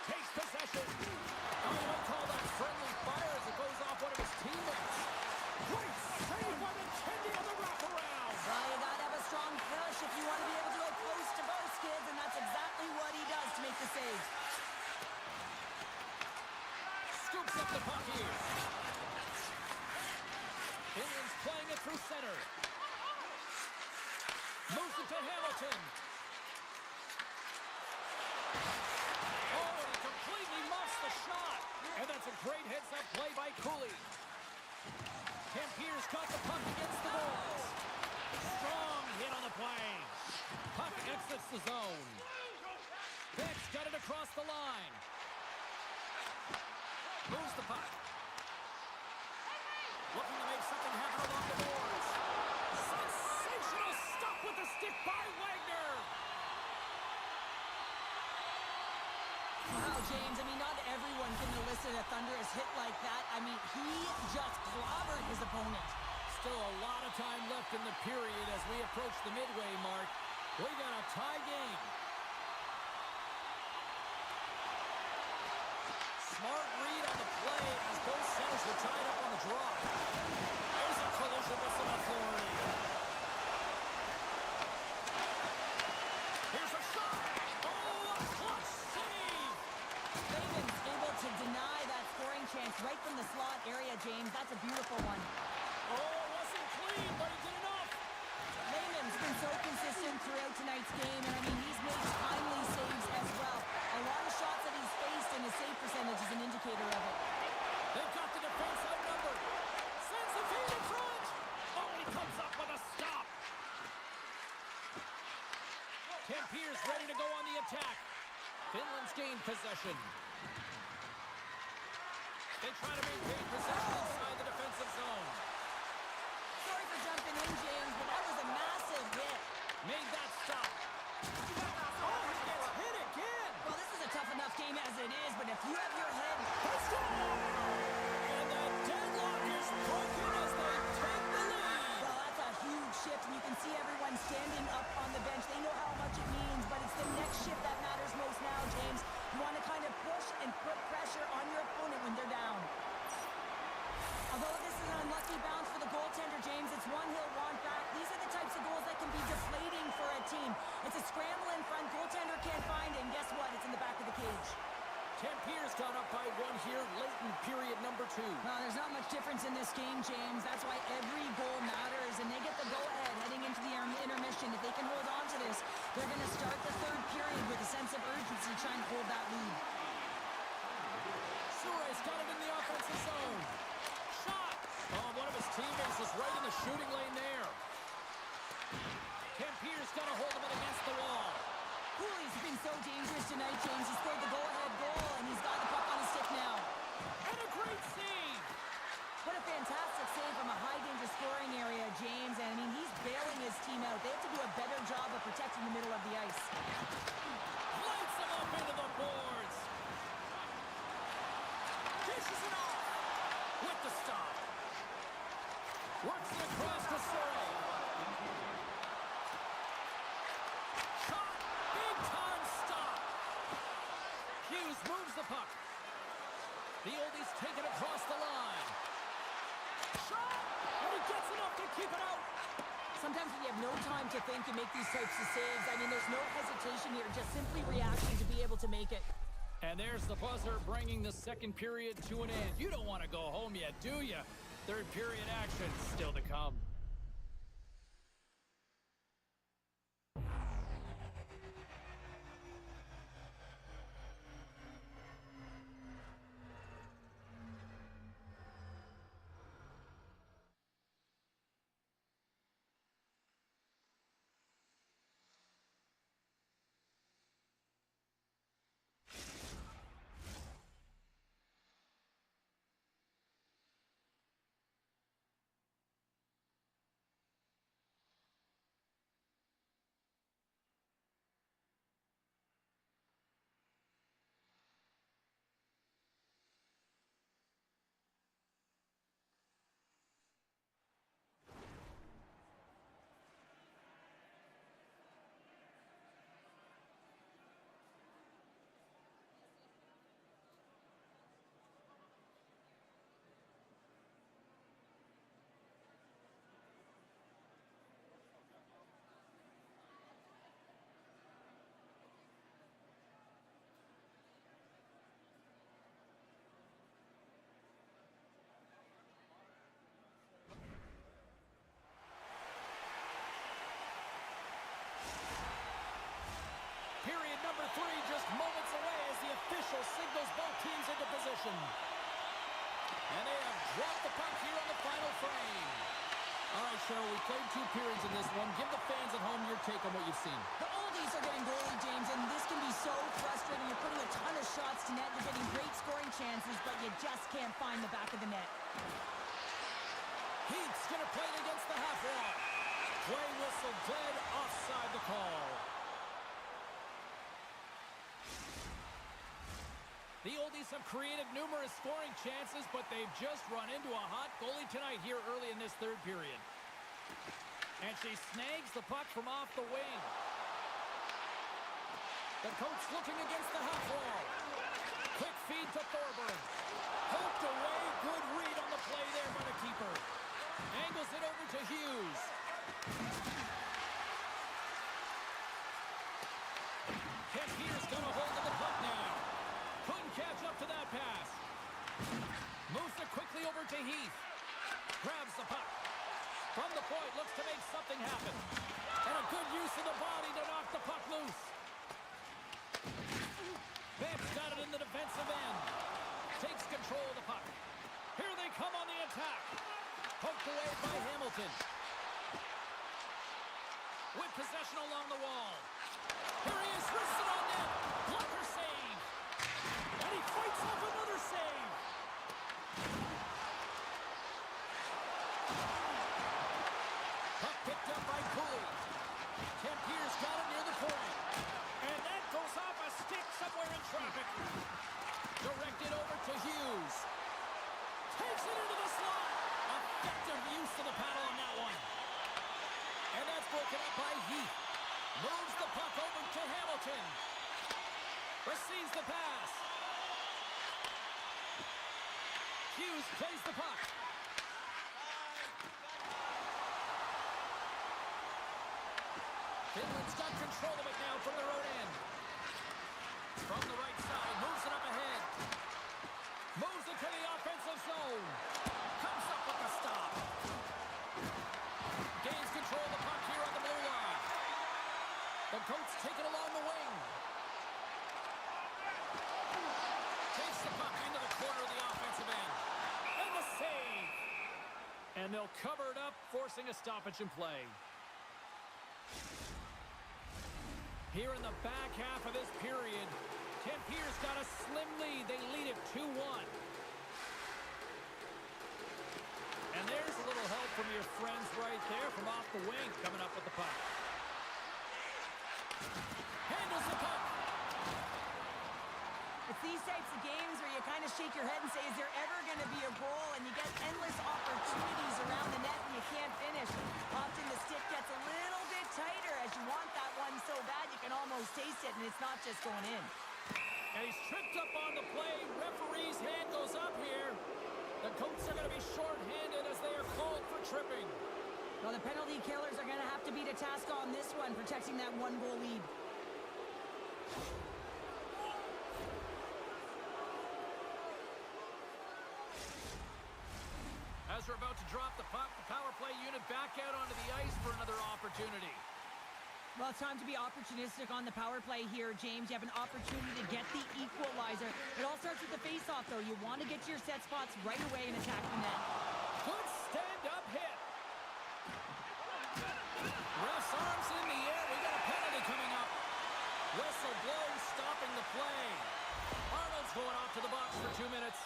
Takes possession. Oh, you might call that friendly fire as it goes off one of his teammates. Great save by the Kendi on the wraparound. Well, you got to have a strong push if you want to be able to go close to both kids, and that's exactly what he does to make the save. Scoops up the puck here. Finland's playing it through center. Moves it to Hamilton. Oh, and he completely muffs the shot. And that's a great heads-up play by Cooley. Pierce got the puck against the boards. Strong hit on the play. Puck exits the zone. Beck's got it across the line. Moves the puck. Looking to make something happen along the boards. Sensational stop with the stick by Wagner. Wow, James, I mean, not everyone can elicit a thunderous hit like that. I mean, he just clobbered his opponent. Still a lot of time left in the period as we approach the midway mark. We got a tie game. Smart read on the play as both centers were tied up on the draw. There's a collision with some authority. Here's a shot. Oh, a clutch save. Layman's able to deny that scoring chance right from the slot area, James. That's a beautiful one. Oh, it wasn't clean, but he did enough. Layman's been so consistent throughout tonight's game, and I mean, he's made timely saves as well. A lot of shots that he's faced, and his save percentage is an indicator of it. They've got the defense outnumbered. Sends the feed in front. Oh, he comes up with a stop. Pierce ready to go on the attack. Finland's gained possession. They try to maintain possession inside the defensive zone. Sorry for jumping in, James, but that was a massive hit. Made that stop. Oh, he gets hit again. Well, this is a tough enough game as it is, but if you have your head... And the deadlock is broken as they take the lead. Well, that's a huge shift, and you can see everyone standing up on the bench. They know how much it means, but it's the next shift that matters most now, James. You want to kind of push and put pressure on your opponent when they're down. Although this is an unlucky bounce for the goaltender, James, it's one he'll want back. These are the types of goals that can be deflating for a team. It's a scramble in front, goaltender can't find it, and guess what? It's in the back of the cage. Pierce got up by 1 here late in period number 2. Well, there's not much difference in this game, James. That's why every goal matters, and they get the go-ahead heading into the intermission. If they can hold on to this, they're going to start the third period with a sense of urgency trying to hold that lead. Suarez got it in the offensive zone. Shot! Oh, one of his teammates is right in the shooting lane there. Pierce got a hold of it against the wall. Cooley's been so dangerous tonight, James. He scored the go-ahead goal, and he's got the puck on his stick now. And a great save! What a fantastic save from a high-danger scoring area, James. And, I mean, he's bailing his team out. They have to do a better job of protecting the middle of the ice. Lights him up into the boards. Dishes it off with the stop. Works it across to Surrey. Shot! Big-time stop. Hughes moves the puck. The oldies take it across the line. Shot! And he gets enough to keep it out. Sometimes when you have no time to think, you make these types of saves. I mean, there's no hesitation here, just simply reaction to be able to make it. And there's the buzzer bringing the second period to an end. You don't want to go home yet, do you? Third period action still to come. possession. And they have dropped the puck here on the final frame. All right, Cheryl, we played 2 periods in this one. Give the fans at home your take on what you've seen. The oldies are getting goalie, James, and this can be so frustrating. You're putting a ton of shots to net. You're getting great scoring chances, but you just can't find the back of the net. Heath's going to play it against the half wall. Play whistle dead, offside the call. The oldies have created numerous scoring chances, but they've just run into a hot goalie tonight here early in this 3rd period. And she snags the puck from off the wing. The coach looking against the half wall. Quick feed to Thorburn. Poked away. Good read on the play there by the keeper. Angles it over to Hughes. Kent Pierce got a hold of the puck now. Couldn't catch up to that pass. Moves it quickly over to Heath. Grabs the puck. From the point, looks to make something happen. And a good use of the body to knock the puck loose. Ben's got it in the defensive end. Takes control of the puck. Here they come on the attack. Poked away by Hamilton. With possession along the wall. Here he is, wristed on net. Blocker save. And he fights off another save. Puck picked up by Cooley. Kent Pierce got it near the point. And that goes off a stick somewhere in traffic. Directed over to Hughes. Takes it into the slot. Effective use of the paddle on that one. And that's broken up by Heath. Moves the puck over to Hamilton. Receives the pass. Hughes plays the puck. Finland's got control of it now from their own end. From the right side, moves it up ahead. Moves it to the offensive zone. Comes up with the stop. Gains control of the puck here on the blue line. The Goats take it along the wing. Takes the puck into the corner of the offensive end. And the save. And they'll cover it up, forcing a stoppage in play. Here in the back half of this period, Kent Pierce got a slim lead. They lead it 2-1. And there's a little help from your friends right there from off the wing, coming up with the puck. Handles the puck. It's these types of games where you kind of shake your head and say, is there ever going to be a goal? And you get endless opportunities around the net and you can't finish. Often the stick gets a little bit tighter as you want that one so bad you can almost taste it, and it's not just going in. And he's tripped up on the play. Referee's hand goes up here. The Goats are going to be short-handed as they are called for tripping. Well, the penalty killers are going to have to be to task on this one, protecting that 1-goal lead. As we're about to drop the puck, the power play unit back out onto the ice for another opportunity. Well, it's time to be opportunistic on the power play here, James. You have an opportunity to get the equalizer. It all starts with the face-off, though. You want to get to your set spots right away and attack the net. Good stand-up hit. Ref's arms in the air. We got a penalty coming up. Whistle blows, stopping the play. Arnold's going off to the box for 2 minutes.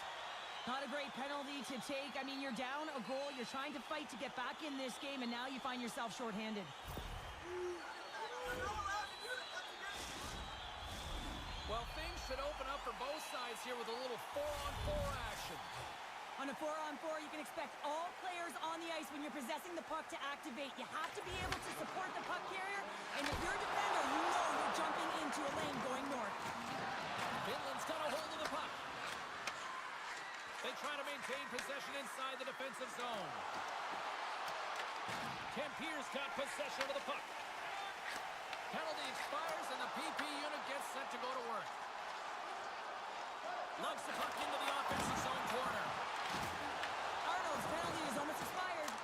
Not a great penalty to take. I mean, you're down a goal. You're trying to fight to get back in this game, and now you find yourself shorthanded. Well, things should open up for both sides here with a little 4-on-4 action. On a 4-on-4, you can expect all players on the ice when you're possessing the puck to activate. You have to be able to support the puck carrier, and if you're a defender, you know you're jumping into a lane going north. Finland's got a hold of the puck. They try to maintain possession inside the defensive zone. Kent Pierce got possession of the puck. Penalty expires, and the PP unit gets set to go to work. Lugs the puck into the offensive zone corner. Arnold's penalty is almost expired.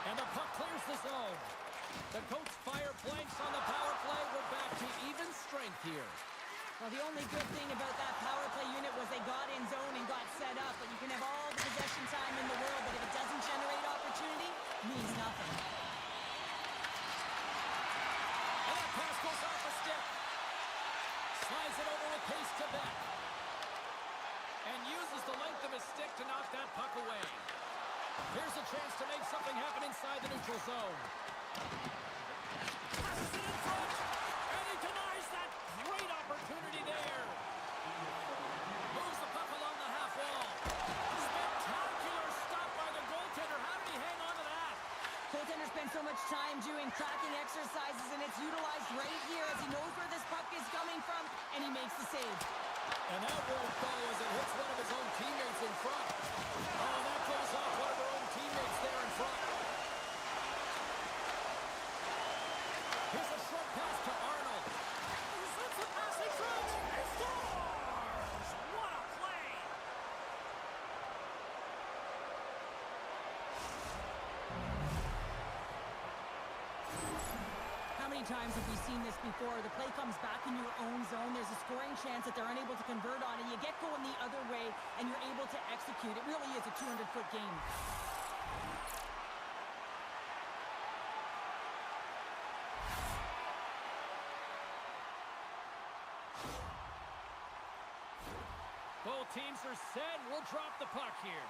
And the puck clears the zone. The Goats fire blanks on the power play. We're back to even strength here. Well, the only good thing about that power play unit was they got in zone and got set up, but you can have all the possession time in the world, but if it doesn't generate opportunity, it means nothing. And that pass goes off the stick. Slides it over with pace to Beck. And uses the length of his stick to knock that puck away. Here's a chance to make something happen inside the neutral zone. Passes it in front, and he denies that great opportunity there. Moves the puck along the half wall. Spectacular stop by the goaltender. How did he hang on to that? Goaltender spends so much time doing tracking exercises, and it's utilized right here as he knows where this puck is coming from, and he makes the save. And that won't go as it hits one of his own teammates in front. Oh, that goes off one of her own teammates there in front. Here's a short pass to Arnold. He sends the pass in front. He scores! What a play! How many times have we seen this before? The play comes back in your own zone. There's a scoring chance that they're unable to convert on it. You get going the other way, and you're able to execute. It really is a 200-foot game. Both teams are set. We'll drop the puck here.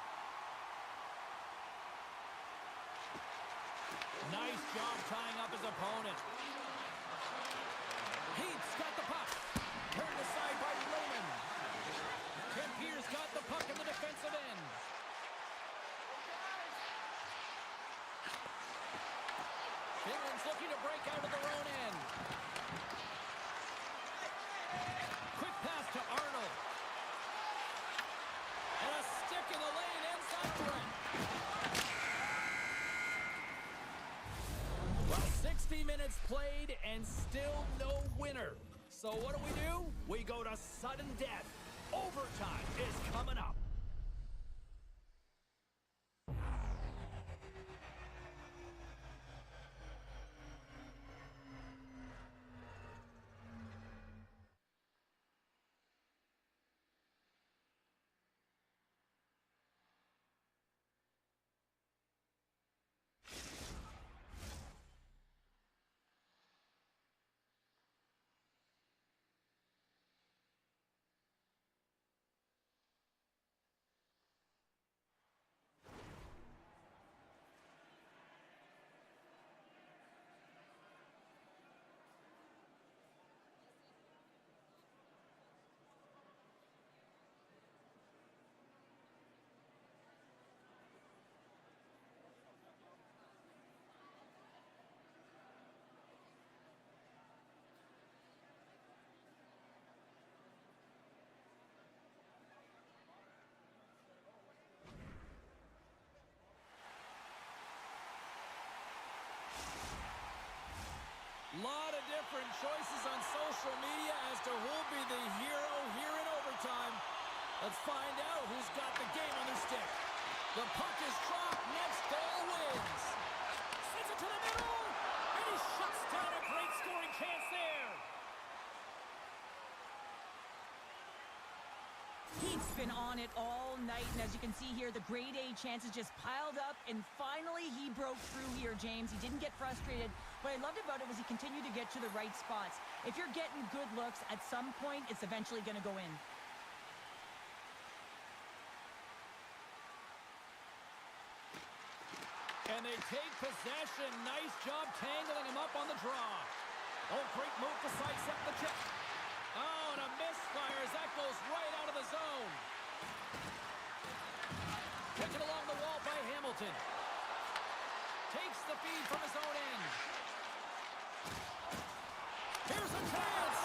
Nice job tying up his opponent. Heath's got the puck. Turned aside by Raymond. Kempier's got the puck in the defensive end. Finland's looking to break out of their own end. Quick pass to Arnold. And a stick in the lane ends that threat. Well, 60 minutes played and still no winner. So what do? We go to sudden death. Overtime is coming up. Lot of different choices on social media as to who'll be the hero here in overtime. Let's find out who's got the game on their stick. The puck is dropped. Next goal wins. Sends it to the middle. And he shuts down a great scoring chance there. He's been on it all night, and as you can see here, the grade A chances just piled up, and finally he broke through here, James. He didn't get frustrated. What I loved about it was he continued to get to the right spots. If you're getting good looks, at some point, it's eventually going to go in. And they take possession. Nice job tangling him up on the draw. Oh, great move to sidestep the check. Oh, and a misfire as that goes right out of the zone. Taken along the wall by Hamilton. Takes the feed from his own end. Here's a chance.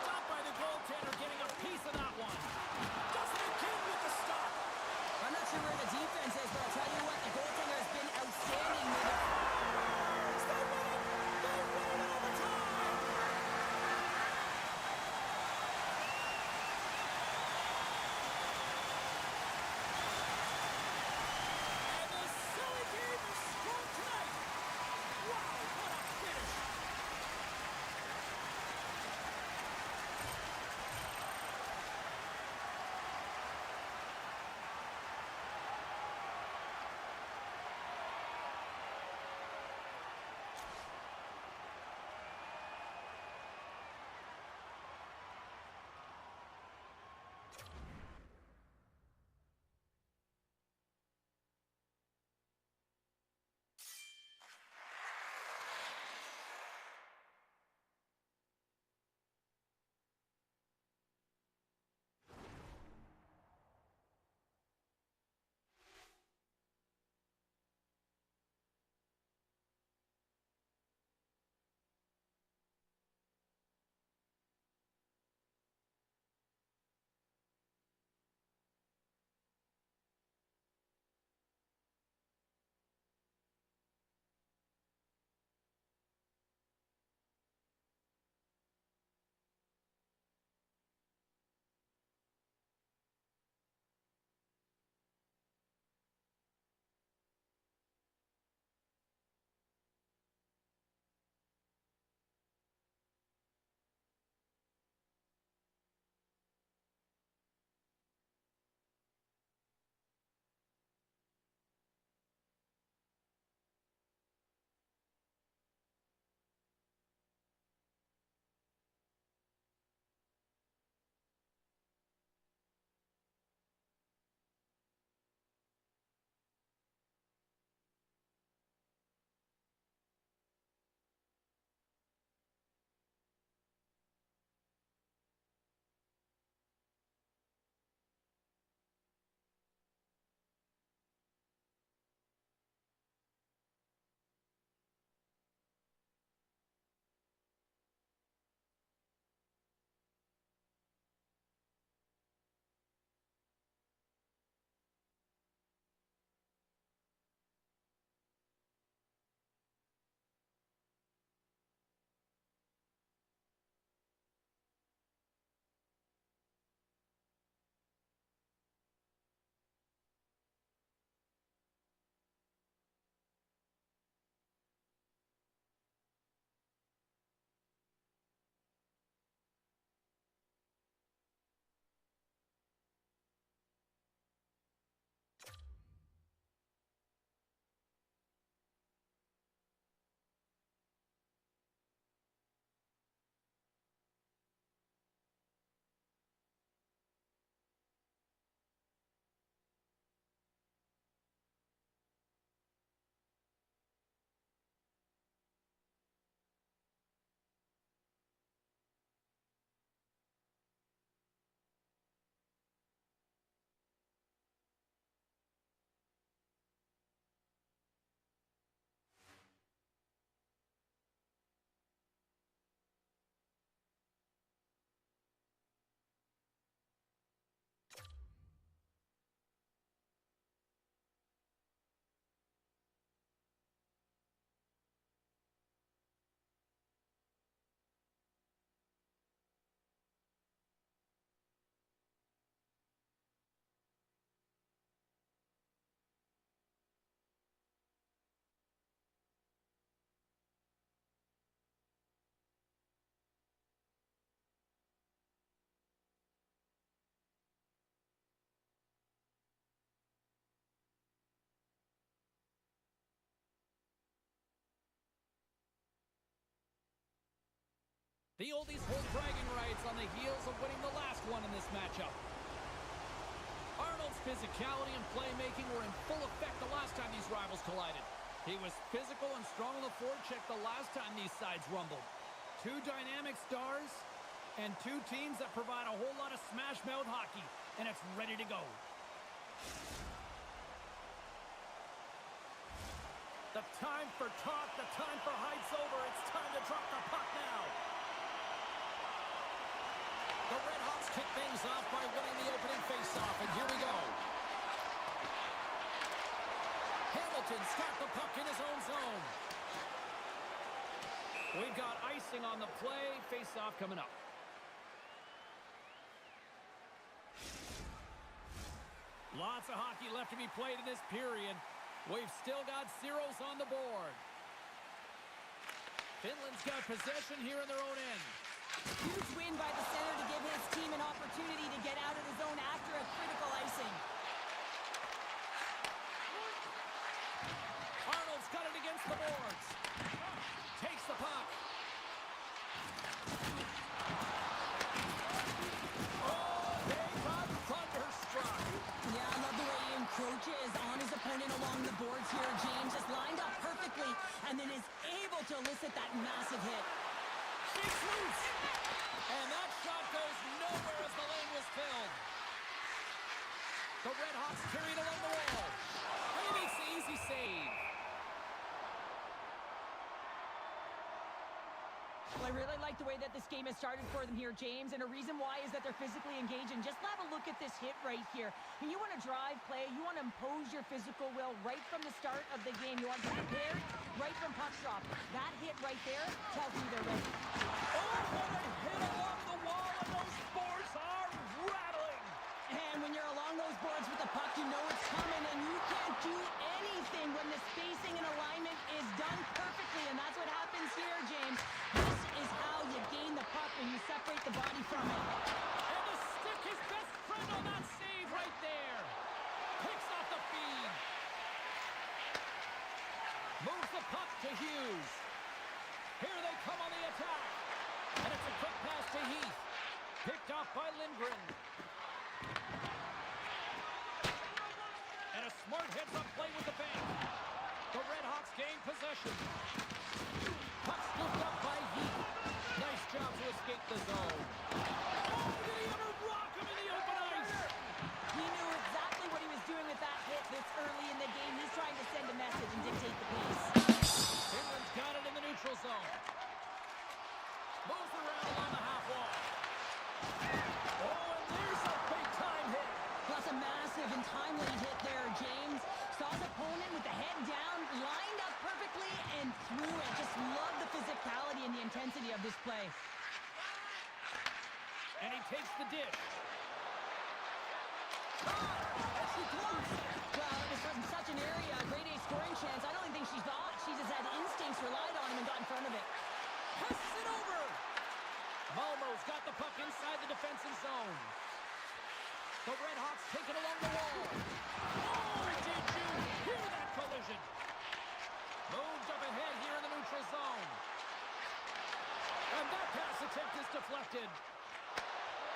Stopped by the goaltender, getting a piece of that one. Does it again with the stop. I'm not sure where the defense is, but I'll tell you what, the goaltender has been outstanding. They win! They win overtime! And the silly game is strong tonight. Wow, what a finish! The oldies hold bragging rights on the heels of winning the last one in this matchup. Arnold's physicality and playmaking were in full effect the last time these rivals collided. He was physical and strong on the forecheck the last time these sides rumbled. Two dynamic stars and two teams that provide a whole lot of smash-mouth hockey, and it's ready to go. The time for talk, the time for hype's over. It's time to drop the puck now. The Redhawks kick things off by winning the opening faceoff, and here we go. Hamilton's got the puck in his own zone. We've got icing on the play. Faceoff coming up. Lots of hockey left to be played in this period. We've still got zeros on the board. Finland's got possession here in their own end. Huge win by the center to give his team an opportunity to get out of the zone after a critical icing. Arnold's got it against the boards. Takes the puck. Oh, they got thunderstruck. Yeah, I love the way he encroaches on his opponent along the boards here. James is lined up perfectly and then is able to elicit that massive hit. Shakes loose. And that shot goes nowhere as the lane was filled. The Redhawks carry it along the wall. And he makes the easy save. Well, I really like the way that this game has started for them here, James, and a reason why is that they're physically engaged. And just have a look at this hit right here. When you want to drive play, you want to impose your physical will right from the start of the game. You want to be prepared right from puck drop. That hit right there tells me they're ready. Oh, what a hit along the wall, and those boards are rattling. And when you're along those boards with the puck, you know it's coming, and you can't do anything when the spacing and alignment is done perfectly, and that's what happens here, James. This is how you gain the puck when you separate the body from it. And the stick, his best friend on that save right there. Picks off the feed. Moves the puck to Hughes. Here they come on the attack. And it's a quick pass to Heath. Picked off by Lindgren. And a smart heads-up play with the bank. The Redhawks gain possession. Puck scooped up by Heath. Nice job to escape the zone. Oh, did he ever rock him in the open ice? He knew exactly what he was doing with that hit this early in the game. He's trying to send a message and dictate the pace. Finland's got it in the neutral zone. Moves around along the half wall. Oh, and there's a big-time hit. Plus a massive and timely hit there, James. Saw his opponent with the head down, lined up perfectly, and threw it. Just love the physicality and the intensity of this play. And he takes the dish. As she close. Well, it was from such an area, a grade A scoring chance. I don't even think she thought. She just had instincts, relied on him, and got in front of it. Passes it over. Malmo's got the puck inside the defensive zone. The Redhawks take it along the wall. Oh, did you hear that collision? Moved up ahead here in the neutral zone. And that pass attempt is deflected.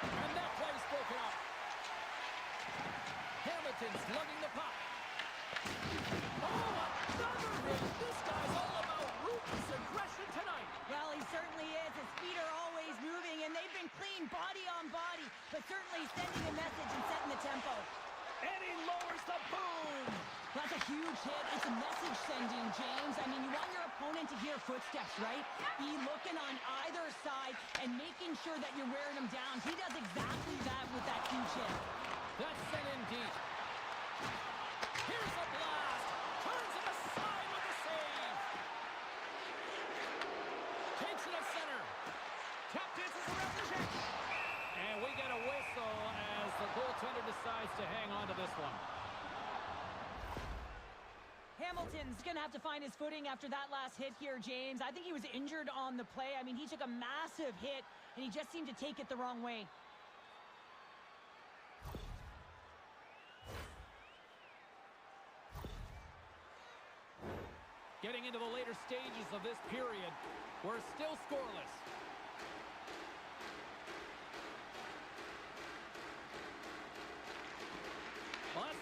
And that play's broken up. Hamilton's lugging the puck. Oh, another hit. This guy's all about ruthless aggression tonight. Well, he certainly is. His feet are always moving, and they've been clean body on body, but certainly sending a message and setting the tempo. And he lowers the boom. That's a huge hit. It's a message sending, James. I mean, you want your opponent to hear footsteps, right? Be looking on either side and making sure that you're wearing them down. He does exactly that with that huge hit. That's sent in deep. Here's a blast. Turns it aside with the save. Takes it at center. Tap dances around the check. And we get a whistle as the goaltender decides to hang on to this one. Hamilton's going to have to find his footing after that last hit here, James. I think he was injured on the play. I mean, he took a massive hit, and he just seemed to take it the wrong way. Getting into the later stages of this period, we're still scoreless.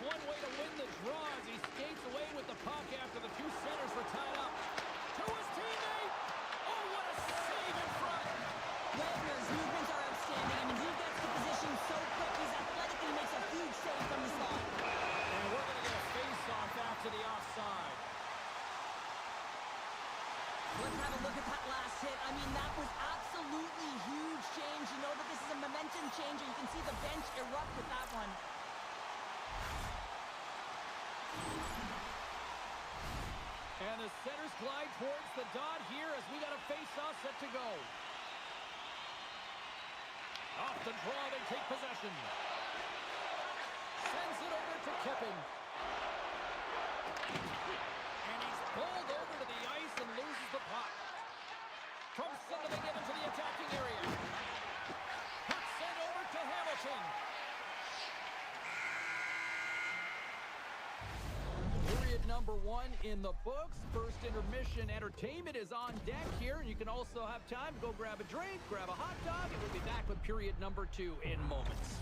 one way to win the draw as he skates away with the puck after the two centers were tied up. To his teammate! Oh, what a save in front! Wagner's movements are outstanding. I mean, he gets the position so quick. He's athletic and he makes a huge save from the slot. And we're going to get a face-off after the offside. Let's have a look at that last hit. I mean, that was absolutely huge change. You know that this is a momentum changer. You can see the bench erupt with that one. And the centers glide towards the dot here as we got a face-off set to go. Off the draw, they take possession. Sends it over to Kipping. And he's pulled over to the ice and loses the puck. From center, they get into the attacking area. Puck sent over to Hamilton. Period number 1 in the books. First intermission entertainment is on deck here, and you can also have time to go grab a drink, grab a hot dog, and we'll be back with period number 2 in moments.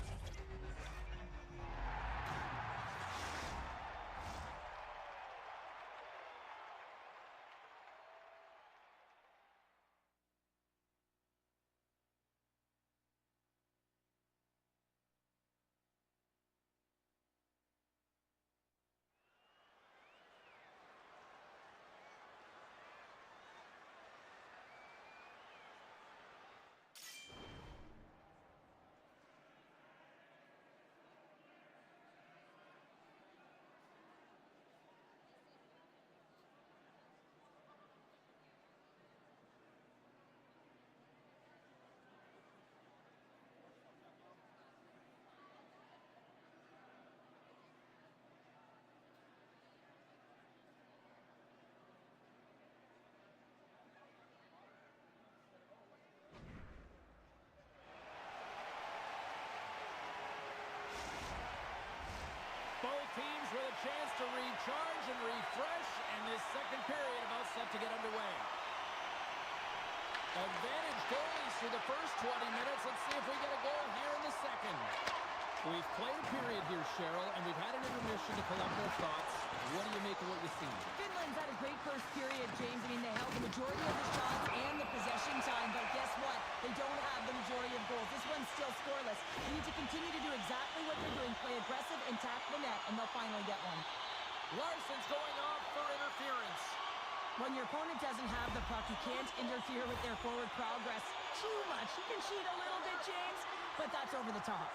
Both teams with a chance to recharge and refresh, and this second period about set to get underway. Advantage goalies through the first 20 minutes. Let's see if we get a goal here in the second. We've played a period here, Cheryl, and we've had an intermission to collect our thoughts. What do you make of what you see? Finland's had a great first period, James. I mean, they held the majority of the shots and the possession time, but guess what? They don't have the majority of goals. This one's still scoreless. They need to continue to do exactly what they're doing, play aggressive and tap the net, and they'll finally get one. Larson's going off for interference. When your opponent doesn't have the puck, you can't interfere with their forward progress too much. You can cheat a little bit, James, but that's over the top.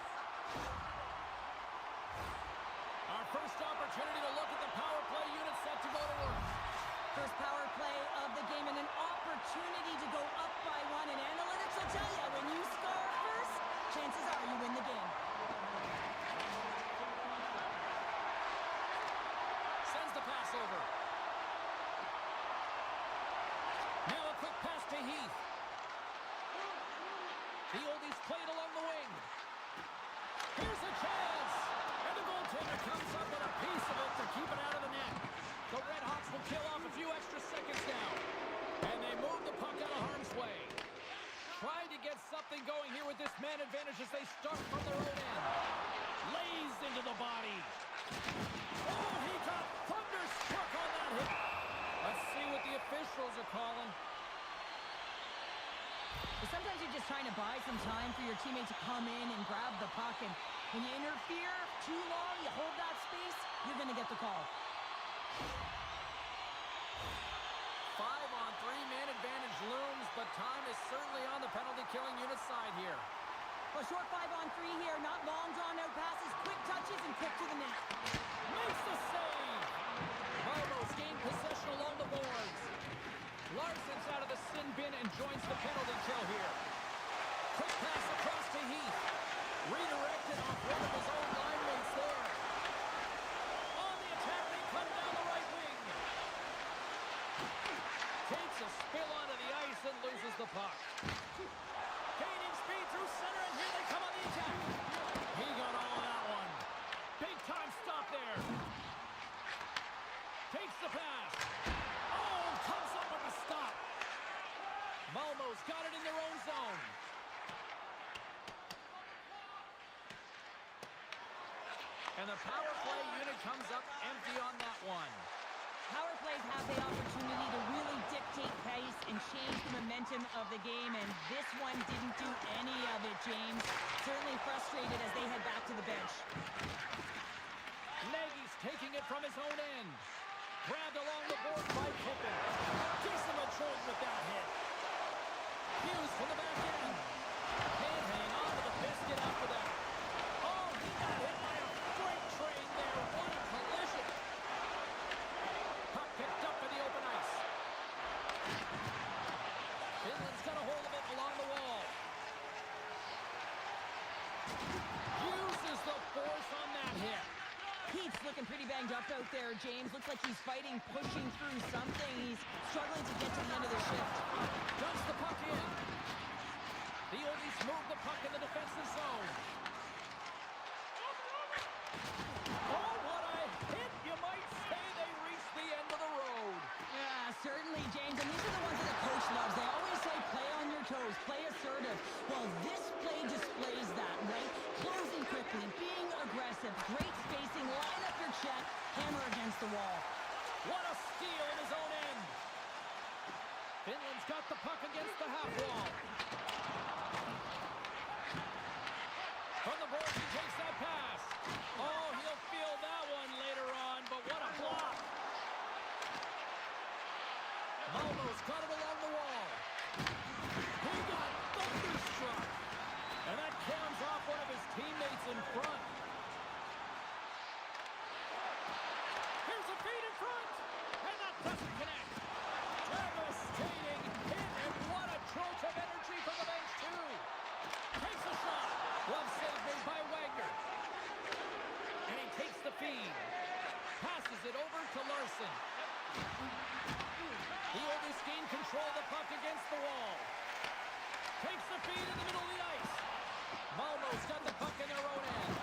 Our first opportunity to look at the power play unit set to go to work. First power play of the game and an opportunity to go up by 1. And analytics will tell you, when you score first, chances are you win the game. Sends the pass over. Now a quick pass to Heath. The oldies played along the wing. Here's a chance. And the goaltender comes up with a piece of it to keep it out of the net. The Red Hawks will kill off a few extra seconds now. And they move the puck out of harm's way. Trying to get something going here with this man advantage as they start from their own end. Lays into the body. Oh, he got thunderstruck on that hit. Let's see what the officials are calling. But sometimes you're just trying to buy some time for your teammate to come in and grab the puck. And when you interfere too long, you hold that space, you're going to get the call. 5-on-3 man advantage looms, but time is certainly on the penalty-killing unit side here. A short 5-on-3 here, not long drawn-out passes, quick touches, and quick to the net. Makes the save! Marlowe's gained possession along the boards. Larson's out of the sin bin and joins the penalty kill here. Quick pass across to Heath. Redirected off one of his own line mates there. On the attack, they come down the right wing. Takes a spill onto the ice and loses the puck. Gaining speed through center, and here they come on the attack. He got all of that one. Big time stop there. Takes the pass. Oh, comes up with the stop. Malmo's got it in their own zone. And the power play unit comes up empty on that one. Power plays have the opportunity to really dictate pace and change the momentum of the game, and this one didn't do any of it, James. Certainly frustrated as they head back to the bench. Nagy's taking it from his own end. Grabbed along the board by Pippen. Decent control with that hit. Hughes from the back end. Can't hang on to the biscuit after that. Oh, he got hit by a freight train there. What a collision. Puck picked up in the open ice. Finland's got a hold of it along the wall. Uses the force on that hit. Heath's looking pretty banged up out there, James. Looks like he's fighting, pushing through something. He's struggling to get to the end of the shift. Dumps the puck in. The Oldies move the puck in the defensive zone. Oh, what a hit! You might say they reached the end of the road. Yeah, certainly, James. And these are the ones that the coach loves. They always say, play on your toes, play assertive. Well, this play displays that, right? Closing quickly, being aggressive, great spacing, line up your check, hammer against the wall. What a steal in his own end. Finland's got the puck against the half wall. From the boards, he takes that pass. Oh, he'll feel that one later on, but what a block. Malmo's got it along the wall. He got thunderstruck. And that cams off one of his teammates in front. Here's a feed in front. And that doesn't connect. Devastating hit, and what a troche of energy from the bench, too. Takes a shot. Glove save made by Wagner. And he takes the feed. Passes it over to Larson. The Oldies gain control of the puck against the wall. Takes the feed in the middle of the ice. Malmo's got the puck in their own end.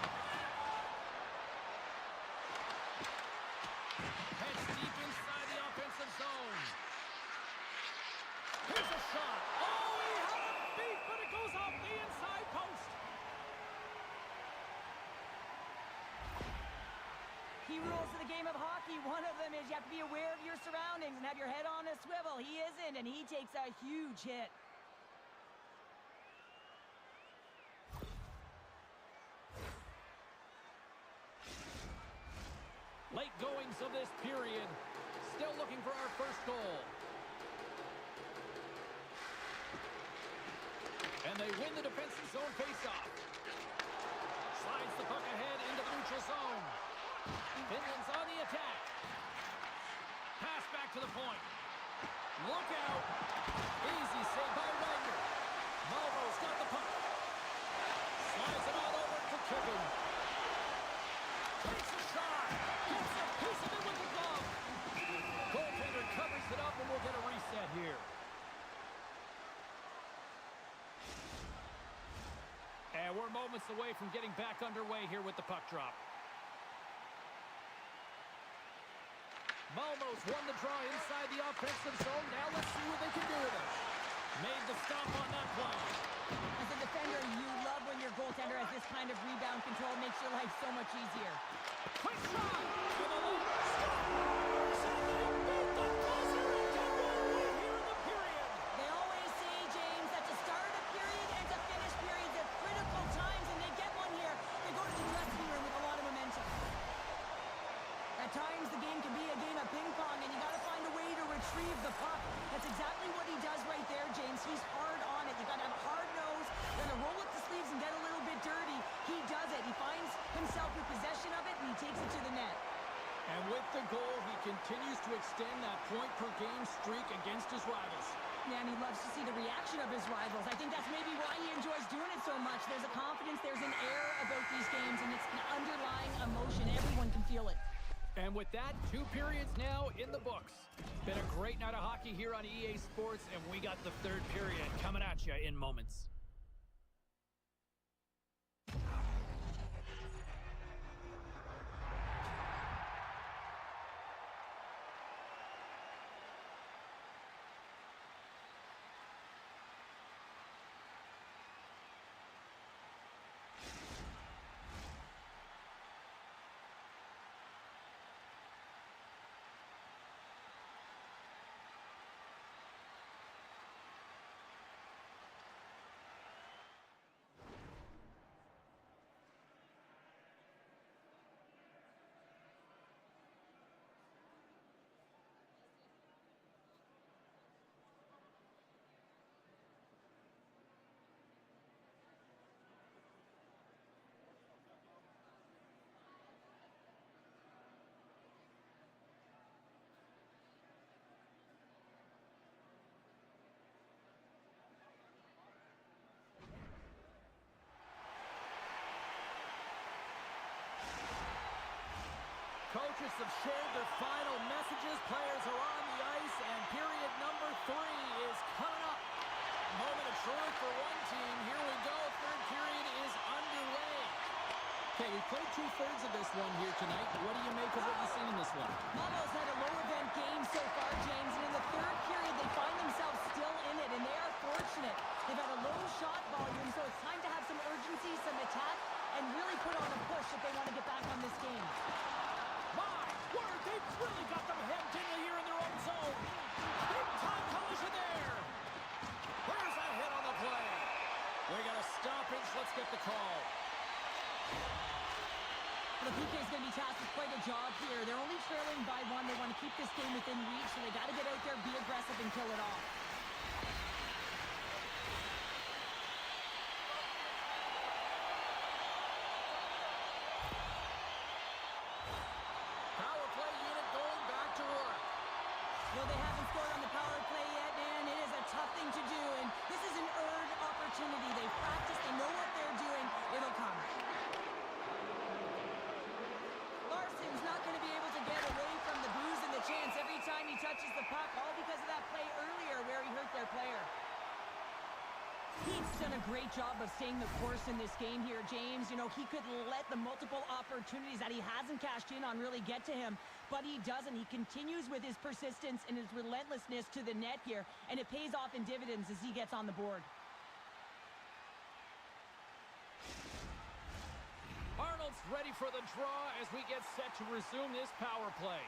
Heads deep inside the offensive zone. Here's a shot. Oh, he had it beat, but it goes off the inside post. Key rules of the game of hockey. One of them is you have to be aware of your surroundings and have your head on a swivel. He isn't, and he takes a huge hit. Late goings of this period. Still looking for our first goal. And they win the defensive zone faceoff. Slides the puck ahead into the neutral zone. Finland's on the attack. Pass back to the point. Look out. Easy save by Wagner. Malmo's got the puck. Slides it all over to Kippen. Takes a shot. Gets a piece of it with the glove. Goaltender covers it up, and we'll get a reset here. And we're moments away from getting back underway here with the puck drop. Malmo's won the draw inside the offensive zone. Now let's see what they can do with it. Made the stop on that play. As a defender, you love when your goaltender has this kind of rebound control. Makes your life so much easier. Quick shot! To the left. They always say, James, that to start a period and to finish periods at critical times, and they get one here. They go to the dressing room with a lot of momentum. At times, the game can be a game of ping pong, and you got to find a way to retrieve the puck. That's exactly what he does right there, James. He's hard on it. You got to have a hard nose. You got to roll up the sleeves and get a little bit dirty. He does it. He finds himself with possession of it, and he takes it to the net. And with the goal, he continues to extend that point-per-game streak against his rivals. Yeah, and he loves to see the reaction of his rivals. I think that's maybe why he enjoys doing it so much. There's a confidence, there's an air about these games, and it's an underlying emotion. Everyone can feel it. And with that, 2 periods now in the books. Been a great night of hockey here on EA Sports, and we got the 3rd period coming at you in moments. Coaches have shared their final messages. Players are on the ice, and period number 3 is coming up. Moment of truth for one team. Here we go. Third period is underway. Okay, we played 2/3 of this one here tonight. What do you make of what you've seen in this one? Marlowe's had a low-event game so far, James, and in the third period, they find themselves still in it, and they are fortunate. They've had a low shot volume, so it's time to have some urgency, some attack, and really put on a push if they want to get back on this game. My word, they've really got them hemmed in here in their own zone. Big-time collision there. There's a hit on the play. We got a stoppage. Let's get the call. The PK is going to be tasked with quite a job here. They're only trailing by 1. They want to keep this game within reach, so they got to get out there, be aggressive, and kill it off. Power play unit going back to work. Well, they haven't scored on the power play yet, man. It is a tough thing to do, and this is an earned opportunity. They practice, they know what they're doing. It'll come. Larson's not going to be able to get away from the booze and the chance every time he touches the puck, all because of that play earlier where he hurt their player. He's done a great job of staying the course in this game here, James. You know, he could let the multiple opportunities that he hasn't cashed in on really get to him, but he doesn't. He continues with his persistence and his relentlessness to the net here, and it pays off in dividends as he gets on the board. Arnold's ready for the draw as we get set to resume this power play.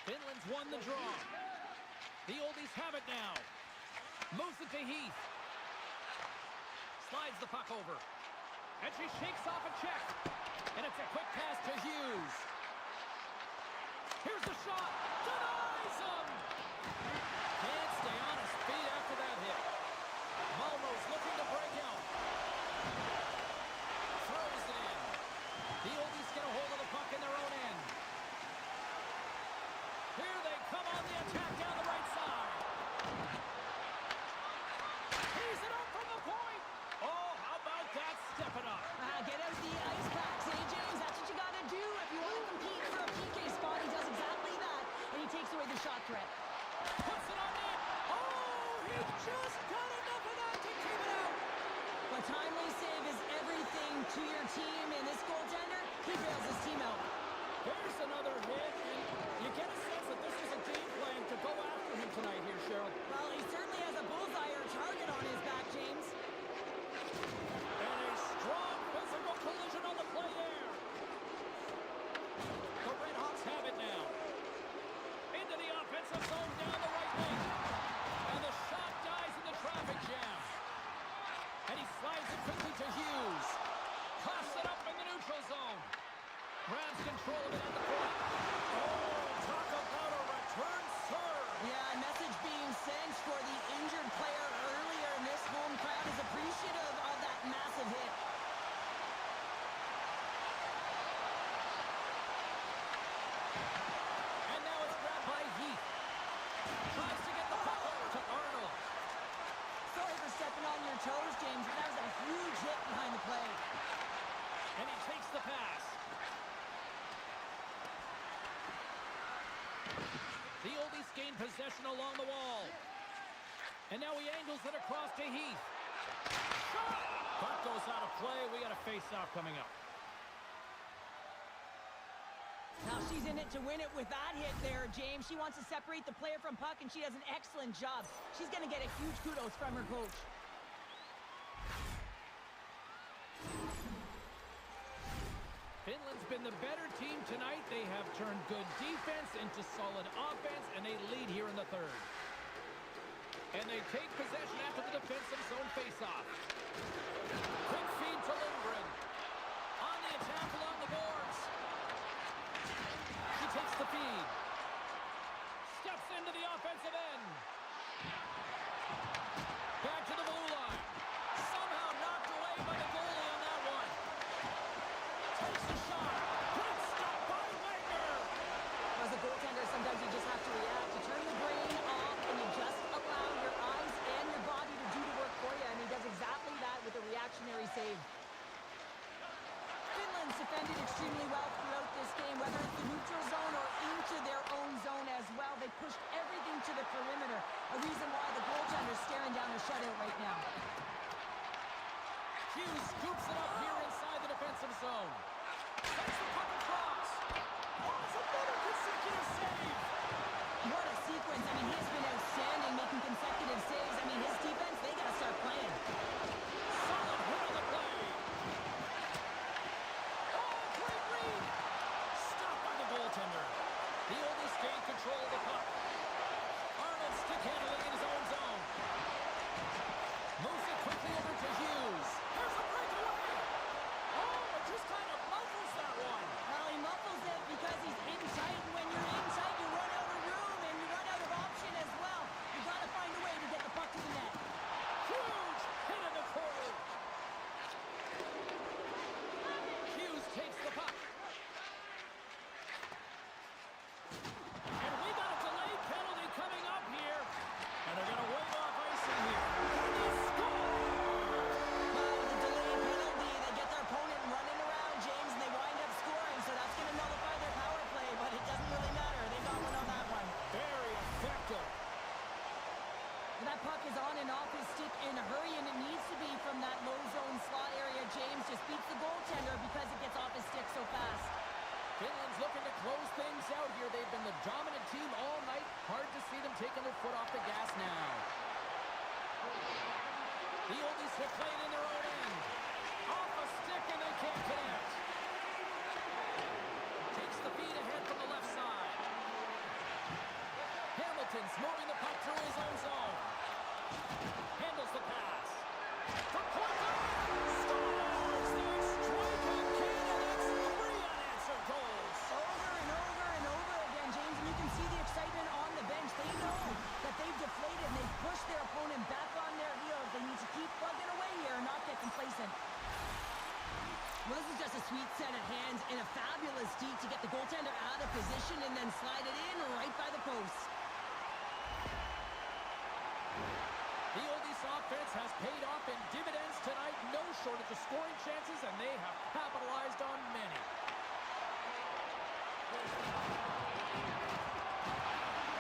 Finland's won the draw. The oldies have it now. Moves it to Heath. Slides the puck over. And she shakes off a check. And it's a quick pass to Hughes. Here's the shot. Denies him! Can't stay on his feet after that hit. Mulrose looking to break out. Throws it in. The oldies get a hold of the puck in their own end. Here they come on the attack down the right side. He's it up from the point. Oh, how about that stepping up? Get out the ice packs, eh, James? That's what you got to do if you want to compete for a PK spot. He does exactly that, and he takes away the shot threat. Puts it on net. Oh, he just got enough of that to keep it out. A timely save is everything to your team, and this goaltender, he bails his team out. There's another hit, and you get a sense that this was a game plan to go after him tonight here, Cheryl. Well, he certainly has a bullseye or target on his back, James. And a strong physical collision on the play there. The Redhawks have it now. Into the offensive zone down the right wing. And the shot dies in the traffic jam. And he slides it quickly to Hughes. Coughs it up in the neutral zone. Grabs control of it at the point. Oh, talk about a return serve. Yeah, a message being sent for the injured player earlier, and this home crowd is appreciative of that massive hit. And now it's grabbed by Heath. Tries to get the puck over to Arnold. Sorry for stepping on your toes, James, but that was a huge hit behind the play. And he takes the pass. The oldies gain possession along the wall. And now he angles it across to Heath. Shot! Puck goes out of play. We got a face-off coming up. Now she's in it to win it with that hit there, James. She wants to separate the player from puck, and she does an excellent job. She's going to get a huge kudos from her coach. Finland's been the better team tonight. They have turned good defense into solid offense, and they lead here in the third. And they take possession after the defensive zone faceoff. Quick feed to Lindgren. On the attack along the boards. She takes the feed. Steps into the offensive end. Back to the blue line. Somehow knocked away by the goalie on that one. Takes the shot. Good stop by Wagner. As a goaltender, sometimes you just have to react. You turn the brain off, and you just allow your eyes and your body to do the work for you. And he does exactly that with a shutout right now. Hughes scoops it up here inside the defensive zone. Sends the puck across. Oh, it's another consecutive save. What a sequence. I mean, he's been outstanding making consecutive saves. I mean, his defense, they got to start playing. Solid hit on the play. Oh, great read. Stopped by the goaltender. The Oldies gained control of the puck. Arnold stick handling in his own zone. Moves it quickly over to Hughes. There's a breakaway. Oh, it just kind of muffles that one. Well, he muffles it because he's in tight, and when you're in tight, you run out of room, and you run out of option as well. You got to find a way to get the puck to the net. Huge hit in the corner. Hughes takes the puck. And we got a delayed penalty coming up here. And they're going to wave off icing here. They score! Well, with the delayed penalty, they get their opponent running around, James, and they wind up scoring, so that's going to nullify their power play, but it doesn't really matter. They got one on that one. Very effective. And that puck is on and off his stick in a hurry, and it needs to be from that low zone slot area. James just beats the goaltender because it gets off his stick so fast. Finland's looking to close things out here. They've been the dominant team all night. Hard to see them taking their foot off the gas now. The Oldies have played in their own end. Off a stick and they can't connect. Takes the feed ahead from the left side. Hamilton's moving the puck through his own zone. Handles the pass. From point guard. Scores! They strike again, and it's 3 unanswered goals. Over and over and over again, James, and you can see the excitement on the bench. They know that they've deflated and they've pushed their opponent back on their heels. They need to keep plugging away here and not get complacent. Well, this is just a sweet set of hands and a fabulous deke to get the goaltender out of position and then slide it in right by the post. The Oldies offense has paid off in dividends tonight. No shortage of scoring chances, and they have capitalized on many.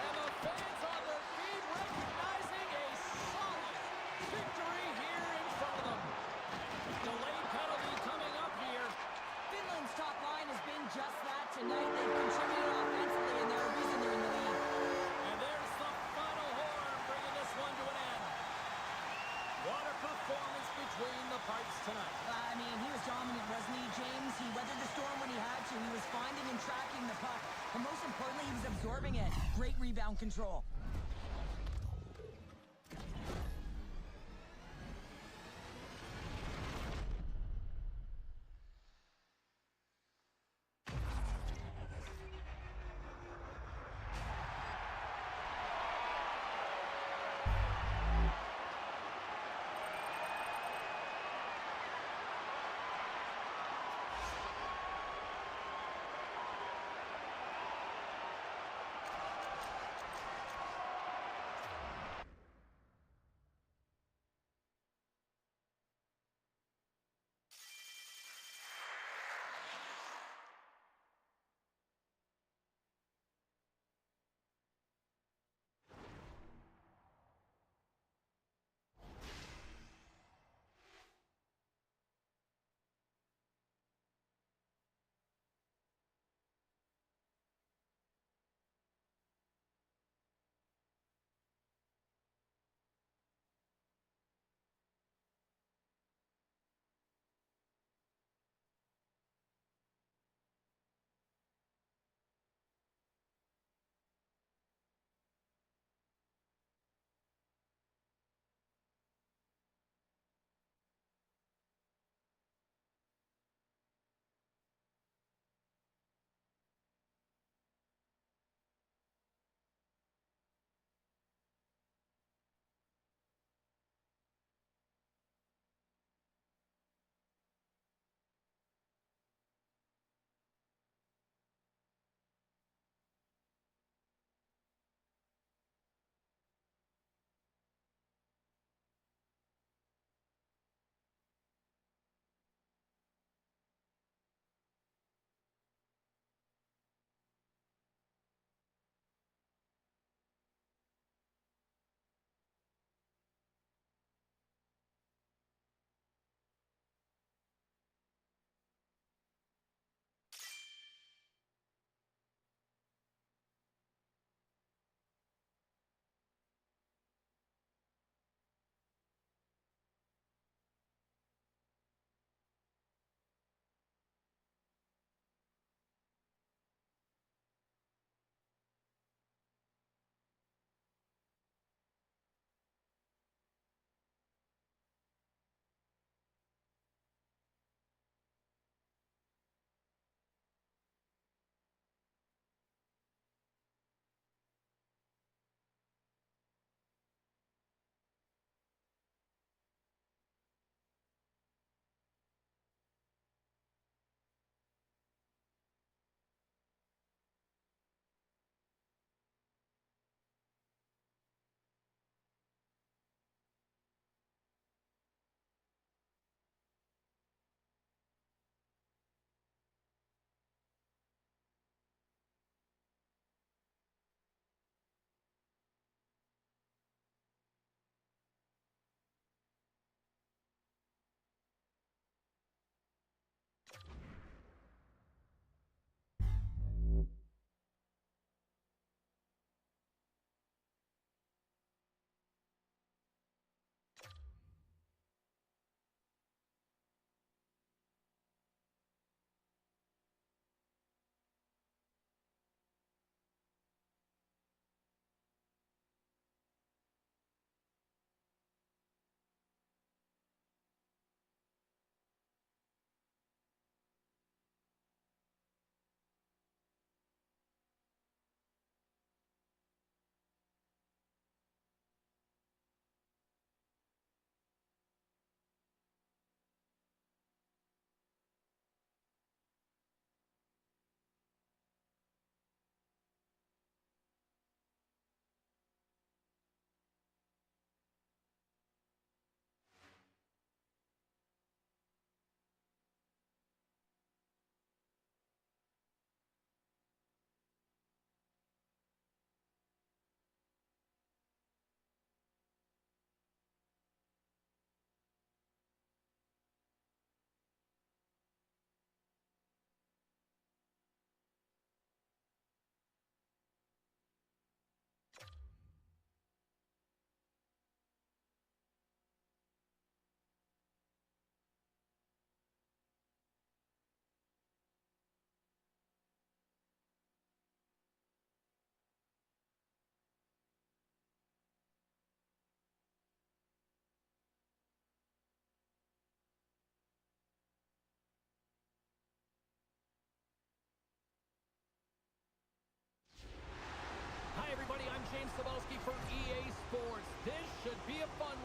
And the fans on their feet recognizing a solid victory here in front of them. Delayed penalty coming up here. Finland's top line has been just that tonight. They've contributed offensively, and they're a reason they're in the lead. And there's the final horn, bringing this one to an end. What a performance between the parts tonight. I mean, he was dominant, wasn't he, James? He weathered the storm when he had to. He was finding and tracking the puck. And most importantly, he was absorbing it. Great rebound control.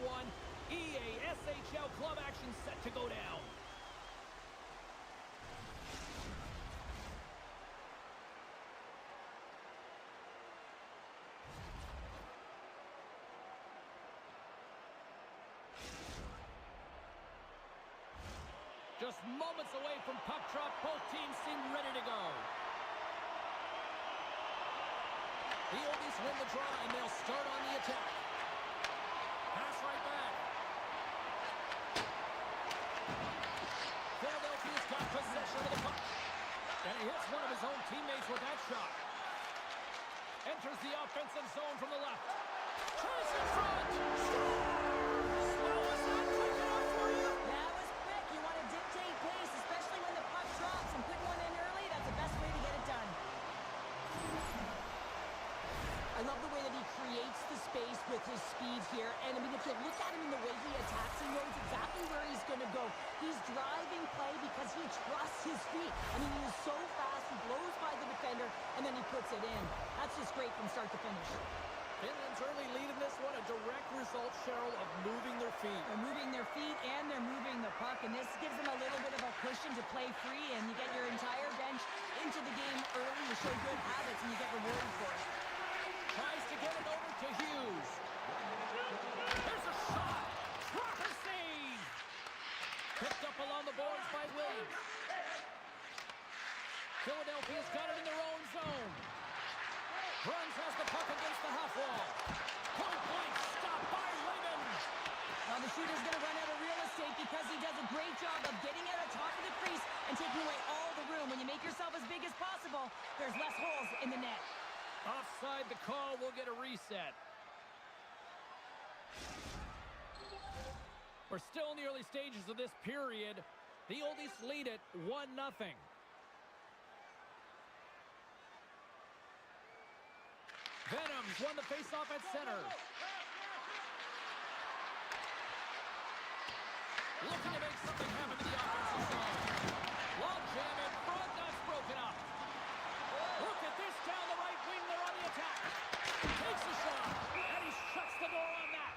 one. EA SHL club action set to go down. Just moments away from puck drop, both teams seem ready to go. The Oldies win the draw, and they'll start on the attack. Pass right back. Philadelphia's got possession of the puck. And he hits one of his own teammates with that shot. Enters the offensive zone from the left. Tries in front. Scores! Slow as that quick enough for you. That was quick. You want to dictate pace, especially when the puck drops, and putting one in early, that's the best way to get it done. I love the way that he creates the space with his speed here. And I mean, if you look at him in the way he attacks, he knows exactly where he's going to go. He's driving play because he trusts his feet. I mean, he is so fast, he blows by the defender, and then he puts it in. That's just great from start to finish. Finland's early lead in this one, a direct result, Cheryl, of moving their feet. They're moving their feet and they're moving the puck, and this gives them a little bit of a cushion to play free, and you get your entire bench into the game early. You show good habits, and you get rewarded for it. Tries to get it over to Hughes. There's a shot. Proper save. Picked up along the boards by Williams. Philadelphia's got it in their own zone. Bruns has the puck against the half wall. Point blank stop by Raymond. Well, the shooter's going to run out of real estate because he does a great job of getting out of top of the crease and taking away all the room. When you make yourself as big as possible, there's less holes in the net. Offside the call, will get a reset. We're still in the early stages of this period. The Oldies lead it 1-0. Venoms won the faceoff at center. Looking to make something happen to the offensive zone. Long jam in front, that's broken up. Look at this down the right wing, they're on the attack. Takes a shot, and he shuts the door on that.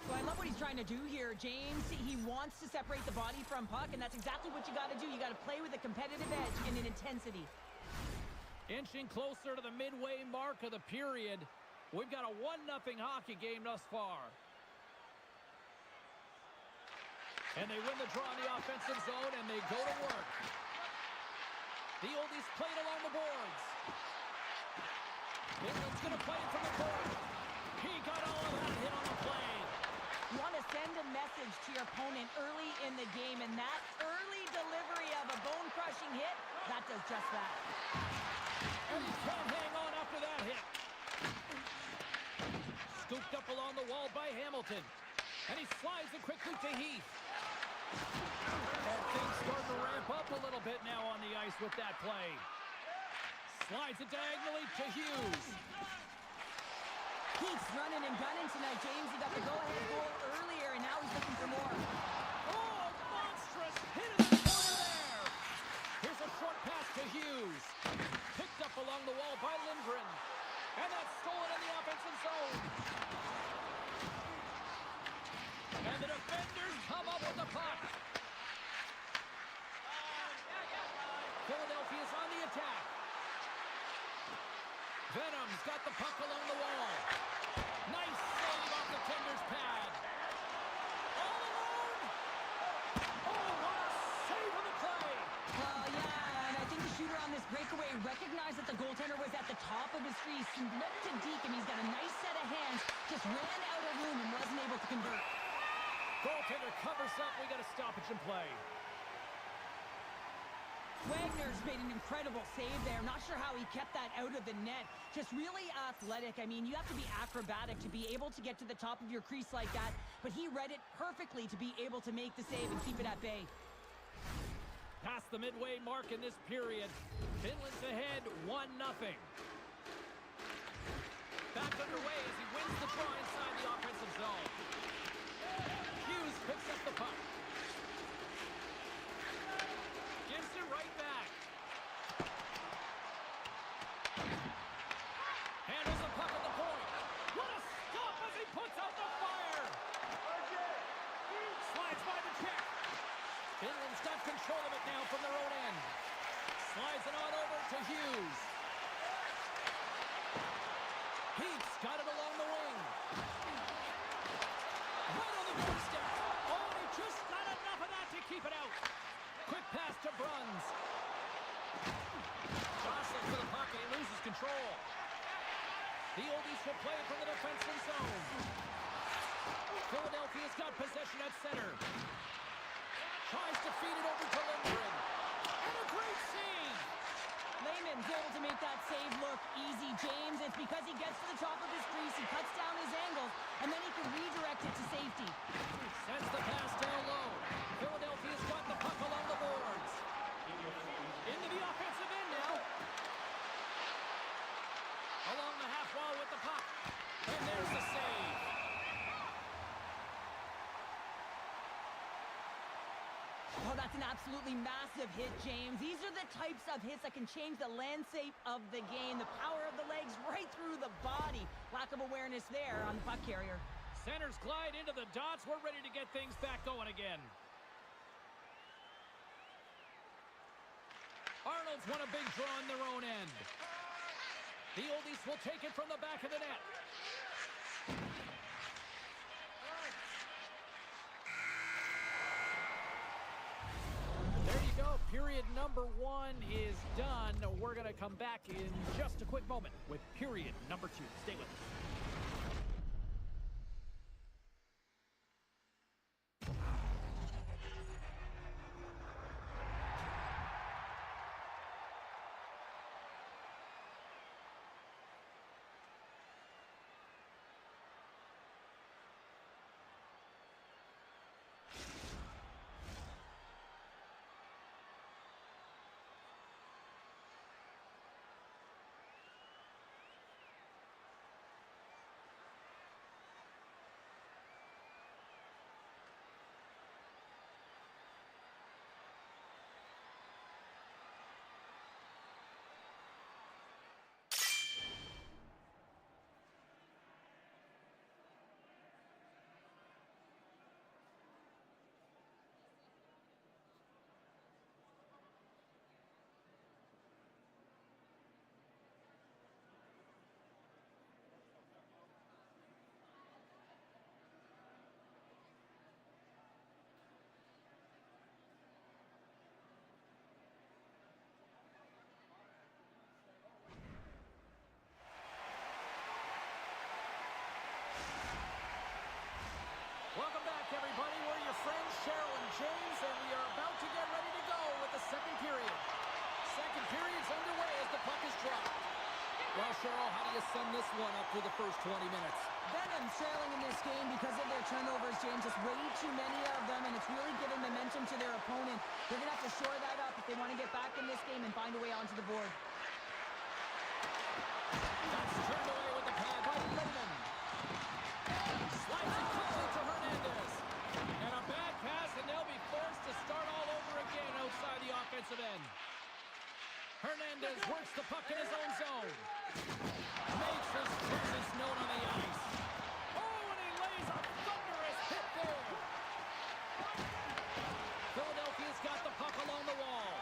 So I love what he's trying to do here, James. He wants to separate the body from puck, and that's exactly what you got to do. You got to play with a competitive edge and an intensity. Inching closer to the midway mark of the period. We've got a 1-0 hockey game thus far. And they win the draw in the offensive zone, and they go to work. The Oldies played along the boards. Finland's going to play it from the corner. He got all of that hit on the play. You want to send a message to your opponent early in the game, and that early delivery of a bone-crushing hit, that does just that. And he can't hang on after that hit. Scooped up along the wall by Hamilton. And he slides it quickly to Heath. And things starting to ramp up a little bit now on the ice with that play. Slides it diagonally to Hughes. Heath's running and gunning tonight, James. He got the go-ahead goal earlier, and now he's looking for more. Oh, monstrous hit in the corner there. Here's a short pass to Hughes. Picked up along the wall by Lindgren. And that's stolen in the offensive zone. And the defenders come up with the puck. Philadelphia's on the attack. Venom's got the puck along the wall. Nice save off the tender's pad. All alone. Oh, what a save of the play. Well, yeah, and I think the shooter on this breakaway recognized that the goaltender was at the top of his crease. He looked to Deke, and he's got a nice set of hands. Just ran out of room and wasn't able to convert. Goaltender covers up. We got a stoppage in play. Wagner's made an incredible save there. Not sure how he kept that out of the net. Just really athletic. I mean, you have to be acrobatic to be able to get to the top of your crease like that. But he read it perfectly to be able to make the save and keep it at bay. Past the midway mark in this period. Finland's ahead 1-0. Back underway as he wins the draw inside the offensive zone. Hughes picks up the puck. Gives it right back. Handles the puck at the point. Puts out the fire. Slides by the check. Finland's got control of it now from their own end. Slides it on over to Hughes. Heath's got it along the wing. Right on the doorstep. Oh, and he just not enough of that to keep it out. Quick pass to Bruns. Jostling for the puck, and he loses control. The Oldies will play it from the defensive zone. Philadelphia's got possession at center. Tries to feed it over to Lindgren. And a great save. Lehman's able to make that save look easy, James. It's because he gets to the top of his crease, he cuts down his angles, and then he can redirect it to safety. Sends the pass down low. Philadelphia's got the puck along the boards. Into the offensive end now. Along the half wall with the puck. And there's the save. Oh, that's an absolutely massive hit, James. These are the types of hits that can change the landscape of the game. The power of the legs right through the body. Lack of awareness there on the puck carrier. Centers glide into the dots. We're ready to get things back going again. Arnold's won a big draw on their own end. The Oldies will take it from the back of the net. There you go. Period number 1 is done. We're going to come back in just a quick moment with period number 2. Stay with us. Welcome back, everybody. We're your friends, Cheryl and James, and we are about to get ready to go with the second period. Second period's underway as the puck is dropped. Well, Cheryl, how do you sum this one up through the first 20 minutes? Venom's trailing in this game because of their turnovers, James. Just way too many of them, and it's really giving momentum to their opponent. They're going to have to shore that up if they want to get back in this game and find a way onto the board. That's turned away with the pad by Lehman. Slides it quickly to Hernandez. And a bad pass, and they'll be forced to start all over again outside the offensive end. Hernandez works the puck in his own zone. Makes his presence known on the ice. Oh, and he lays a thunderous hit there. Philadelphia's got the puck along the wall.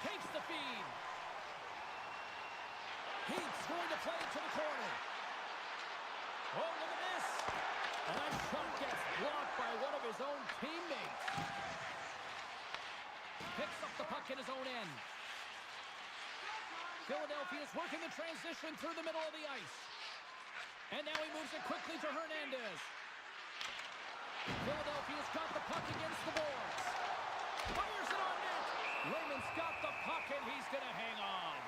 Takes the feed. Heath's going to play it to the corner. Oh, look at this. And that shot gets blocked by one of his own teammates. Picks up the puck in his own end. Philadelphia's working the transition through the middle of the ice. And now he moves it quickly to Hernandez. Philadelphia's got the puck against the boards. Fires it on net. Lehman's got the puck, and he's going to hang on.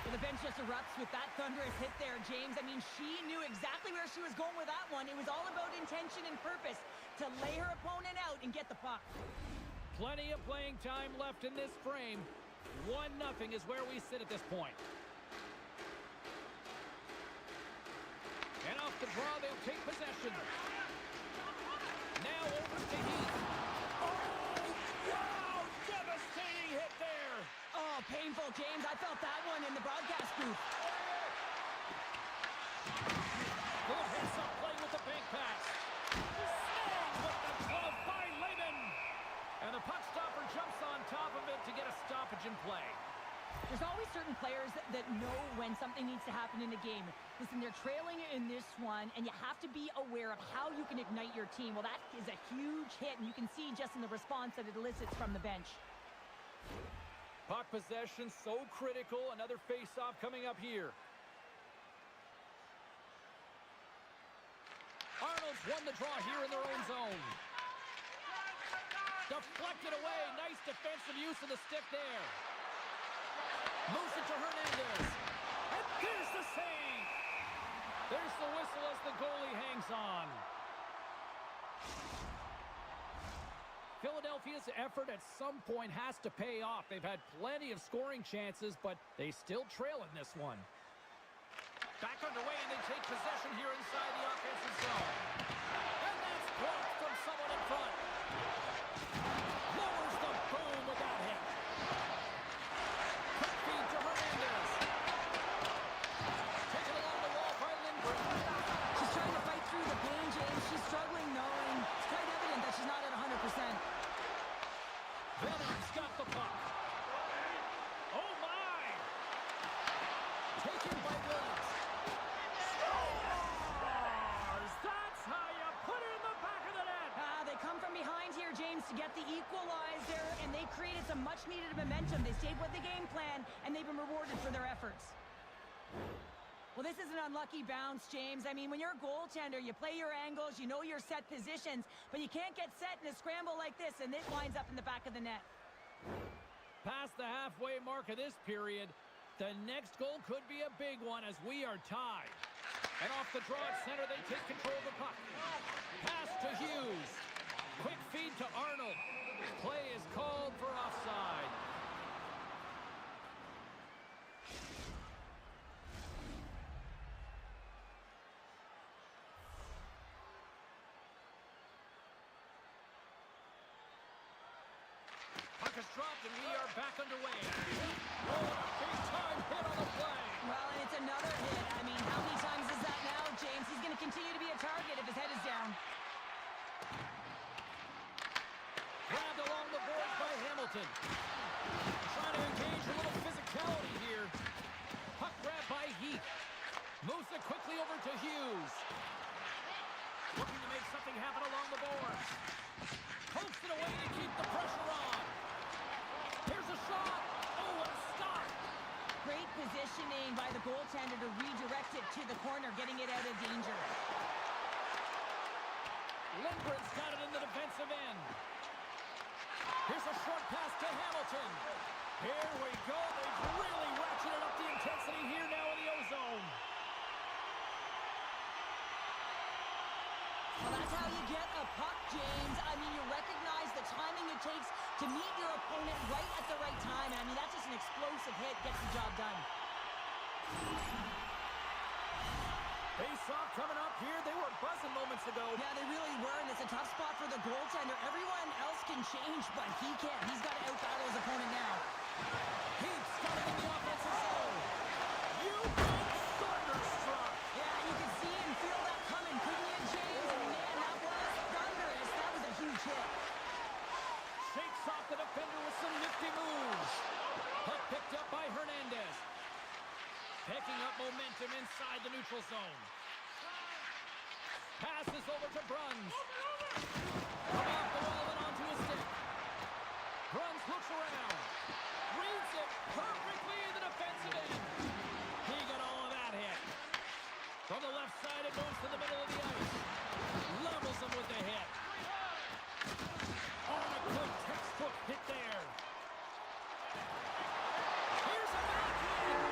Well, the bench just erupts with that thunderous hit there, James. I mean, she knew exactly where she was going with that one. It was all about intention and purpose to lay her opponent out and get the puck. Plenty of playing time left in this frame. 1-0 is where we sit at this point. And off the draw, they'll take possession. Now over to Heath. Oh, wow! Devastating hit there. Oh, painful, James. I felt that one in the broadcast booth. Good heads-up play with the bank pass. Snagged with the glove by Lehman. And the puck stopper jumps on top of it to get a stoppage in play. There's always certain players that know when something needs to happen in a game. Listen, they're trailing in this one, and you have to be aware of how you can ignite your team. Well, that is a huge hit, and you can see just in the response that it elicits from the bench. Puck possession so critical. Another face-off coming up here. Arnold's won the draw here in their own zone. Deflected away. Nice defensive use of the stick there. Moves it to Hernandez. And there's the save. There's the whistle as the goalie hangs on. Philadelphia's effort at some point has to pay off. They've had plenty of scoring chances, but they still trail in this one. Back underway, and they take possession here inside the offensive zone. And that's blocked from someone in front. Lowers the boom with that hit. Quick feed to Hernandez. Taken along the wall by Lindgren. She's trying to fight through the pain, James. She's struggling, knowing it's quite evident that she's not at 100%. Venom's got the puck. Oh, my! Taken by Williams. Scores! That's how you put it in the back of the net. They come from behind here, James, to get the equalizer, and they created some much-needed momentum. They stayed with the game plan, and they've been rewarded for their efforts. Well, this is an unlucky bounce, James. I mean, when you're a goaltender, you play your angles, you know your set positions, but you can't get set in a scramble like this, and this winds up in the back of the net. Past the halfway mark of this period, the next goal could be a big one as we are tied. And off the draw at center, they take control of the puck. Pass to Hughes. Quick feed to Arnold. Play is called for offside. Puck is dropped, and we are back underway. Oh, a big-time hit on the play. Well, and it's another hit. I mean, how many times is that now, James? He's going to continue to be a target if his head is down. Grabbed along the boards by Hamilton. Trying to engage a little physicality here. Puck grabbed by Heath. Moves it quickly over to Hughes. Looking to make something happen along the boards. Pokes it away to keep the pressure on. Here's a shot. Oh, what a stop. Great positioning by the goaltender to redirect it to the corner, getting it out of danger. Lindgren's got it in the defensive end. Here's a short pass to Hamilton. Here we go. They've really ratcheted up the intensity here now in the O-zone. Well, that's how you get a puck, James. I mean, you recognize the timing it takes to meet your opponent right at the right time. And I mean, that's just an explosive hit, gets the job done. Face-off coming up here. They were buzzing moments ago. Yeah, they really were, and it's a tough spot for the goaltender. Everyone else can change, but he can't. He's got to out-battle his opponent now. Heath's got it in the offensive zone. You've been thunderstruck. Yeah, you can see and feel that coming, couldn't you, James? And man, that was thunderous. That was a huge hit. Shakes off the defender with some nifty moves. Puck picked up by Hernandez. Picking up momentum inside the neutral zone. Passes over to Bruns. Come off the wall and onto his stick. Bruns looks around. Reads it perfectly in the defensive end. He got all of that hit. From the left side, it goes to the middle of the ice. Levels him with the hit. On a good textbook hit there. Here's a backhand.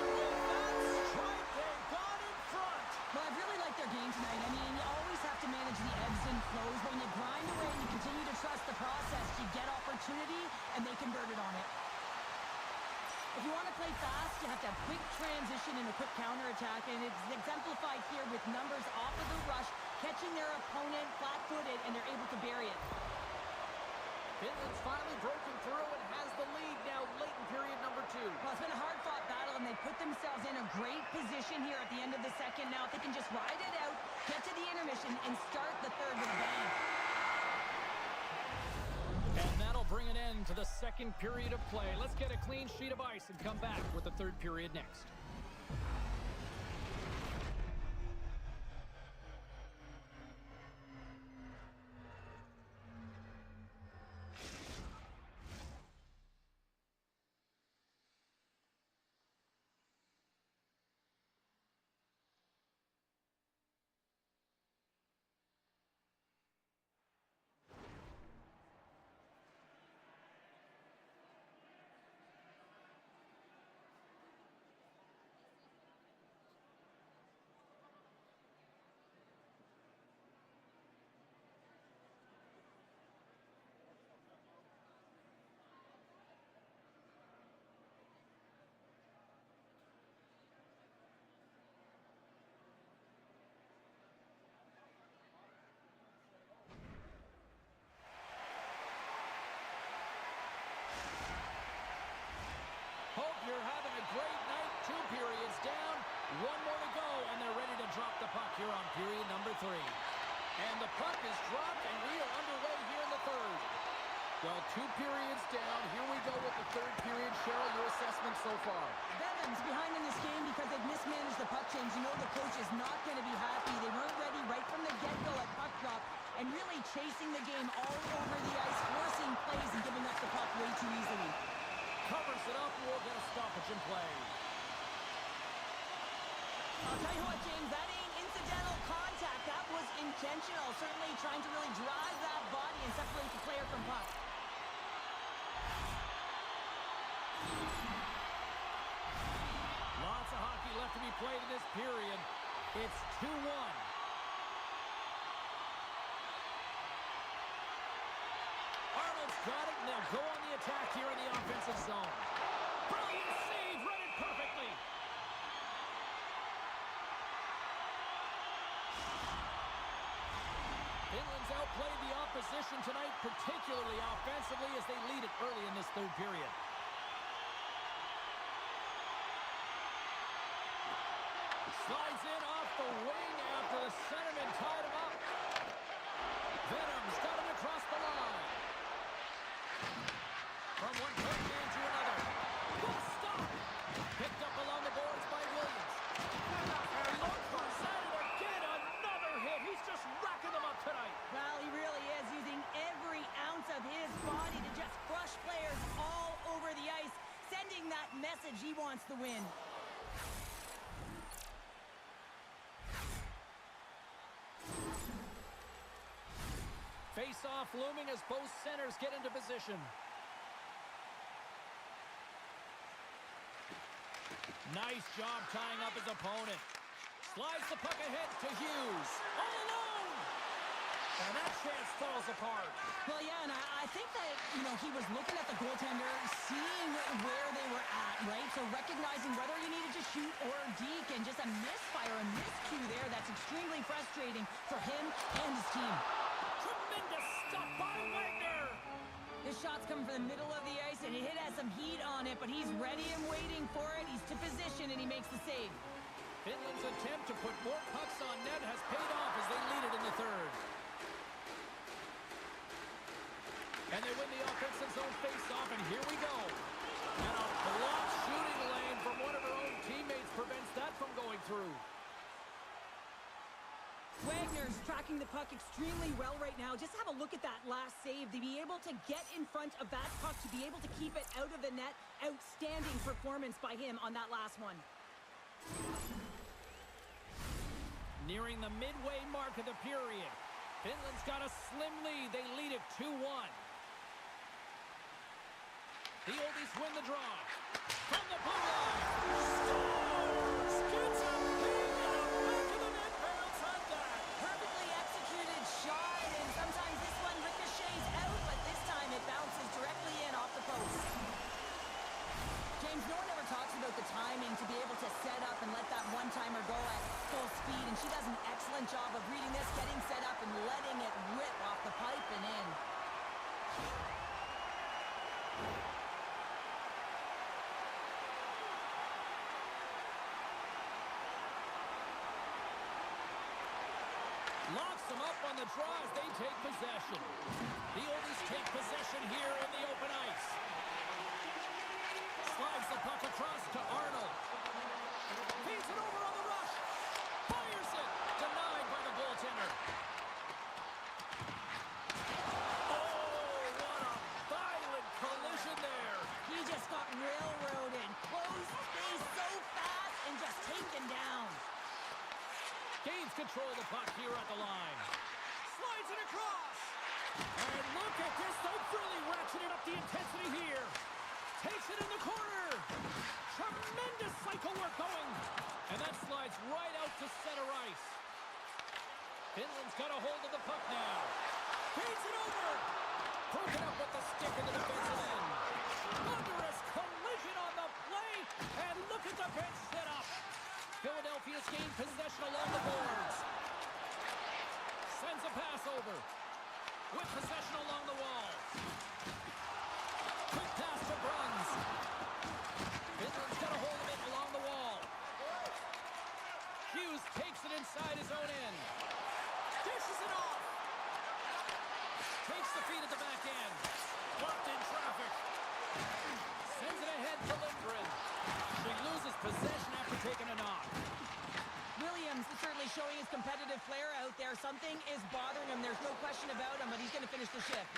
With that strike, they got in front. Well, I've really liked their game tonight. I mean, you always have to manage the ebbs and flows, but when you grind away and you continue to trust the process, you get opportunity, and they converted on it. If you want to play fast, you have to have quick transition and a quick counterattack, and it's exemplified here with numbers off of the rush, catching their opponent flat-footed, and they're able to bury it. Finland's finally broken through and has the lead now late in period number 2. Well, it's been a hard-fought battle, and they put themselves in a great position here at the end of the second. Now, if they can just ride it out, get to the intermission, and start the third with a bang. And that'll bring an end to the second period of play. Let's get a clean sheet of ice and come back with the third period next. Hope you're having a great night. 2 periods down, 1 more to go, and they're ready to drop the puck here on period number 3. And the puck is dropped, and we are underway here in the third. Well, 2 periods down. Here we go with the third period. Cheryl, your assessment so far? Venom's behind in this game because they've mismanaged the puck change. You know the coach is not going to be happy. They weren't ready right from the get-go at puck drop and really chasing the game all over the ice, forcing plays and giving up the puck way too easily. Covers it up, and we'll get a stoppage in play. I'll tell you what, James, that ain't incidental contact. That was intentional. Certainly trying to really drive that body and separate the player from puck. Lots of hockey left to be played in this period. It's 2-1. Arnold's got it, and they'll go on the attack here in the offensive zone. Brilliant save, read it perfectly. Finland's outplayed the opposition tonight, particularly offensively, as they lead it early in this third period. Slides in off the wing after the centerman tied him up. Venom's got it across the line. From one point man to another. Good stop. Picked up along the boards by Williams. And look who's at it again. Another hit. He's just racking them up tonight. Well, he really is using every ounce of his body to just crush players all over the ice, sending that message he wants to win. Face-off looming as both centers get into position. Nice job tying up his opponent. Slides the puck ahead to Hughes. All alone! And that chance falls apart. Well, yeah, and I think that, he was looking at the goaltender, seeing where they were at, right? So recognizing whether you needed to shoot or deke, and just a misfire, a miscue there. That's extremely frustrating for him and his team. Tremendous stop by Wagner! His shot's coming from the middle of the ice, and it has some heat on it, but he's ready and waiting for it. He's to position, and he makes the save. Finland's attempt to put more pucks on net has paid off as they lead it in the third. And they win the offensive zone face-off, and here we go. And a blocked shooting lane from one of her own teammates prevents that from going through. Wagner's tracking the puck extremely well right now. Just have a look at that last save. To be able to get in front of that puck, to be able to keep it out of the net. Outstanding performance by him on that last one. Nearing the midway mark of the period. Finland's got a slim lead. They lead it 2-1. The oldies win the draw. From the blue line. Scores! Gets up, back to the net, bounce on that. Perfectly executed shot, and sometimes this one ricochets out, but this time it bounces directly in off the post. James, no one ever talks about the timing to be able to set up and let that one-timer go at full speed, and she does an excellent job of reading this, getting set up, and letting it rip off the pipe and in. Locks them up on the draw as they take possession. The Oldies take possession here in the open ice. Slides the puck across to Arnold. Feeds it over on the rush. Fires it. Denied by the goaltender. Oh, what a violent collision there. He just got railroaded. Closed space so fast and just taken down. Gains control of the puck here at the line. Slides it across. And look at this. They've really ratcheted up the intensity here. Takes it in the corner. Tremendous cycle work going. And that slides right out to center ice. Finland's got a hold of the puck now. Feeds it over. Broken up with the stick in the defensive end. Thunderous collision on the play. And look at the bench set up. Philadelphia's gained possession along the boards. Sends a pass over. With possession along the wall. Quick pass to Bruns. Finland's got a hold of it along the wall. Hughes takes it inside his own end. Dishes it off. Takes the feed at the back end. Blocked in traffic. Sends it ahead to Lindgren. She loses possession after taking a knock. Williams is certainly showing his competitive flair out there. Something is bothering him. There's no question about him, but he's going to finish the shift.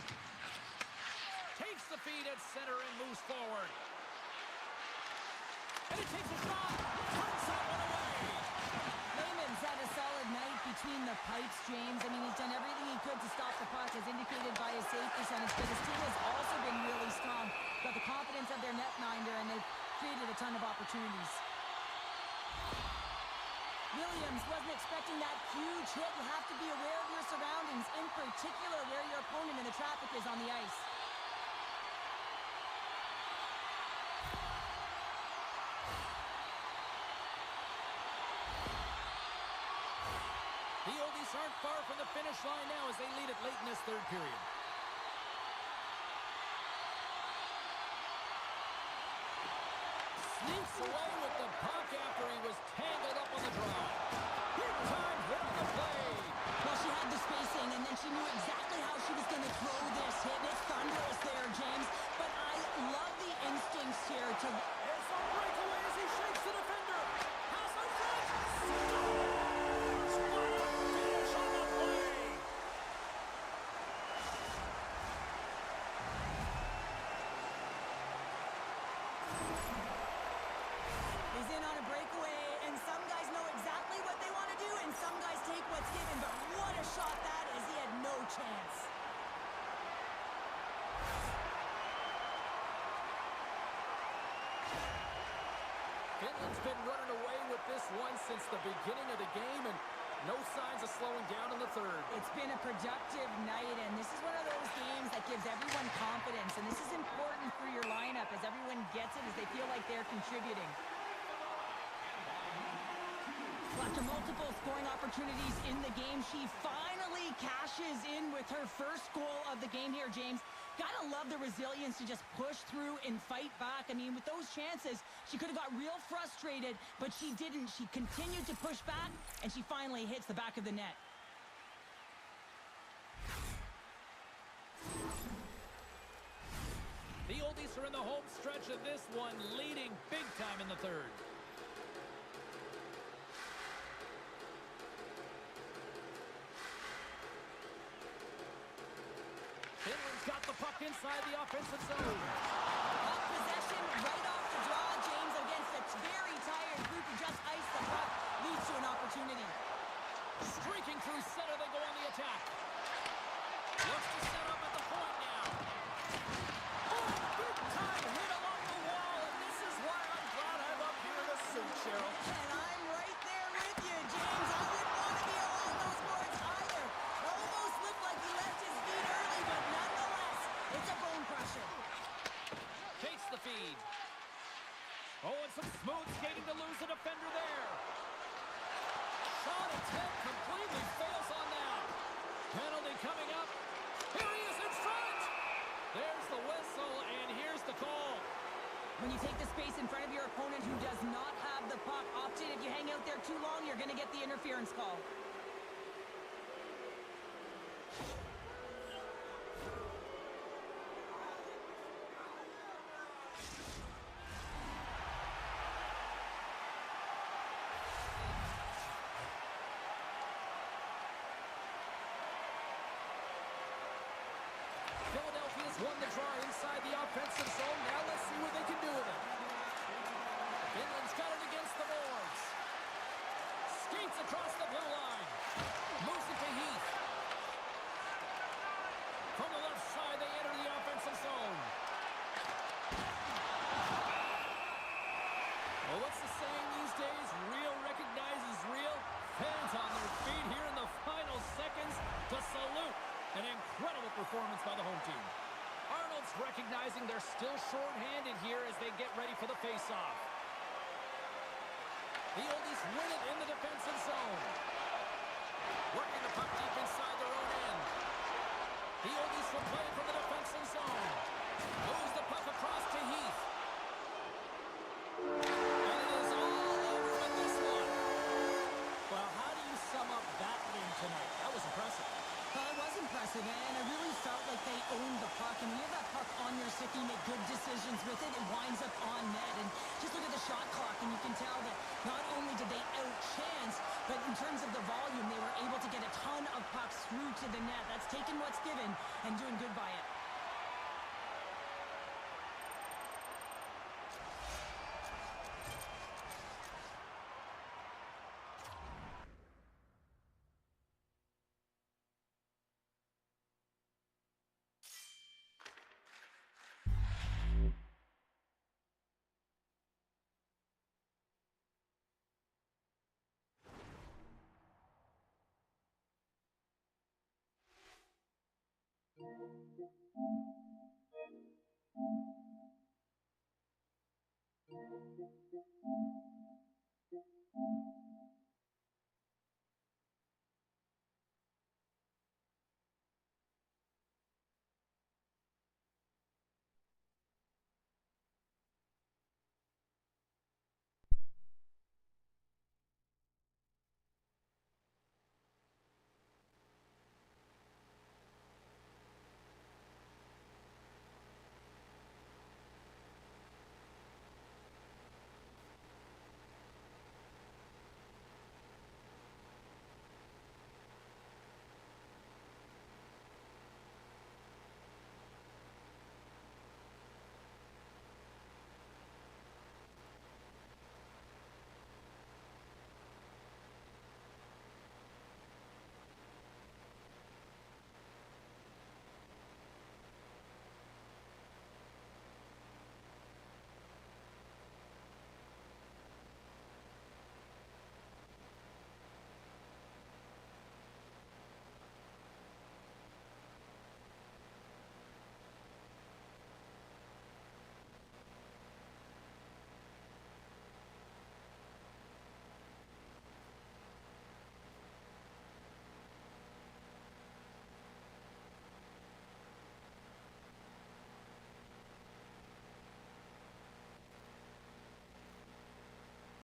Takes the feed at center and moves forward. And it takes a shot. Puts that one away. Lehman's had a solid night between the pipes, James. I mean, he's done everything he could to stop the puck, as indicated by his save percentage, but his team has also been really strong. Got the confidence of their netminder, and they've created a ton of opportunities. Williams wasn't expecting that huge hit. You have to be aware of your surroundings, in particular where your opponent and the traffic is on the ice. The Oldies aren't far from the finish line now as they lead it late in this third period. Sneaks away with the puck after he was tangled up on the draw. Big time hit on the play. Well, she had the spacing, and then she knew exactly how she was going to throw this hit. It's thunderous there, James. But I love the instincts here to... It's a breakaway as he shakes the defender. Pass on front. What a finish on the play. He's in on a breakaway, and some guys know exactly what they want to do, and some guys take what's given. But what a shot that is. He had no chance. Finland's been running away with this one since the beginning of the game, and no signs of slowing down in the third. It's been a productive night, and this is one of those games that gives everyone confidence. And this is important for your lineup as everyone gets it, as they feel like they're contributing. After multiple scoring opportunities in the game, she finally cashes in with her first goal of the game here, James. Gotta love the resilience to just push through and fight back. I mean, with those chances, she could have got real frustrated, but she didn't. She continued to push back, and she finally hits the back of the net. The Oldies are in the home stretch of this one, leading big time in the third. Finland's got the puck inside the offensive zone. Puck possession right off the draw, James, against a very tired group who just iced the puck, leads to an opportunity. Streaking through center, they go on the attack. Looks to set up at the point now. Oh, big time hit along the wall, and this is why I'm glad I'm up here in the suit, Cheryl. And I'm right there with you, James. I wouldn't want to be along those boards either. Almost looked like he left his feet early, but nonetheless, it's a bone crusher. Takes the feed. Oh, and some smooth skating to lose the defender there. Shot attempt completely fails on that. Penalty coming up. Here he is in front. There's the whistle, and here's the call. When you take the space in front of your opponent who does not have the puck, opted if you hang out there too long, you're going to get the interference call. inside the offensive zone. Now let's see what they can do with it. Finland's got it against the boards. Skates across the blue line. Moves it to Heath. From the left side, they enter the offensive zone. Well, what's the saying these days? Real recognizes real. Fans on their feet here in the final seconds to salute an incredible performance by the home team. Arnold's recognizing they're still short-handed here as they get ready for the face-off. The Oldies win it in the defensive zone. Working the puck deep inside their own end. The Oldies will play from the defensive zone. Moves the puck across to Heath. And it is all over with this one. Well, how do you sum up that win tonight? That was impressive. It was impressive, and I really felt like they owned the puck. And when you have that puck on your stick, you make good decisions with it. It winds up on net. And just look at the shot clock, and you can tell that not only did they outchance, but in terms of the volume, they were able to get a ton of pucks through to the net. That's taking what's given and doing good by it.